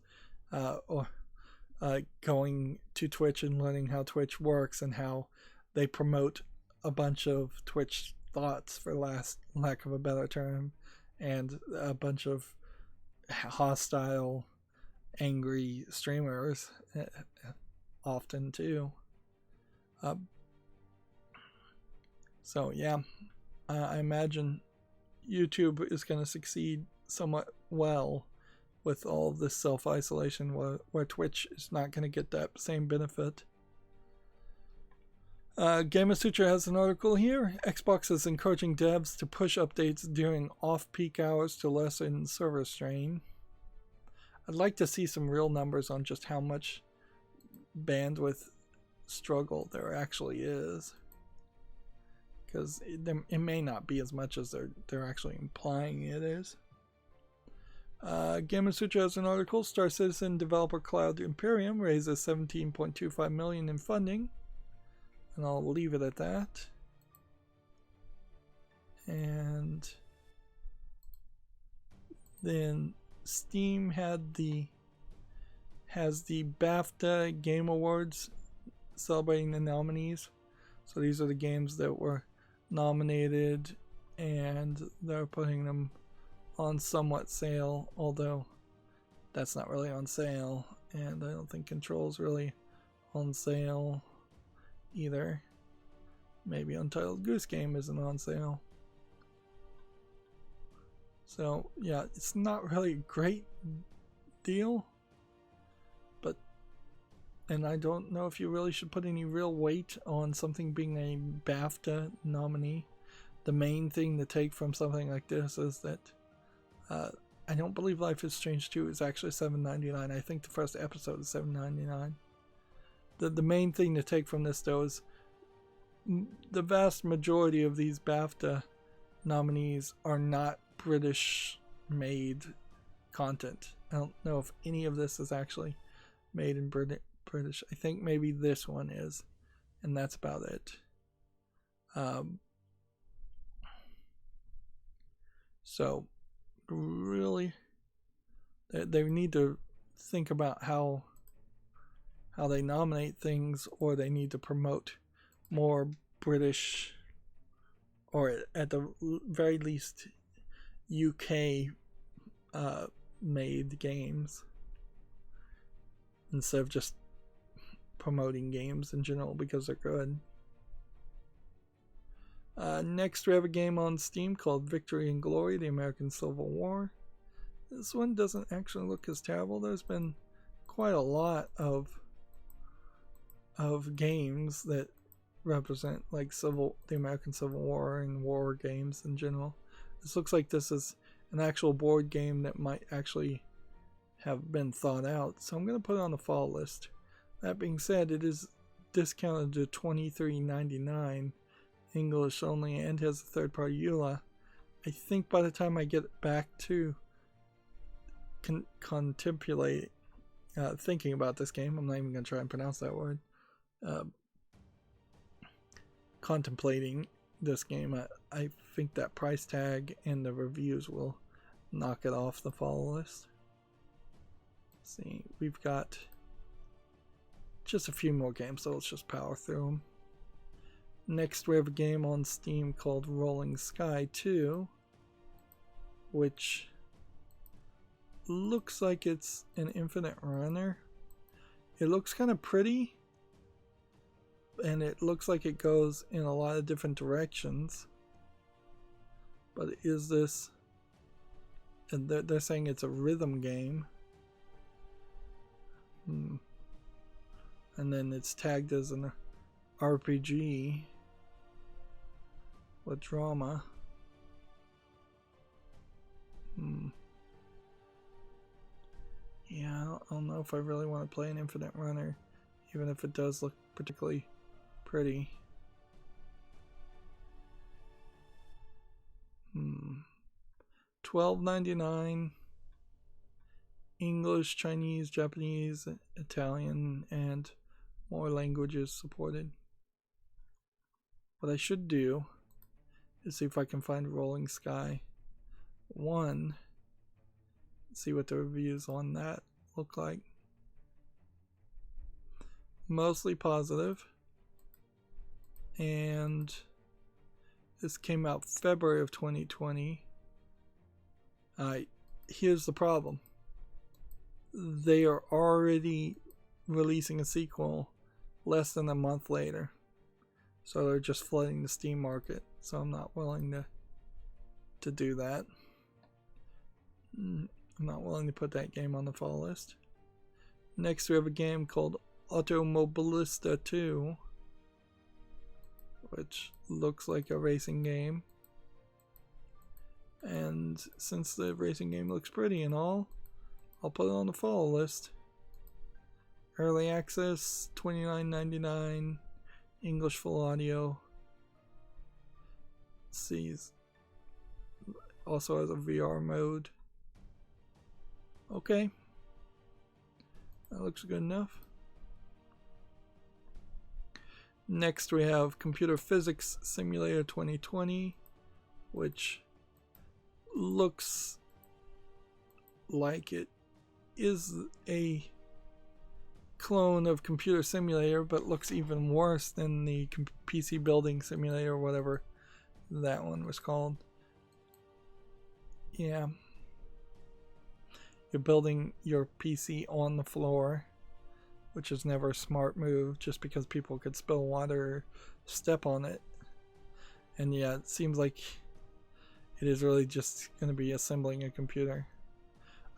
going to Twitch and learning how Twitch works and how they promote a bunch of Twitch thoughts, for lack of a better term, and a bunch of hostile, angry streamers often too. So yeah, I imagine YouTube is going to succeed somewhat well with all of this self-isolation, where Twitch is not going to get that same benefit. Gamasutra has an article here. Xbox is encouraging devs to push updates during off-peak hours to lessen server strain. I'd like to see some real numbers on just how much bandwidth struggle there actually is, because it may not be as much as they're actually implying it is. Gamasutra has an article. Star Citizen developer Cloud Imperium raises $17.25 million in funding, and I'll leave it at that. And then Steam has the BAFTA Game Awards celebrating the nominees. So these are the games that were nominated, and they're putting them on somewhat sale, although that's not really on sale, and I don't think Control's really on sale either. Maybe Untitled Goose Game isn't on sale. So yeah, it's not really a great deal, and I don't know if you really should put any real weight on something being a BAFTA nominee. The main thing to take from something like this is that I don't believe Life is Strange 2 is actually $7.99. I think the first episode is $7.99. The main thing to take from this, though, is the vast majority of these BAFTA nominees are not British-made content. I don't know if any of this is actually made in British. I think maybe this one is, and that's about it. So really, they need to think about how they nominate things, or they need to promote more British, or at the very least UK made games, instead of just promoting games in general because they're good. Next we have a game on Steam called Victory and Glory, The American Civil War. This one doesn't actually look as terrible. There's been quite a lot of of games that represent like the American Civil War and war games in general. This looks like this is an actual board game that might actually have been thought out, so I'm going to put it on the fall list. That being said, it is discounted to $23.99 English only and has a third-party EULA. I think by the time I get back to contemplate thinking about this game, I'm not even going to try and pronounce that word, contemplating this game, I think that price tag and the reviews will knock it off the follow list. Let's see, we've got just a few more games, so let's just power through them. Next, we have a game on Steam called Rolling Sky 2, which looks like it's an infinite runner. It looks kind of pretty, and it looks like it goes in a lot of different directions. But is this... And they're saying it's a rhythm game. And then it's tagged as an RPG with drama. Yeah, I don't know if I really want to play an infinite runner, even if it does look particularly pretty. $12.99. English, Chinese, Japanese, Italian, and more languages supported. What I should do is see if I can find Rolling Sky 1. See what the reviews on that look like. Mostly positive. And this came out February of 2020. Here's the problem. They are already releasing a sequel less than a month later. So they're just flooding the Steam market. So I'm not willing to do that. I'm not willing to put that game on the fall list. Next, we have a game called Automobilista 2, which looks like a racing game. And since the racing game looks pretty and all, I'll put it on the fall list. Early access, $29.99, English full audio. Let's see, also has a VR mode. Okay, that looks good enough. Next we have Computer Physics Simulator 2020, which looks like it is a clone of Computer Simulator, but looks even worse than the PC Building Simulator, or whatever that one was called. Yeah. You're building your PC on the floor, which is never a smart move, just because people could spill water or step on it. And yeah, it seems like it is really just going to be assembling a computer.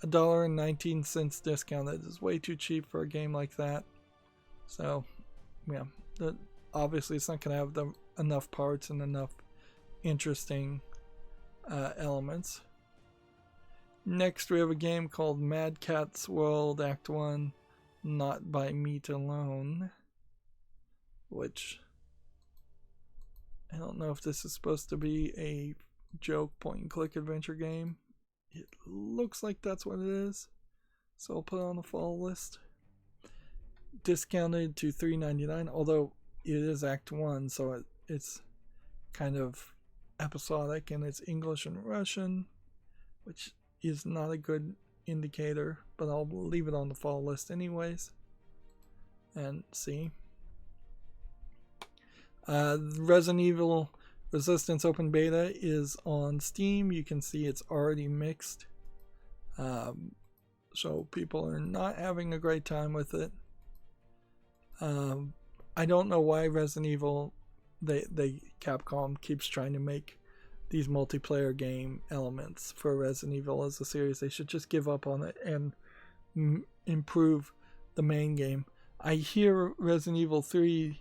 $1.19 discount. That is way too cheap for a game like that. So, yeah, obviously it's not going to have enough parts and enough interesting elements. Next, we have a game called Mad Catz World Act 1, Not by Meat Alone, which I don't know if this is supposed to be a joke point-and-click adventure game. It looks like that's what it is, so I'll put it on the fall list. Discounted to $3.99, although it is Act 1, so it's kind of episodic, and it's English and Russian, which is not a good indicator, but I'll leave it on the fall list anyways. And see. Resident Evil Resistance Open Beta is on Steam. You can see it's already mixed. So people are not having a great time with it. I don't know why Resident Evil, Capcom keeps trying to make these multiplayer game elements for Resident Evil as a series. They should just give up on it and improve the main game. I hear Resident Evil 3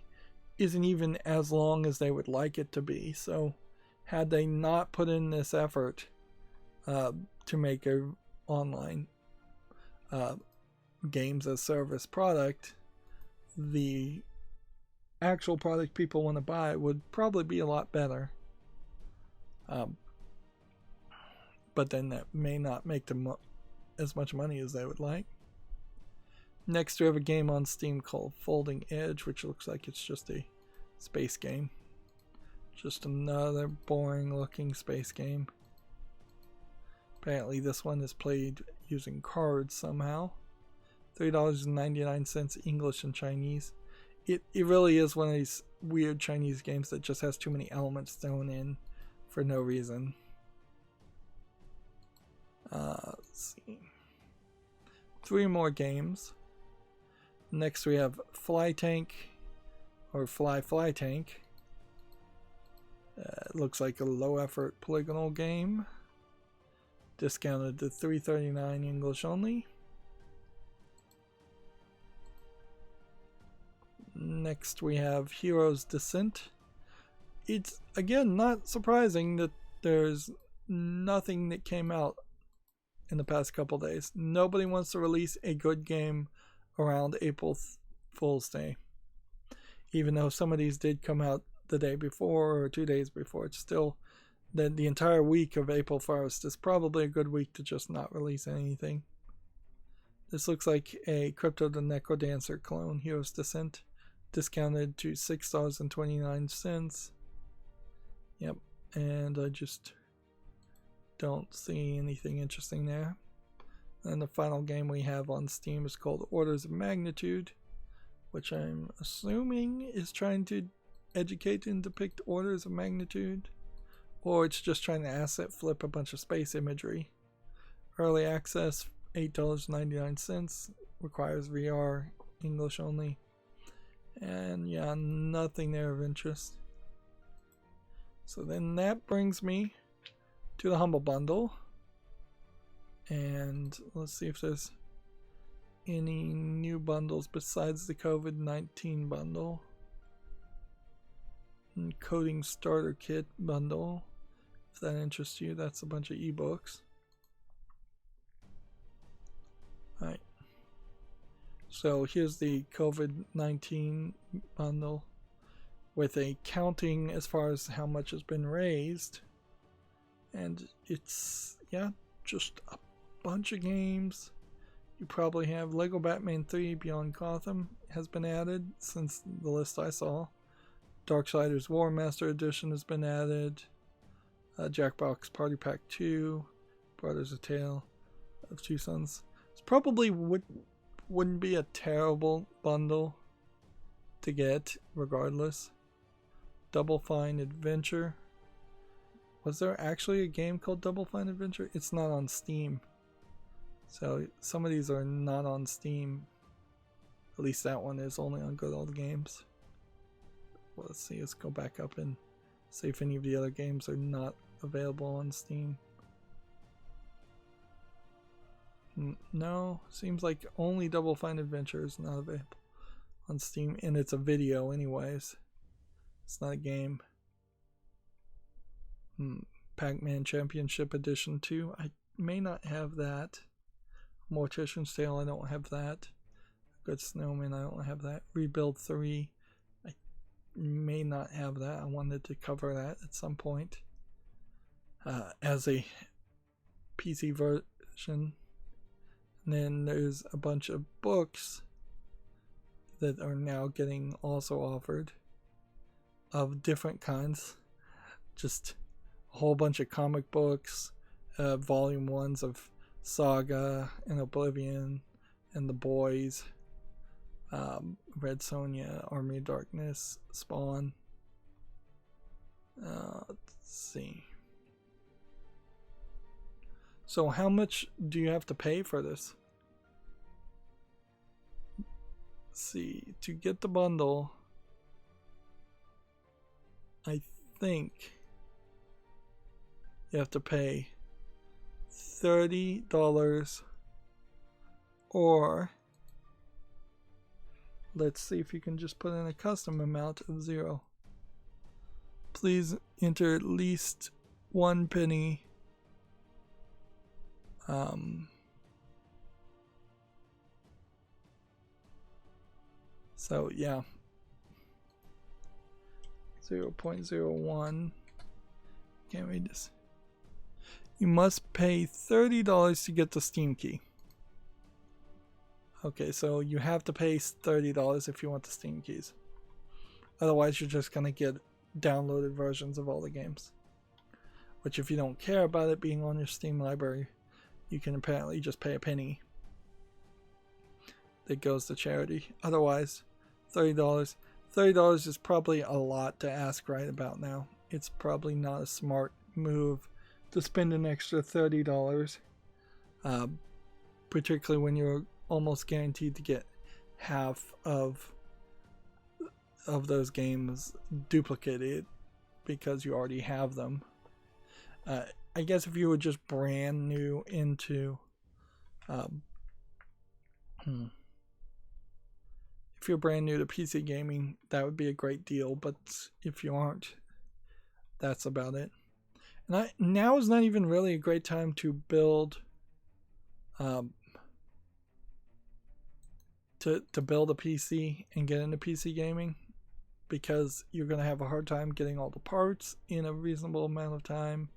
isn't even as long as they would like it to be. So had they not put in this effort to make a online games as service product, the actual product people want to buy would probably be a lot better. But then that may not make them as much money as they would like. Next, we have a game on Steam called Folding Edge, which looks like it's just a space game. Just another boring looking space game. Apparently this one is played using cards somehow. $3.99 English and Chinese. It really is one of these weird Chinese games that just has too many elements thrown in for no reason. Let's see. 3 more games. Next we have Fly Tank, or Fly Tank. It looks like a low effort polygonal game. Discounted to $3.39 English only. Next we have Hero's Descent. It's again not surprising that there's nothing that came out in the past couple days. Nobody wants to release a good game around April Fool's Day. Even though some of these did come out the day before or 2 days before, it's still the entire week of April 1st is probably a good week to just not release anything. This looks like a Crypto the Necrodancer clone, Hero's Descent, discounted to $6.29. Yep, and I just don't see anything interesting there. And the final game we have on Steam is called Orders of Magnitude, which I'm assuming is trying to educate and depict orders of magnitude, or it's just trying to asset flip a bunch of space imagery. Early access, $8.99, requires VR, English only, and yeah, nothing there of interest. So then that brings me to the Humble Bundle, and let's see if there's any new bundles besides the COVID-19 bundle. And Coding Starter Kit bundle, if that interests you. That's a bunch of ebooks. Alright, so here's the COVID-19 bundle with a counting as far as how much has been raised, and it's, yeah, just a bunch of games. You probably have Lego Batman 3 Beyond Gotham has been added since the list I saw. Darksiders War Master Edition has been added. Jackbox Party Pack 2, Brothers A Tale of Two Sons. It's probably wouldn't be a terrible bundle to get regardless. Double Fine Adventure. Was there actually a game called Double Fine Adventure? It's not on Steam. So some of these are not on Steam. At least that one is only on Good Old Games. Well, let's see, let's go back up and see if any of the other games are not available on Steam. No, seems like only Double Fine Adventure is not available on Steam, and it's a video anyways. It's not a game. Pac-Man Championship Edition 2. I may not have that. Mortician's Tale, I don't have that. Good Snowman, I don't have that. Rebuild 3, I may not have that. I wanted to cover that at some point as a PC version. And then there's a bunch of books that are now getting also offered of different kinds. Just a whole bunch of comic books, volume 1s of Saga and Oblivion and The Boys, Red Sonja, Army of Darkness, Spawn. Let's see. So how much do you have to pay for this? Let's see, to get the bundle, I think you have to pay $30 or let's see if you can just put in a custom amount of 0. Please enter at least 1 penny. So yeah, 0.01. Can't read this. You must pay $30 to get the Steam key. Okay, so you have to pay $30 if you want the Steam keys. Otherwise, you're just gonna get downloaded versions of all the games. Which, if you don't care about it being on your Steam library, you can apparently just pay a penny that goes to charity. Otherwise, $30. $30 is probably a lot to ask right about now. It's probably not a smart move to spend an extra $30, particularly when you're almost guaranteed to get half of those games duplicated because you already have them. I guess if you were just brand new into if you're brand new to PC gaming, that would be a great deal, but if you aren't, that's about it. And now is not even really a great time to build to build a PC and get into PC gaming, because you're going to have a hard time getting all the parts in a reasonable amount of time.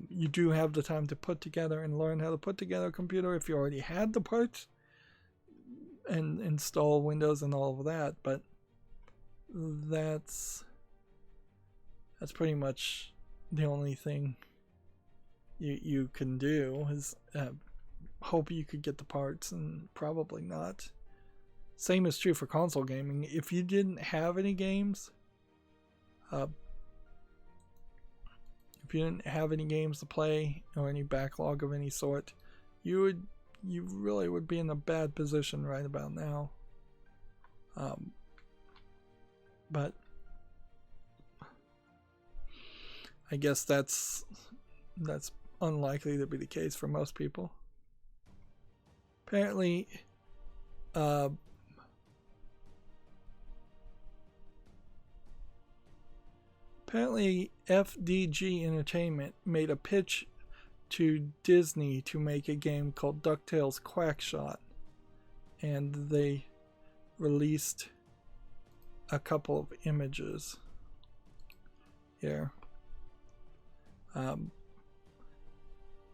You do have the time to put together and learn how to put together a computer if you already had the parts and install Windows and all of that, but that's pretty much the only thing you can do is hope you could get the parts, and probably not. Same is true for console gaming. If you didn't have any games, if you didn't have any games to play or any backlog of any sort, you really would be in a bad position right about now. But I guess that's unlikely to be the case for most people. Apparently, FDG Entertainment made a pitch to Disney to make a game called DuckTales Quackshot, and they released a couple of images here.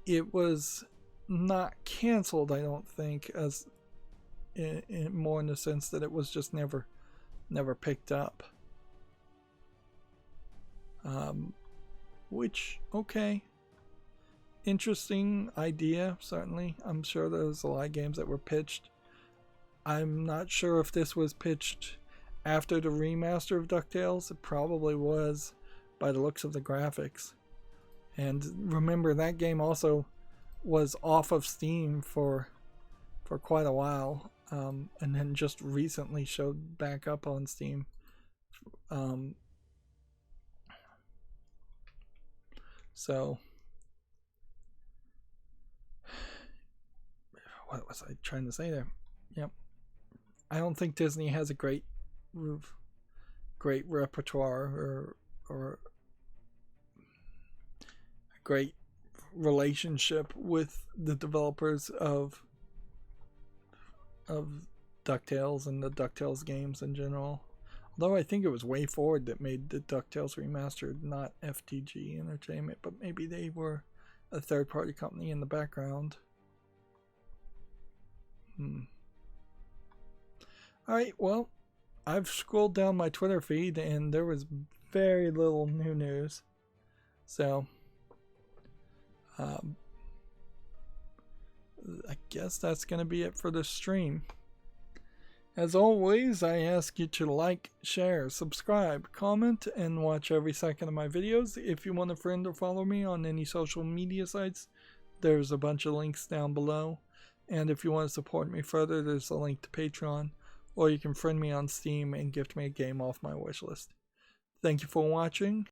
It was not canceled, I don't think, as more in the sense that it was just never picked up. Which, okay, interesting idea, certainly. I'm sure there's a lot of games that were pitched. I'm not sure if this was pitched after the remaster of DuckTales. It probably was, by the looks of the graphics. And remember, that game also was off of Steam for quite a while, and then just recently showed back up on Steam. So, what was I trying to say there? Yep. I don't think Disney has a great repertoire or a great relationship with the developers of DuckTales and the DuckTales games in general. Although I think it was Way Forward that made the DuckTales Remastered, not FDG Entertainment, but maybe they were a third-party company in the background. Alright, well, I've scrolled down my Twitter feed and there was very little new news. So, I guess that's going to be it for this stream. As always, I ask you to like, share, subscribe, comment, and watch every second of my videos. If you want to friend or follow me on any social media sites, there's a bunch of links down below. And if you want to support me further, there's a link to Patreon, or you can friend me on Steam and gift me a game off my wishlist. Thank you for watching.